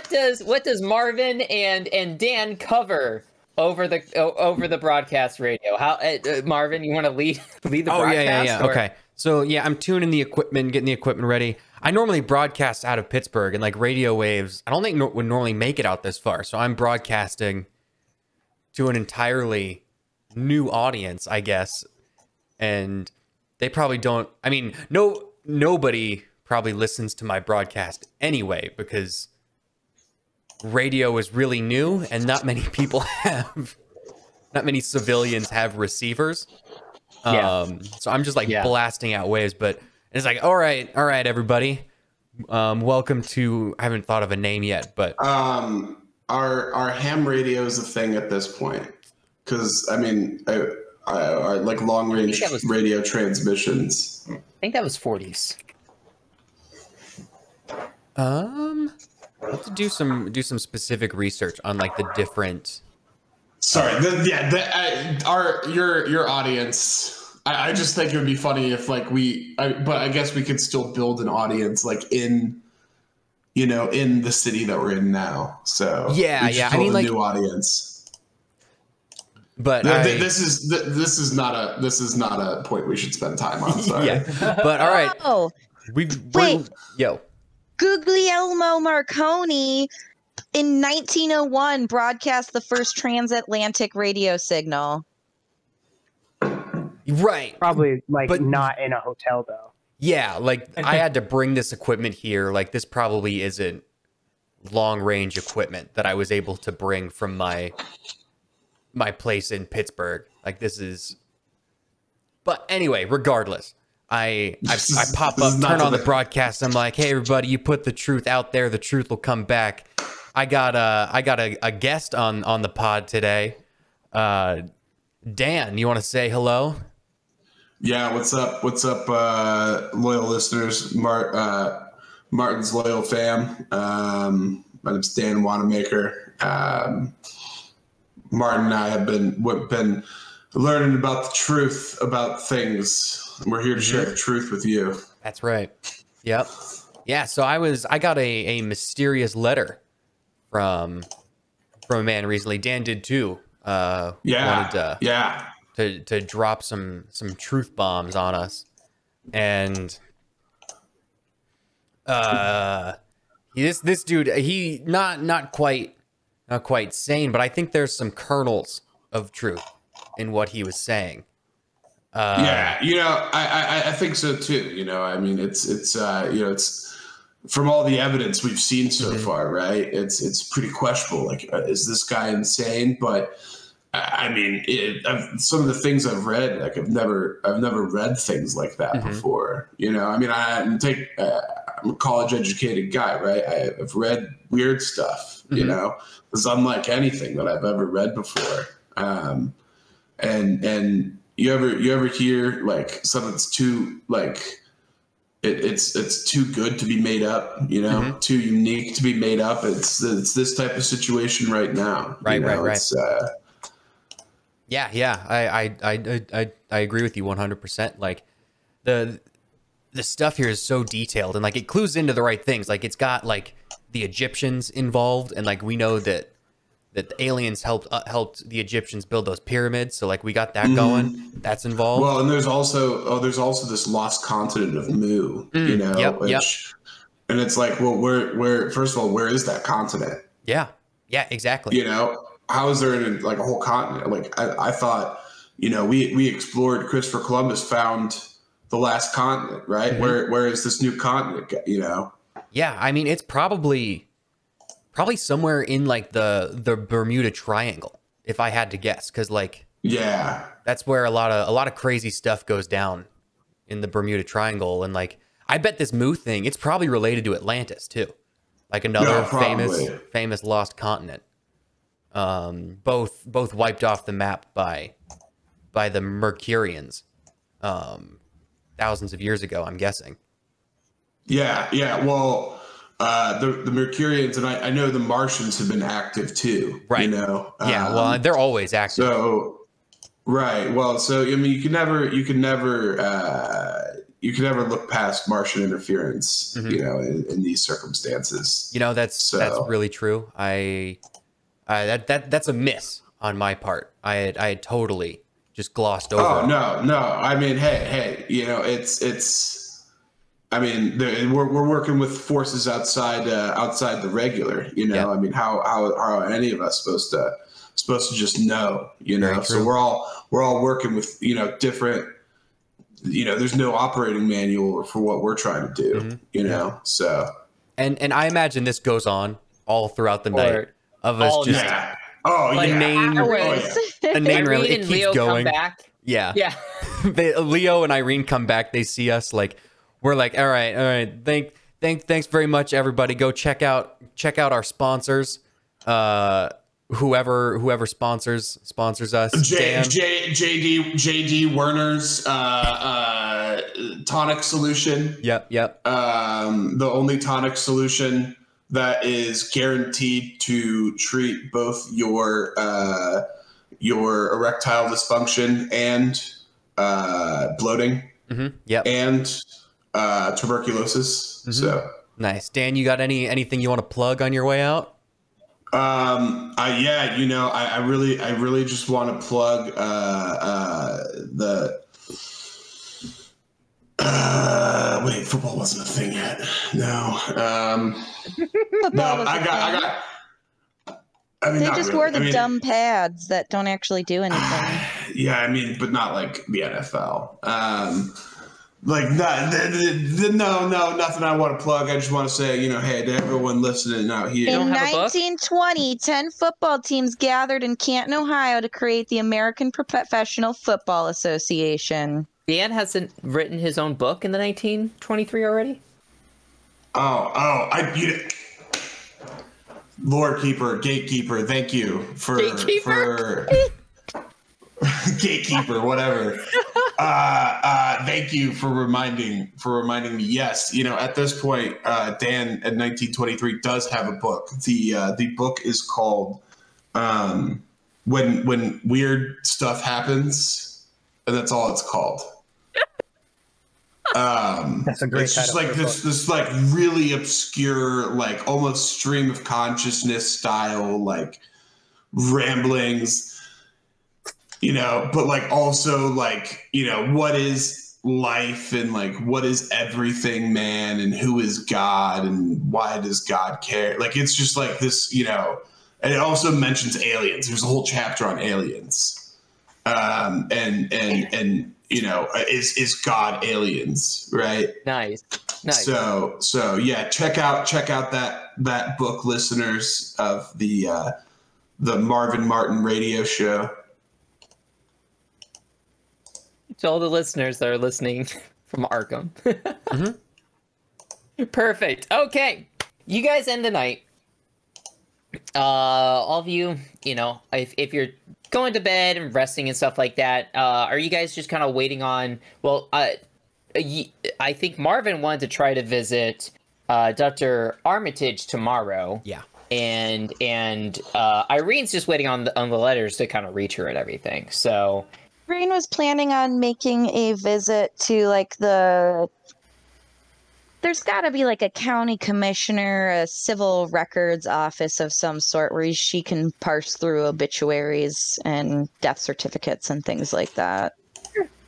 does Marvin and Dan cover over the broadcast radio? How Marvin, you want to lead the broadcast? Yeah. Okay. So yeah, I'm tuning the equipment, getting the equipment ready. I normally broadcast out of Pittsburgh, and like radio waves, I don't think would normally make it out this far. So I'm broadcasting to an entirely new audience, I guess, and they probably don't. I mean, nobody probably listens to my broadcast anyway, because radio is really new and not many civilians have receivers. So I'm just like blasting out waves, but it's like, all right, everybody. Welcome to, I haven't thought of a name yet, but our ham radio is a thing at this point. Cause I mean, I like long range radio transmissions. I think that was 40s. I have to do some specific research on like the different. Sorry, your audience. I just think it would be funny if like but I guess we could still build an audience like in the city that we're in now. So I mean, like, new audience. But this is not a point we should spend time on. Sorry. But all right. Oh, Guglielmo Marconi in 1901 broadcast the first transatlantic radio signal. Right. Probably like But- not in a hotel though. Yeah, like I had to bring this equipment here. Like this probably isn't long range equipment that I was able to bring from my place in Pittsburgh. Like this is. But anyway, regardless, I pop up, turn on the broadcast. I'm like, hey everybody, you put the truth out there, the truth will come back. I got a guest on the pod today. Dan, you want to say hello? Yeah, what's up? What's up, loyal listeners, Martin's loyal fam. My name's Dan Wanamaker. Martin and I have been learning about the truth about things. We're here to share the truth with you. That's right. Yep. Yeah. So I got a mysterious letter from a man recently. Dan did too. Wanted to drop some truth bombs on us, and this dude, he not quite sane, but I think there's some kernels of truth in what he was saying. I think so too. I mean, it's from all the evidence we've seen so far, right? It's pretty questionable. Like, is this guy insane? But I mean, some of the things I've read, like I've never read things like that before. I mean, I'm a college educated guy, right? I've read weird stuff, it's unlike anything that I've ever read before. And you ever hear like something that's too like it's too good to be made up, too unique to be made up. It's this type of situation right now. Right. It's, Yeah. I agree with you 100%. Like the stuff here is so detailed and like it clues into the right things. Like it's got like the Egyptians involved, and like we know that the aliens helped the Egyptians build those pyramids. So like we got that going. That's involved. Well, and there's also this lost continent of Mu. Yep. And it's like, well, where first of all, where is that continent? Yeah, exactly. How is there like a whole continent? Like I thought, we explored. Christopher Columbus found the last continent, right? Where is this new continent? Yeah, I mean it's probably somewhere in like the Bermuda Triangle, if I had to guess, because like that's where a lot of crazy stuff goes down in the Bermuda Triangle, and like I bet this Mu thing, it's probably related to Atlantis too, like another famous lost continent. Both wiped off the map by the Mercurians, thousands of years ago, I'm guessing. Yeah. Well, the Mercurians, and I know the Martians have been active too. Right. Well, they're always active. So, right. Well, so I mean, you can never look past Martian interference. In these circumstances. That's really true. That's a miss on my part. I had totally just glossed over. Oh no. I mean, hey, it's. I mean, we're working with forces outside the regular. I mean, how are any of us supposed to just know? So we're all working with different. There's no operating manual for what we're trying to do. So. And I imagine this goes on all throughout the night of us just. Yeah. A name really, it keeps Leo going. Come back. Yeah. Leo and Irene come back. They see us like. We're like, all right. Thanks very much, everybody. Go check out our sponsors. Whoever sponsors us. JD Werner's tonic solution. Yep. The only tonic solution that is guaranteed to treat both your erectile dysfunction and bloating. Yep. And tuberculosis. So nice. Dan, you got anything you want to plug on your way out? I really just want to plug football wasn't a thing yet. No. Football was I got I mean, They not just really. wore the I mean, dumb pads that don't actually do anything. Yeah, I mean, but not like the NFL. Like no, nothing I want to plug. I just want to say, hey, to everyone listening out here. don't In have a book? 1920, 10 football teams gathered in Canton, Ohio to create the American Professional Football Association. Dan hasn't written his own book in the 1923 already? Lord Keeper, Gatekeeper, thank you for Gatekeeper? Gatekeeper, whatever. Thank you for reminding me. Yes, at this point, Dan in 1923 does have a book. The book is called When Weird Stuff Happens, and that's all it's called. That's a great it's just title like for a this like really obscure, like almost stream of consciousness style, like ramblings, but like also like, what is life and like what is everything, man, and who is God and why does God care? Like it's just like this, and it also mentions aliens. There's a whole chapter on aliens. And is God aliens, right? Nice. So yeah, check out that book, listeners of the Marvin Martin radio show. To all the listeners that are listening from Arkham. Perfect. Okay. You guys end the night. All of you, if you're going to bed and resting and stuff like that, are you guys just kind of waiting on, I think Marvin wanted to try to visit Dr. Armitage tomorrow. Yeah. And Irene's just waiting on the letters to kind of reach her and everything. So Irene was planning on making a visit to there's got to be like a county commissioner, a civil records office of some sort where she can parse through obituaries and death certificates and things like that.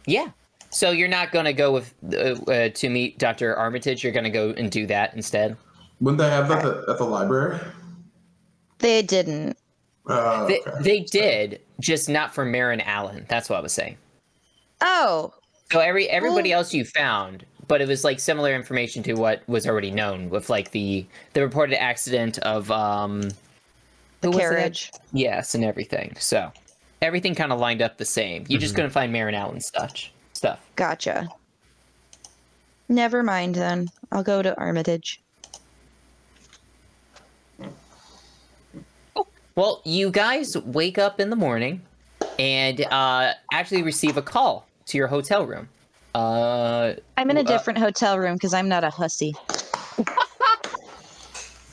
yeah. So you're not going to go with to meet Dr. Armitage. You're going to go and do that instead. Wouldn't they have that at the library? They didn't. They did, just not for Marin Allen. That's what I was saying. Oh. So everybody else you found, but it was like similar information to what was already known with like the reported accident of The carriage. Yes, and everything. So everything kind of lined up the same. You just couldn't find Marin Allen's stuff. Gotcha. Never mind then. I'll go to Armitage. Well, you guys wake up in the morning and actually receive a call to your hotel room. I'm in a different hotel room because I'm not a hussy.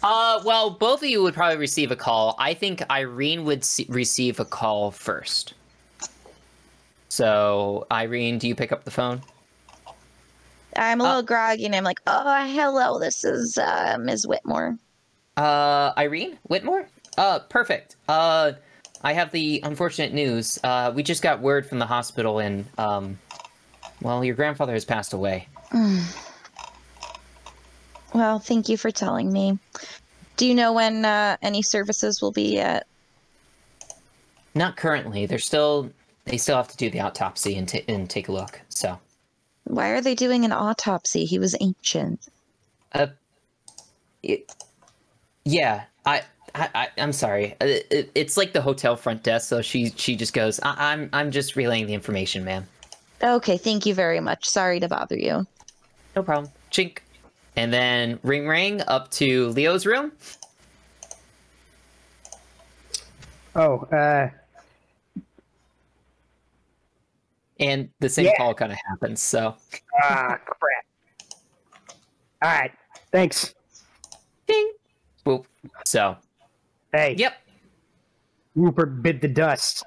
Well, both of you would probably receive a call. I think Irene would receive a call first. So, Irene, do you pick up the phone? I'm a little groggy and I'm like, oh, hello, this is Ms. Whitmore. Irene? Whitmore? Perfect. I have the unfortunate news. We just got word from the hospital and, well, your grandfather has passed away. Well, thank you for telling me. Do you know when any services will be at? Not currently. They still have to do the autopsy and take a look. So. Why are they doing an autopsy? He was ancient. Yeah. I'm sorry. It's like the hotel front desk. So she just goes, I'm just relaying the information, ma'am. Okay, thank you very much. Sorry to bother you. No problem. Chink. And then ring ring up to Leo's room. Oh, And the same call kind of happens, so. crap. All right, thanks. Ding. Boop. So. Hey. Yep. Rupert bit the dust.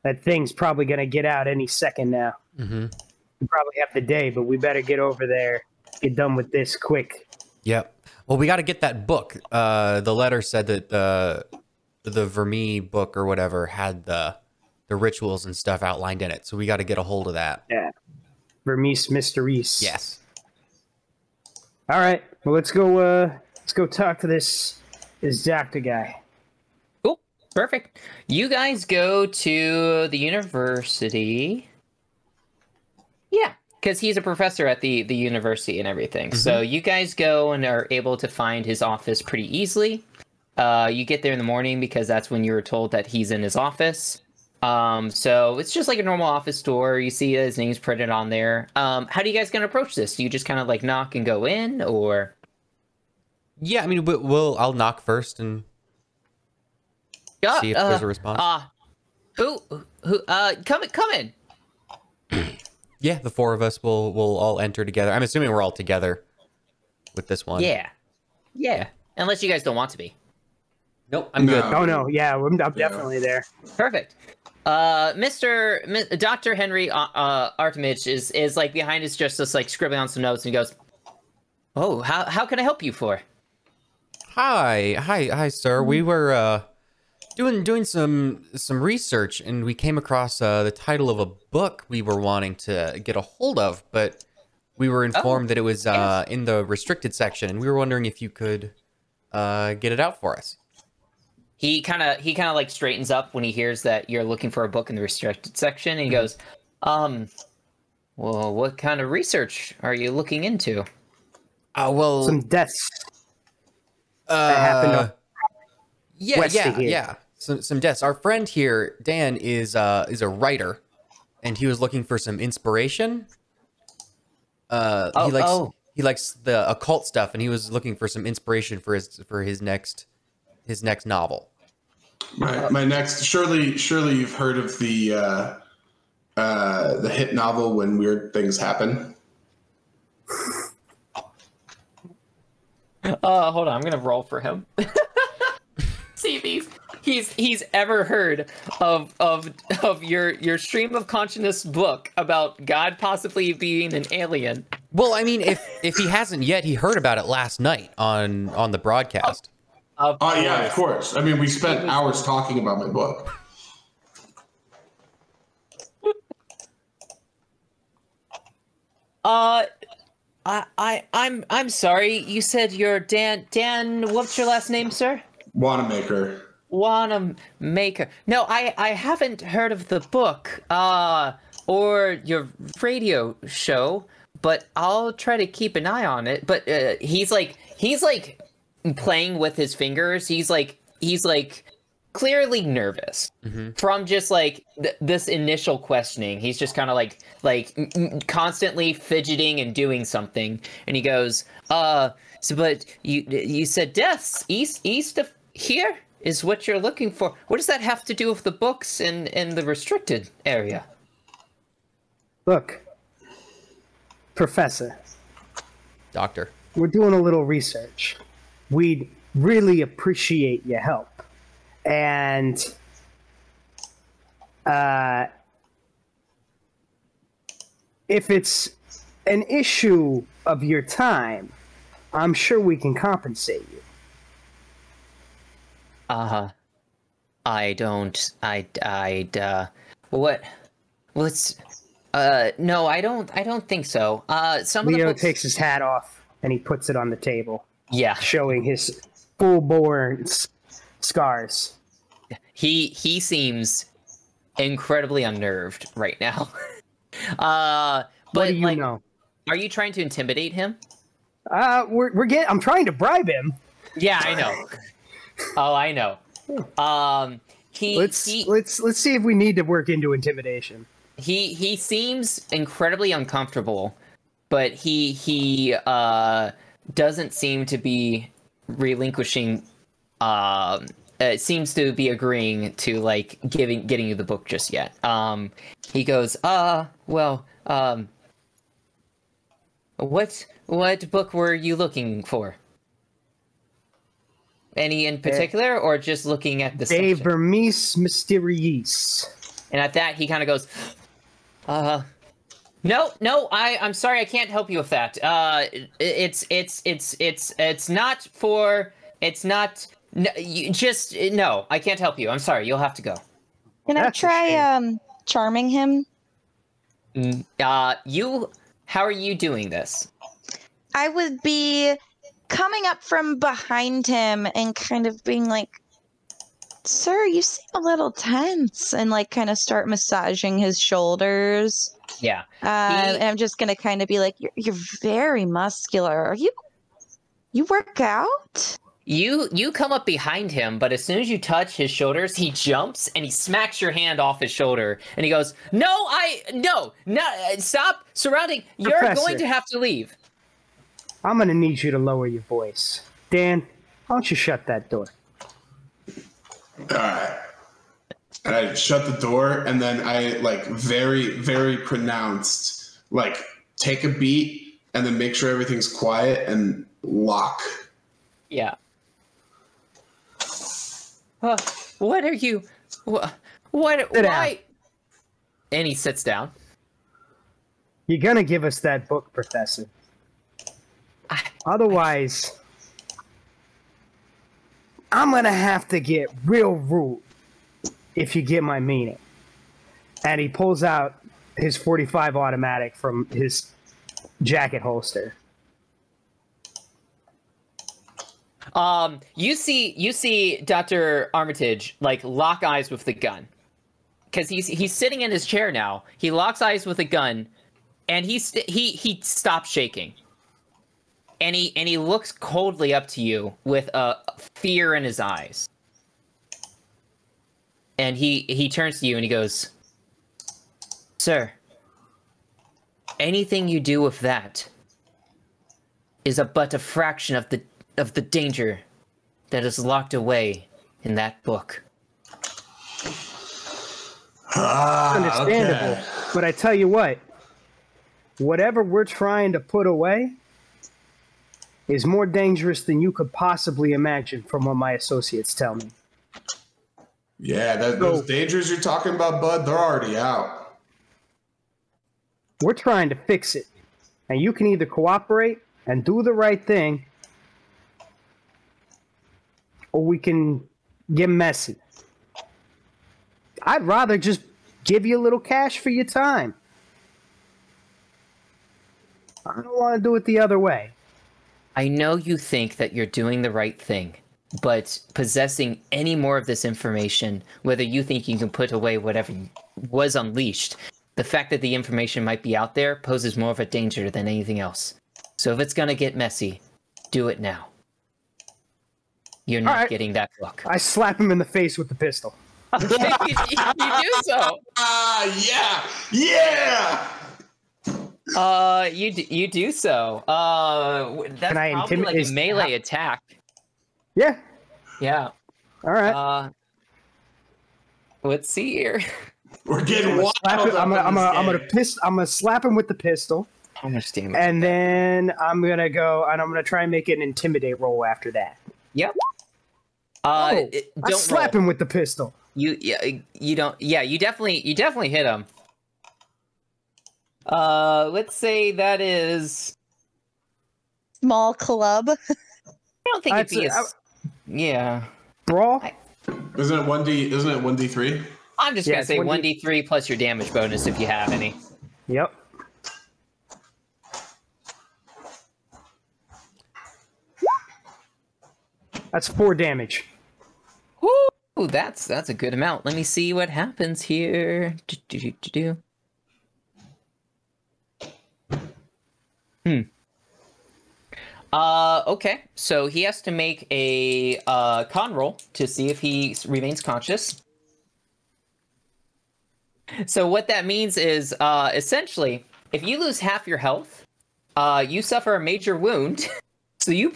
That thing's probably going to get out any second now. Mm-hmm. We probably have the day, but we better get over there, get done with this quick. Yep. Well, we got to get that book. The letter said that the Vermeer book or whatever had the rituals and stuff outlined in it. So we got to get a hold of that. Yeah. Vermees Mysteries. Yes. All right. Well, let's go talk to this is Dr. Guy. Cool. Perfect. You guys go to the university. Yeah, because he's a professor at the university and everything. So you guys go and are able to find his office pretty easily. You get there in the morning because that's when you were told that he's in his office. So it's just like a normal office door. You see his name's printed on there. How do you guys gonna approach this? Do you just kind of like knock and go in, or? Yeah, I mean, I'll knock first and see if there's a response. Who? Come in. Yeah, the four of us will all enter together. I'm assuming we're all together with this one. Yeah. Unless you guys don't want to be. Nope, I'm good. Oh no, yeah, I'm definitely there. Perfect. Dr. Henry Artemich is like behind his just like scribbling on some notes, and he goes, "Oh, how can I help you for?" Hi, sir. We were doing some research, and we came across the title of a book we were wanting to get a hold of, but we were informed that it was in the restricted section, and we were wondering if you could get it out for us. He kind of like straightens up when he hears that you're looking for a book in the restricted section, and he goes, well, what kind of research are you looking into? Well, Some deaths that happened. Yeah. Some deaths. Our friend here, Dan, is a writer, and he was looking for some inspiration. He likes the occult stuff, and he was looking for some inspiration for his next novel. My next, surely you've heard of the hit novel When Weird Things Happen. Hold on, I'm gonna roll for him. See if he's ever heard of your stream of consciousness book about God possibly being an alien. Well, I mean, if he hasn't yet, he heard about it last night on the broadcast. Yeah, of course. I mean, we spent hours talking about my book. I'm sorry. You said you're Dan. Dan, what's your last name, sir? Wanamaker. Wanamaker. No, I haven't heard of the book, or your radio show, but I'll try to keep an eye on it. But he's like playing with his fingers. He's like clearly nervous from just like this initial questioning. He's just kind of like constantly fidgeting and doing something. And he goes, so but you said deaths east of here is what you're looking for. What does that have to do with the books in the restricted area? Look, Professor. Doctor. We're doing a little research. We'd really appreciate your help. And if it's an issue of your time, I'm sure we can compensate you. No, I don't think so. Some Leo of the books... takes his hat off and he puts it on the table. Yeah. Showing his full-bore scars. He seems incredibly unnerved right now. But what do you know? Are you trying to intimidate him? I'm trying to bribe him. Yeah, I know. Oh, I know. Let's see if we need to work into intimidation. He seems incredibly uncomfortable, but he doesn't seem to be relinquishing. It seems to be agreeing to like getting you the book just yet. He goes, what book were you looking for? Any in particular, or just looking at the De section? Vermis Mysteriis. And at that, he kind of goes, no, I'm sorry, I can't help you with that. No, I can't help you. I'm sorry, you'll have to go. Can I try charming him? How are you doing this? I would be coming up from behind him and kind of being like, "Sir, you seem a little tense," and like kind of start massaging his shoulders. Yeah. And I'm just gonna kind of be like, "You're very muscular. You work out?" You come up behind him, but as soon as you touch his shoulders, he jumps and he smacks your hand off his shoulder, and he goes, "No, stop surrounding. You're Professor. going to have to leave." I'm gonna need you to lower your voice. Dan, why don't you shut that door? All right. And I shut the door, and then I like very, very pronounced, like take a beat, and then make sure everything's quiet and lock. Yeah. What are you? What? Sit Why? down. And he sits down. You're gonna give us that book, Professor. Otherwise, I'm gonna have to get real rude, if you get my meaning. And he pulls out his .45 automatic from his jacket holster. You see Dr. Armitage like lock eyes with the gun, because he's sitting in his chair now. He locks eyes with the gun, and he stops shaking, and he looks coldly up to you with fear in his eyes, and he turns to you and he goes, "Sir, anything you do with that is but a fraction of the danger that is locked away in that book." Understandable. Okay. But I tell you what, whatever we're trying to put away is more dangerous than you could possibly imagine from what my associates tell me. Yeah, those dangers you're talking about, bud, they're already out. We're trying to fix it. And you can either cooperate and do the right thing, or we can get messy. I'd rather just give you a little cash for your time. I don't want to do it the other way. I know you think that you're doing the right thing, but possessing any more of this information, whether you think you can put away whatever was unleashed, the fact that the information might be out there poses more of a danger than anything else. So if it's gonna get messy, do it now. You're not right. getting that book. I slap him in the face with the pistol. You do so. Yeah. You do so. That's Can I probably like a melee attack. Yeah. Yeah. All right. Let's see here. We're getting wild. I'm gonna slap him with the pistol. How much damage? And then I'm gonna go and I'm gonna try and make it an intimidate roll after that. Yep. I Don't slap roll. him with the pistol. You don't. Yeah, you definitely hit him. Let's say that is. Small club. I don't think it'd be yeah. Brawl. Isn't it 1d3? I'm just gonna say 1d3 plus your damage bonus if you have any. Yep. That's 4 damage. Woo! That's a good amount. Let me see what happens here. Okay. So he has to make a con roll to see if he remains conscious. So what that means is, essentially, if you lose half your health, you suffer a major wound. So you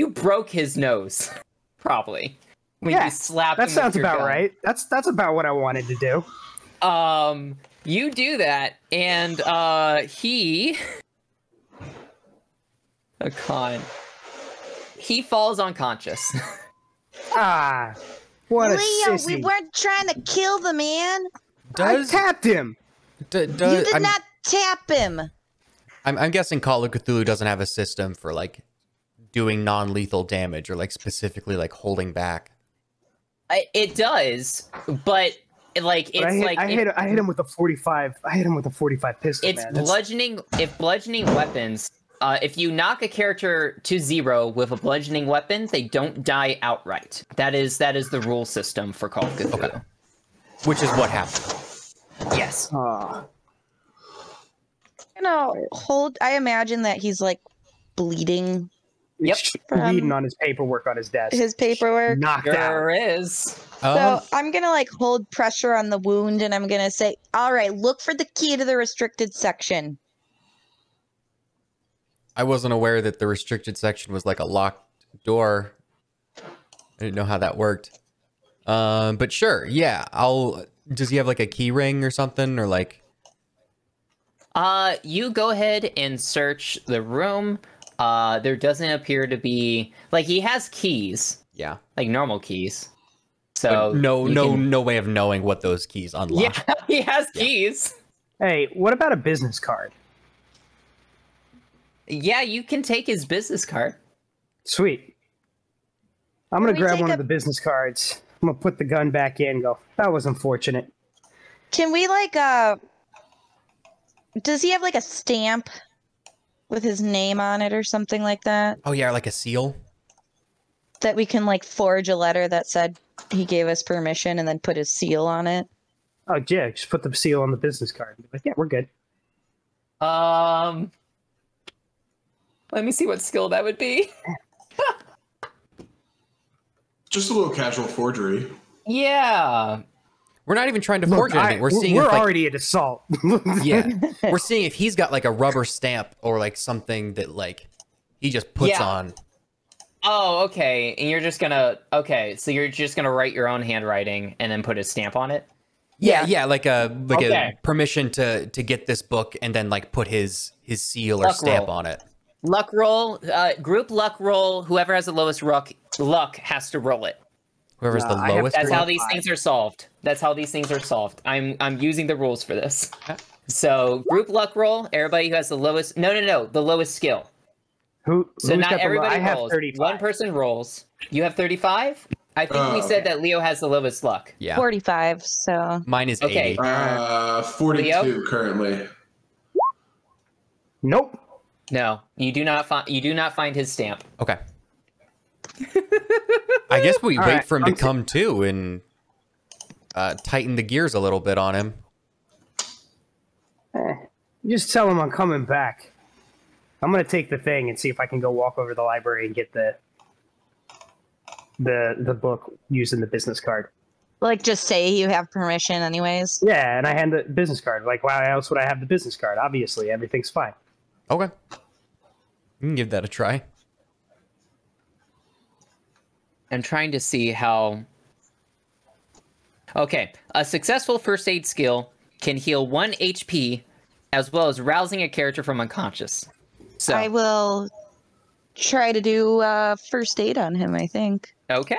broke his nose, probably. When you slap him that sounds with your about gun. right. That's about what I wanted to do. You do that, and he a con. He falls unconscious. Ah, what a Leo, sissy. we weren't trying to kill the man. I tapped him. You did not tap him. I'm guessing Call of Cthulhu doesn't have a system for like doing non-lethal damage or like specifically like holding back. It does, but like I hit him with a 45. I hit him with a 45 pistol. It's man. bludgeoning. If bludgeoning weapons if you knock a character to 0 with a bludgeoning weapon, they don't die outright. That is the rule system for Call of Cthulhu. Okay. Which is what happened. Yes. I imagine that he's like bleeding. Yep. Reading on his paperwork on his desk. His paperwork. Knocked out. There is. So I'm gonna like hold pressure on the wound, and I'm gonna say, "All right, look for the key to the restricted section." I wasn't aware that the restricted section was like a locked door. I didn't know how that worked. But sure, yeah. Does he have like a key ring or something, or like? You go ahead and search the room. There doesn't appear to be like he has keys. Yeah. Like normal keys. So but no way of knowing what those keys unlock. Yeah, he has keys. Hey, what about a business card? Yeah, you can take his business card. Sweet. I'm gonna we grab take one of the business cards. I'm gonna put the gun back in and go, that was unfortunate. Can we like does he have like a stamp with his name on it or something like that? Oh yeah, like a seal. That we can like forge a letter that said he gave us permission and then put his seal on it. Oh yeah, just put the seal on the business card. Be like, yeah, we're good. Let me see what skill that would be. Just a little casual forgery. Yeah. We're not even trying to forge anything. We're seeing we're if, like, already at assault. yeah. We're seeing if he's got like a rubber stamp or like something that like he just puts on. Oh, okay. And you're just gonna so you're just gonna write your own handwriting and then put a stamp on it? Yeah, like a permission to get this book and then like put his seal or stamp on it. Luck roll, group luck roll. Whoever has the lowest luck has to roll it. Whoever's the lowest. That's how these things are solved. That's how these things are solved. I'm using the rules for this. So group luck roll. Everybody who has the lowest. No. The lowest skill. So not everybody rolls. 35. One person rolls. You have 35. I think we said that Leo has the lowest luck. Yeah. 45. So mine is 80. 42 Leo? currently. Nope. No, you do not find his stamp. Okay. I guess we All wait right, for him to come to and tighten the gears a little bit on him. Just tell him I'm coming back. I'm gonna take the thing and see if I can go walk over to the library and get the book using the business card. like just say you have permission anyways. Yeah, and I hand the business card. Like, why else would I have the business card? Obviously, everything's fine. Okay. You can give that a try. I'm trying to see how... Okay, a successful first aid skill can heal 1 HP, as well as rousing a character from unconscious. So I will try to do first aid on him, I think. Okay.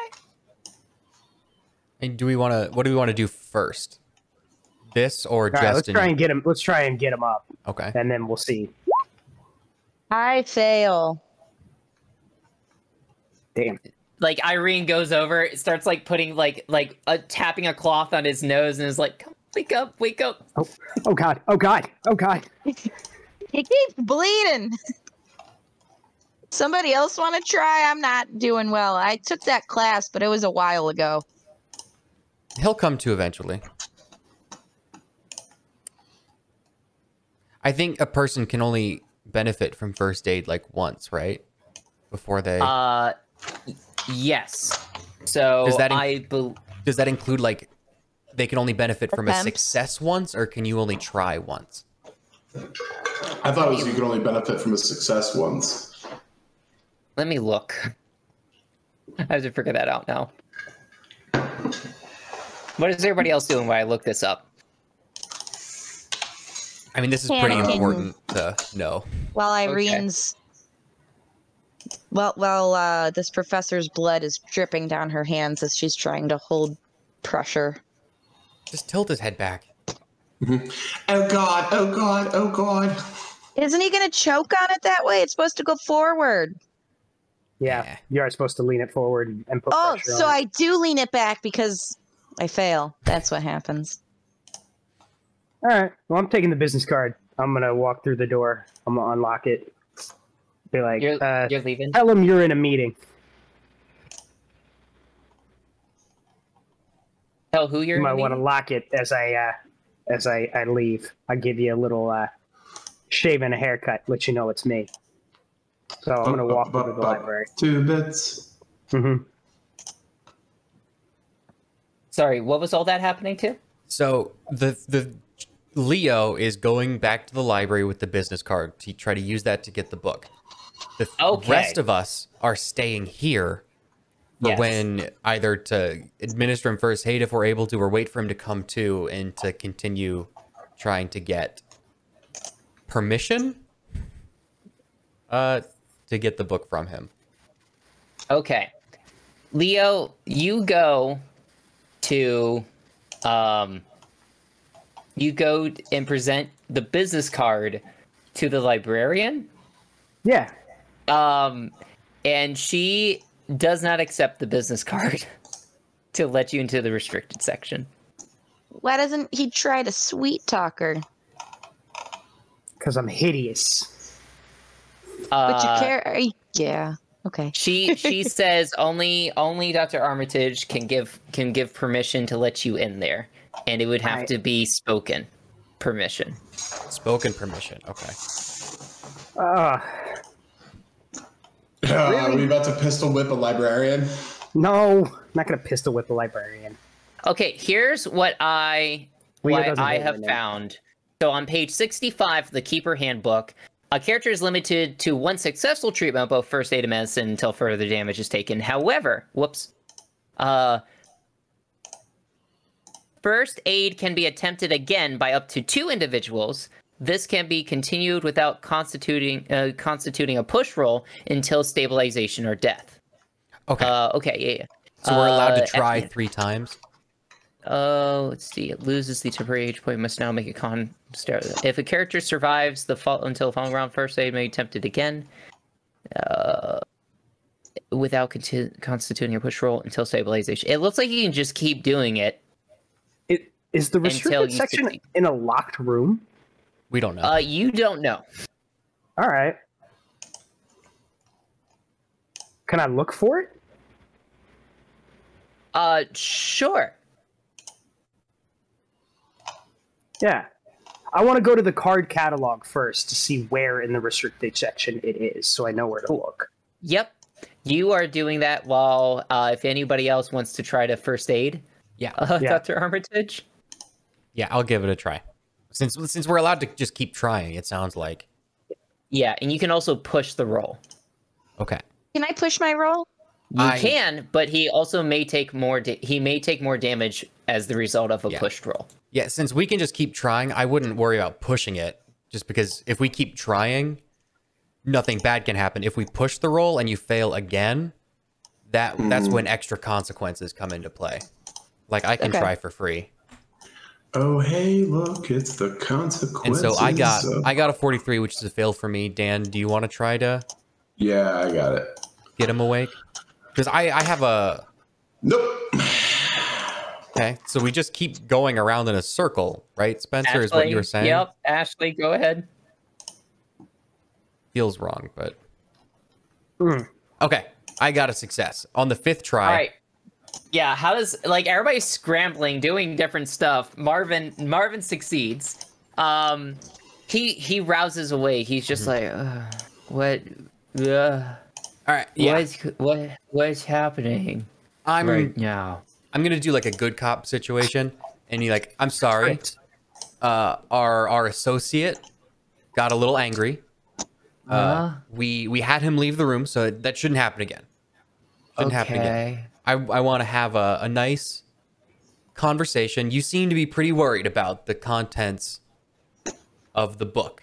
And do we want to? What do we want to do first? This or All right, just? let's try and get him up. Okay. And then we'll see. I fail. Damn. Like Irene goes over, starts like putting tapping a cloth on his nose, and is like, "Come, wake up, wake up!" Oh god! Oh god! Oh god! He keeps bleeding. Somebody else want to try? I'm not doing well. I took that class, but it was a while ago. He'll come to eventually. I think a person can only benefit from first aid like once, right? Before they. Yes. So Does that include like they can only benefit from a Attempts. success once, or can you only try once? I thought it was you could only benefit from a success once. Let me look. I have to figure that out now. What is everybody else doing while I look this up? I mean, this is pretty Panicking. important to know. While Irene's... Well, this professor's blood is dripping down her hands as she's trying to hold pressure. Just tilt his head back. Mm-hmm. Oh god! Oh god! Oh god! Isn't he going to choke on it that way? It's supposed to go forward. Yeah, you are supposed to lean it forward and put Oh, pressure so on it. I do lean it back because I fail. That's what happens. All right. Well, I'm taking the business card. I'm gonna walk through the door. I'm gonna unlock it. Be like, You're leaving? tell him you're in a meeting. Tell who you're You in might a want to meeting? lock it as I leave. I give you a little shave and a haircut, let you know it's me. So I'm gonna walk over to the library. 2 bits. Mm-hmm. Sorry, what was all that happening to? So the Leo is going back to the library with the business card to try to use that to get the book. The Okay. rest of us are staying here for Yes. when either to administer him first aid if we're able to, or wait for him to come to and to continue trying to get permission to get the book from him. Okay. Leo, you go to you go and present the business card to the librarian. Yeah. And she does not accept the business card to let you into the restricted section. Why doesn't he try to sweet talk her? Because I'm hideous. But you care? Yeah. Okay. She says only Dr. Armitage can give permission to let you in there, and it would have to be spoken permission. Spoken permission. Okay. Are we about to pistol whip a librarian? No, I'm not gonna pistol whip the librarian. Okay, here's what I Leo what doesn't I have have my name. found. So on page 65 of the Keeper Handbook, a character is limited to 1 successful treatment of both first aid and medicine until further damage is taken. However, first aid can be attempted again by up to 2 individuals. This can be continued without constituting a push roll until stabilization or death. Okay. Okay, yeah. So we're allowed to try 3 times. Let's see. It loses the temporary age point. Must now make a con. If a character survives until the following round, first aid may be attempted again, without constituting a push roll until stabilization. It looks like you can just keep doing it. Is the restricted you section succeed. in a locked room? We don't know. You don't know. All right. Can I look for it? Sure. Yeah. I want to go to the card catalog first to see where in the restricted section it is, so I know where to look. Yep. You are doing that while, if anybody else wants to try to first aid, Yeah. Dr. Armitage. Yeah, I'll give it a try. Since we're allowed to just keep trying, it sounds like. Yeah, and you can also push the roll. Okay. Can I push my roll? You can, but he also may take more. He may take more damage as the result of a pushed roll. Yeah, since we can just keep trying, I wouldn't worry about pushing it. Just because if we keep trying, nothing bad can happen. If we push the roll and you fail again, that's when extra consequences come into play. Like I can try for free. Oh, hey, look, it's the consequences. And so I got a 43, which is a fail for me. Dan, do you want to try to? Yeah, I got it. Get him awake? Because I have a... Nope. Okay, so we just keep going around in a circle, right? Spencer, Ashley, is what you were saying? Yep, Ashley, go ahead. Feels wrong, but... Okay, I got a success. On the 5th try... All right. Yeah, how does... Like, everybody's scrambling, doing different stuff. Marvin succeeds. He rouses away. He's just like, what... All right, yeah. What's happening right now? I'm gonna do like a good cop situation, and you're like, I'm sorry. Our associate got a little angry. We had him leave the room, so that shouldn't happen again. Shouldn't happen again. I want to have a nice conversation. You seem to be pretty worried about the contents of the book.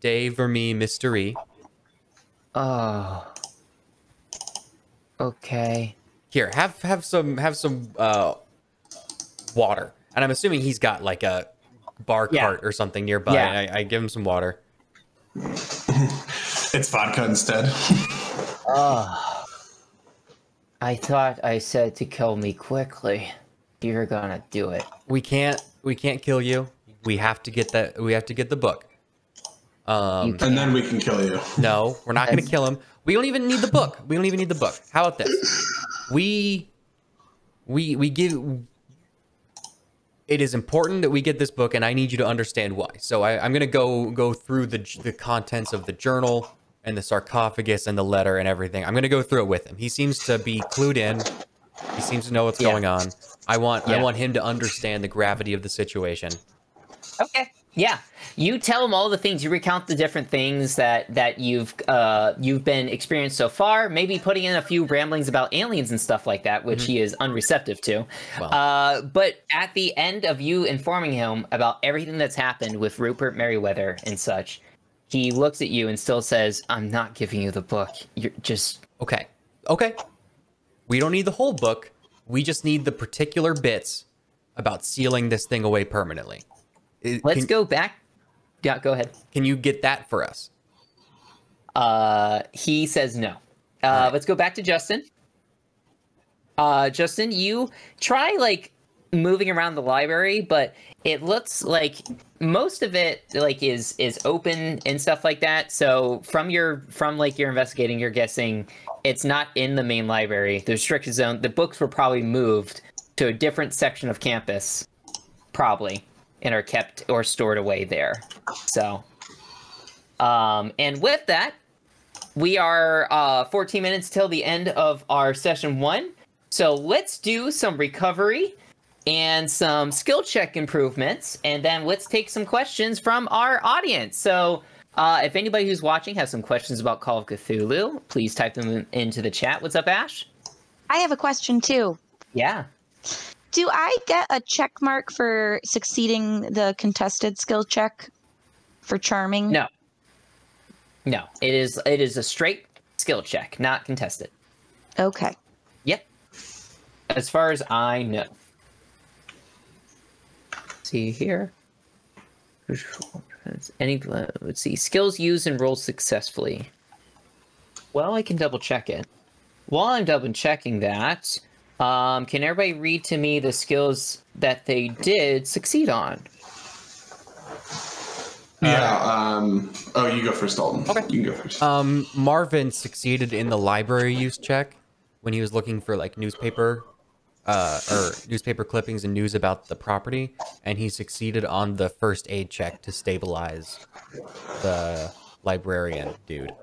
Dave or me, mystery. Oh. Okay. Here, have some water. And I'm assuming he's got like a bar cart or something nearby. Yeah. I give him some water. It's vodka instead. I thought I said to kill me quickly. You're gonna do it. We can't kill you. We have to get the book. And then we can kill you. No, we're not going to kill him. We don't even need the book. We don't even need the book. How about this? We give. It is important that we get this book, and I need you to understand why. So I'm going to go through the contents of the journal and the sarcophagus and the letter and everything. I'm going to go through it with him. He seems to be clued in. He seems to know what's going on. I want him to understand the gravity of the situation. Okay. Yeah. You tell him all the things. You recount the different things that you've been experienced so far. Maybe putting in a few ramblings about aliens and stuff like that, which he is unreceptive to. Well. But at the end of you informing him about everything that's happened with Rupert Merriweather and such, he looks at you and still says, "I'm not giving you the book. You're just okay. We don't need the whole book. We just need the particular bits about sealing this thing away permanently." Let's go back. Yeah, go ahead. Can you get that for us? He says no. Right. Let's go back to Justin. Justin, you try like moving around the library, but it looks like most of it like is open and stuff like that. So from your investigating, you're guessing it's not in the main library, the restricted zone. The books were probably moved to a different section of campus, probably, and are kept or stored away there. So, and with that, we are 14 minutes till the end of our session 1. So let's do some recovery and some skill check improvements, and then let's take some questions from our audience. So if anybody who's watching has some questions about Call of Cthulhu, please type them into the chat. What's up, Ash? I have a question too. Yeah. Do I get a check mark for succeeding the contested skill check for charming? No. It is a straight skill check, not contested. Okay. Yep. As far as I know. See here. Let's see. Skills used and rolled successfully. Well, I can double check it. While I'm double checking that, can everybody read to me the skills that they did succeed on? Yeah. You go first, Dalton. Okay. You can go first. Marvin succeeded in the library use check when he was looking for like newspaper clippings and news about the property, and he succeeded on the first aid check to stabilize the librarian dude.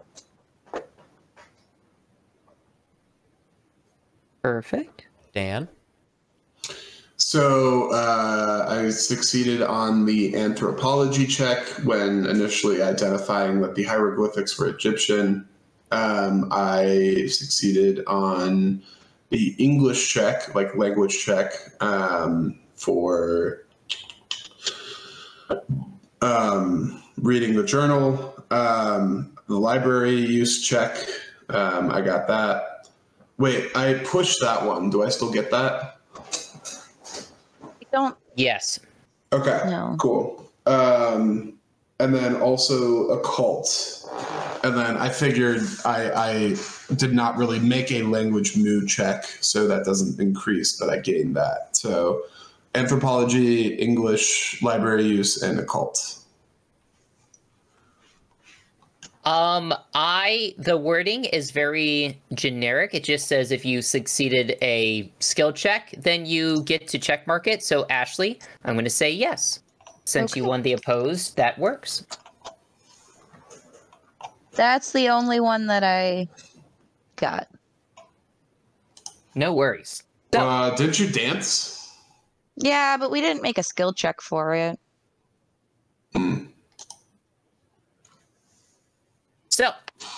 Perfect. Dan? So I succeeded on the anthropology check when initially identifying that the hieroglyphics were Egyptian. I succeeded on the English check, like language check, for reading the journal. The library use check, I got that. Wait, I pushed that one. Do I still get that? I don't. Yes. Okay, No. Cool. And then also occult. And then I figured I did not really make a language mood check, so that doesn't increase, but I gained that. So anthropology, English, library use, and occult. The wording is very generic. It just says if you succeeded a skill check, then you get to check mark it. So Ashley, I'm going to say yes. Since you won the opposed, that works. That's the only one that I got. No worries. So, Didn't you dance? Yeah, but we didn't make a skill check for it. So,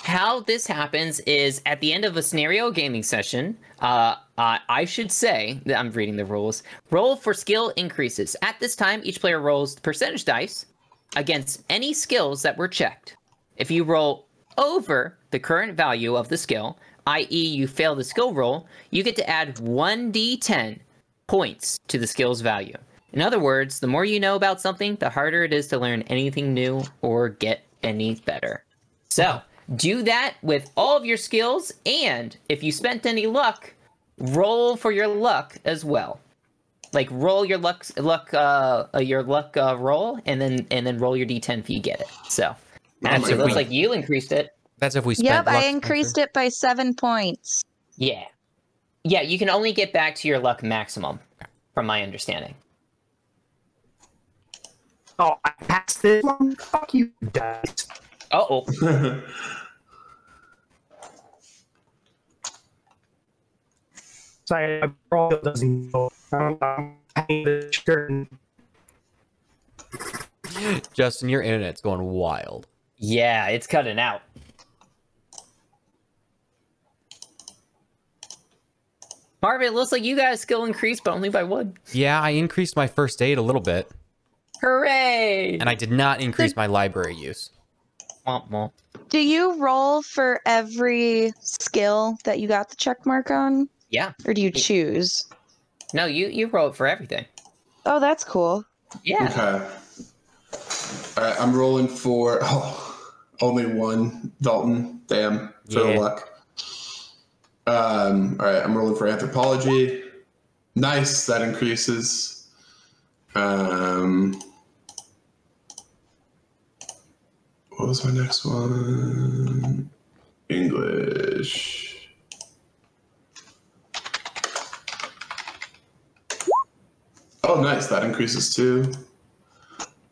how this happens is at the end of a scenario gaming session, I should say that I'm reading the rules. Roll for skill increases. At this time, each player rolls percentage dice against any skills that were checked. If you roll over the current value of the skill, i.e. you fail the skill roll, you get to add 1d10 points to the skill's value. In other words, the more you know about something, the harder it is to learn anything new or get any better. So, do that with all of your skills, and if you spent any luck, roll for your luck as well. Like roll your roll, and then roll your d10 if you get it. So, That's, it looks like you increased it. That's if we spent Yep, luck I increased it by 7 points. Yeah. Yeah, you can only get back to your luck maximum, from my understanding. Oh, I passed this one. Fuck you, guys. Uh-oh. Sorry, my brawl doesn't go. I'm the shirt. Justin, your internet's going wild. Yeah, it's cutting out. Marvin, it looks like you guys skill increased, but only by 1. Yeah, I increased my first aid a little bit. Hooray! And I did not increase my library use. Womp womp. Do you roll for every skill that you got the check mark on? Yeah. Or do you choose? No, you roll it for everything. Oh, that's cool. Yeah. Okay. All right, I'm rolling for only 1, Dalton. Damn, for the luck. All right, I'm rolling for anthropology. Nice, that increases. What was my next one? English. Oh, nice, that increases too.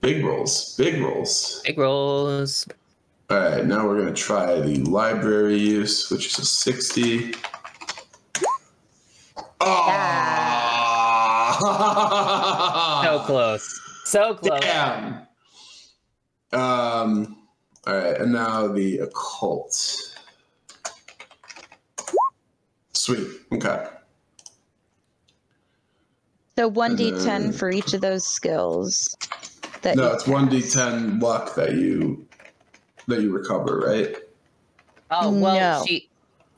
Big rolls, big rolls. Big rolls. All right, now we're going to try the library use, which is a 60. Oh! So close. So close. Damn. All right, and now the occult. Sweet. Okay. So 1d10 for each of those skills. No, it's 1d10 luck that you recover, right? Oh, well,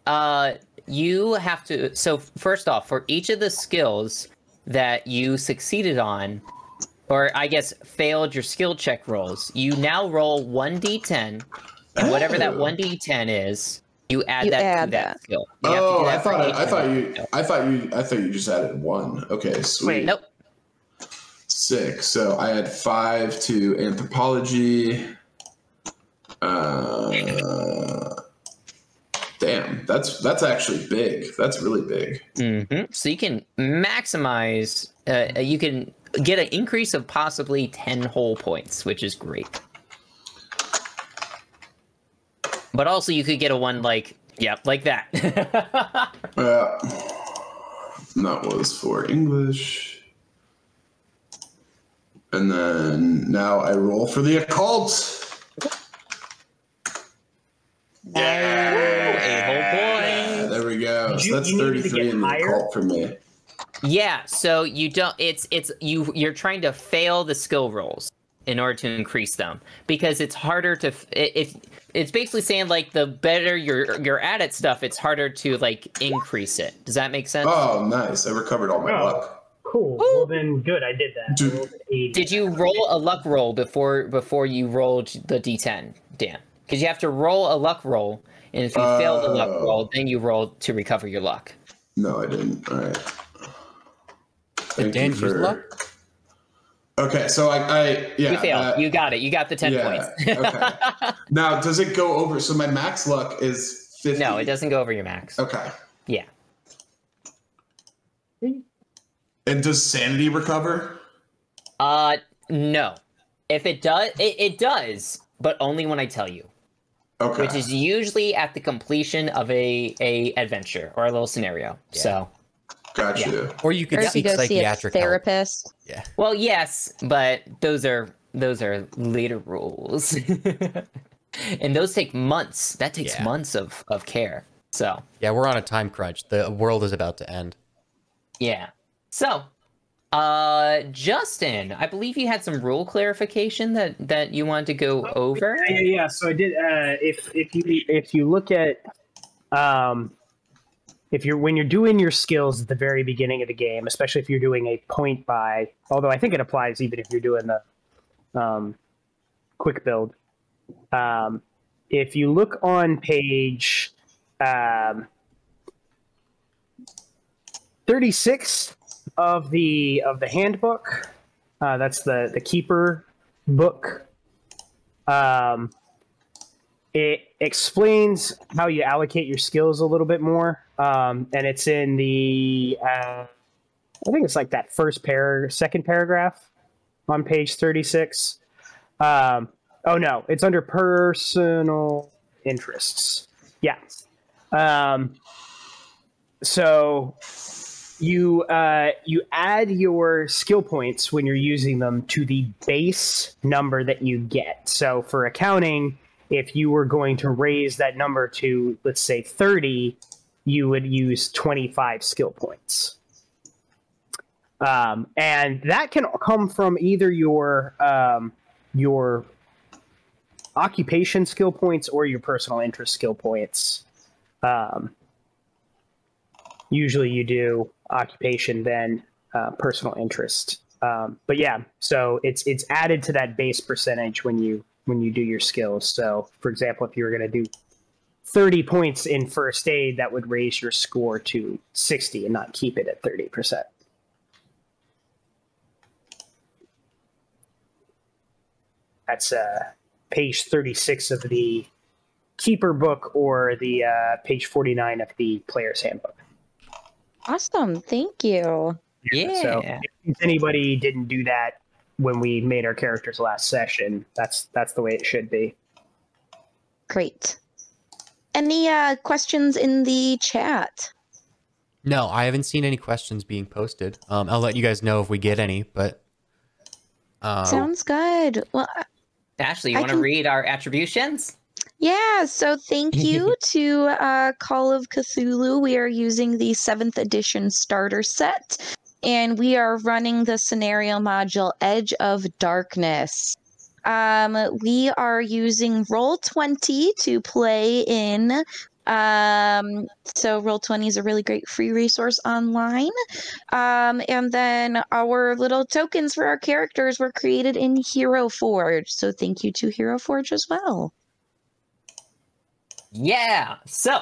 No. you have to, so first off, for each of the skills that you succeeded on, or I guess failed your skill check rolls, you now roll 1d10, and whatever that 1d10 is, you add that to that skill. You have to do that for I thought you just added 1. Okay, sweet. Wait. Nope. 6. So I had 5 to anthropology. Damn, that's actually big. That's really big. Mm-hmm. So you can maximize, you can get an increase of possibly 10 whole points, which is great. But also you could get a 1 like that. That was for English. And then now I roll for the occult. A whole point. There we go. So that's you need to 33 get in the higher? occult for me. Yeah, so you don't, you're trying to fail the skill rolls in order to increase them, because it's harder to, if it's basically saying like the better you're at stuff, it's harder to like increase it. Does that make sense? Oh, nice. I recovered all my Oh. luck. Cool. Well, then good. I did that. I rolled an 80. Did you roll a luck roll before you rolled the d10, Dan? Because you have to roll a luck roll, and if you fail the luck roll, then you roll to recover your luck. No, I didn't. All right. Did Dan use luck? Okay, so I You failed. You got it. You got the 10 points. Okay. Now, does it go over? So my max luck is 50. No, it doesn't go over your max. Okay. Yeah. And does sanity recover? No. If it does, it does, but only when I tell you. Okay. Which is usually at the completion of a adventure or a little scenario. Yeah. So, Gotcha. Yeah. Or you could Or if you seek go see a psychiatric help. therapist. Yeah. well, yes, but those are later rules. And those take months. That takes months of care. So, Yeah, we're on a time crunch. The world is about to end. yeah. So, Justin, I believe you had some rule clarification that you wanted to go over. Yeah. So I did. If you look at, when you're doing your skills at the very beginning of the game, especially if you're doing a point buy, although I think it applies even if you're doing the quick build. If you look on page 36 of the handbook, that's the keeper book. it explains how you allocate your skills a little bit more, and it's in the I think it's like that second paragraph on page 36. Oh no, it's under personal interests. Yeah. So you add your skill points when you're using them to the base number that you get. So for accounting, if you were going to raise that number to, let's say, 30, you would use 25 skill points. And that can come from either your occupation skill points or your personal interest skill points. Usually you do occupation, then personal interest. But yeah, so it's added to that base percentage when you do your skills. So for example, if you were going to do 30 points in first aid, that would raise your score to 60 and not keep it at 30%. That's page 36 of the Keeper book, or the page 49 of the Player's Handbook. Awesome. Thank you. Yeah. So if anybody didn't do that when we made our characters last session, that's the way it should be. Great. Any questions in the chat? No, I haven't seen any questions being posted. I'll let you guys know if we get any, but Sounds good. Well, Ashley, you want to read our attributions? yeah, so thank you to Call of Cthulhu. We are using the 7th edition starter set, and we are running the scenario module Edge of Darkness. We are using Roll20 to play in. So Roll20 is a really great free resource online. And then our little tokens for our characters were created in Hero Forge. So thank you to Hero Forge as well. Yeah, so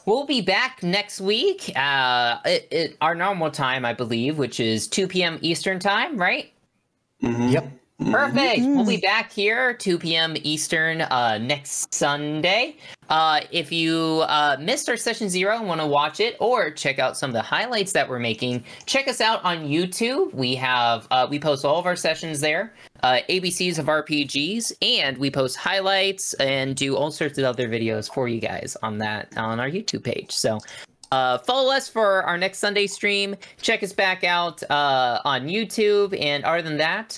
we'll be back next week, our normal time, I believe, which is 2 p.m. Eastern time, right? Mm-hmm. Yep. Perfect. We'll be back here 2 p.m. Eastern next Sunday. If you missed our session 0 and want to watch it or check out some of the highlights that we're making, check us out on YouTube. We have we post all of our sessions there, ABCs of RPGs, and we post highlights and do all sorts of other videos for you guys on our YouTube page. So follow us for our next Sunday stream. Check us back out on YouTube. And other than that,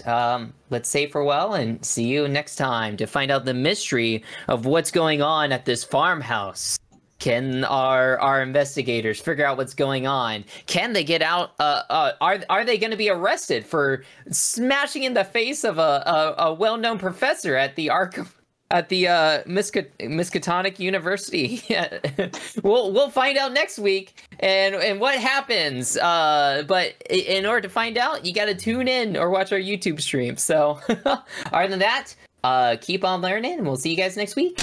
let's say farewell and see you next time to find out the mystery of what's going on at this farmhouse. Can our investigators figure out what's going on? Can they get out? Are they going to be arrested for smashing in the face of a well-known professor at the Miskatonic University? We'll find out next week and what happens. But in order to find out, you got to tune in or watch our YouTube stream. So other than that, keep on learning, and we'll see you guys next week.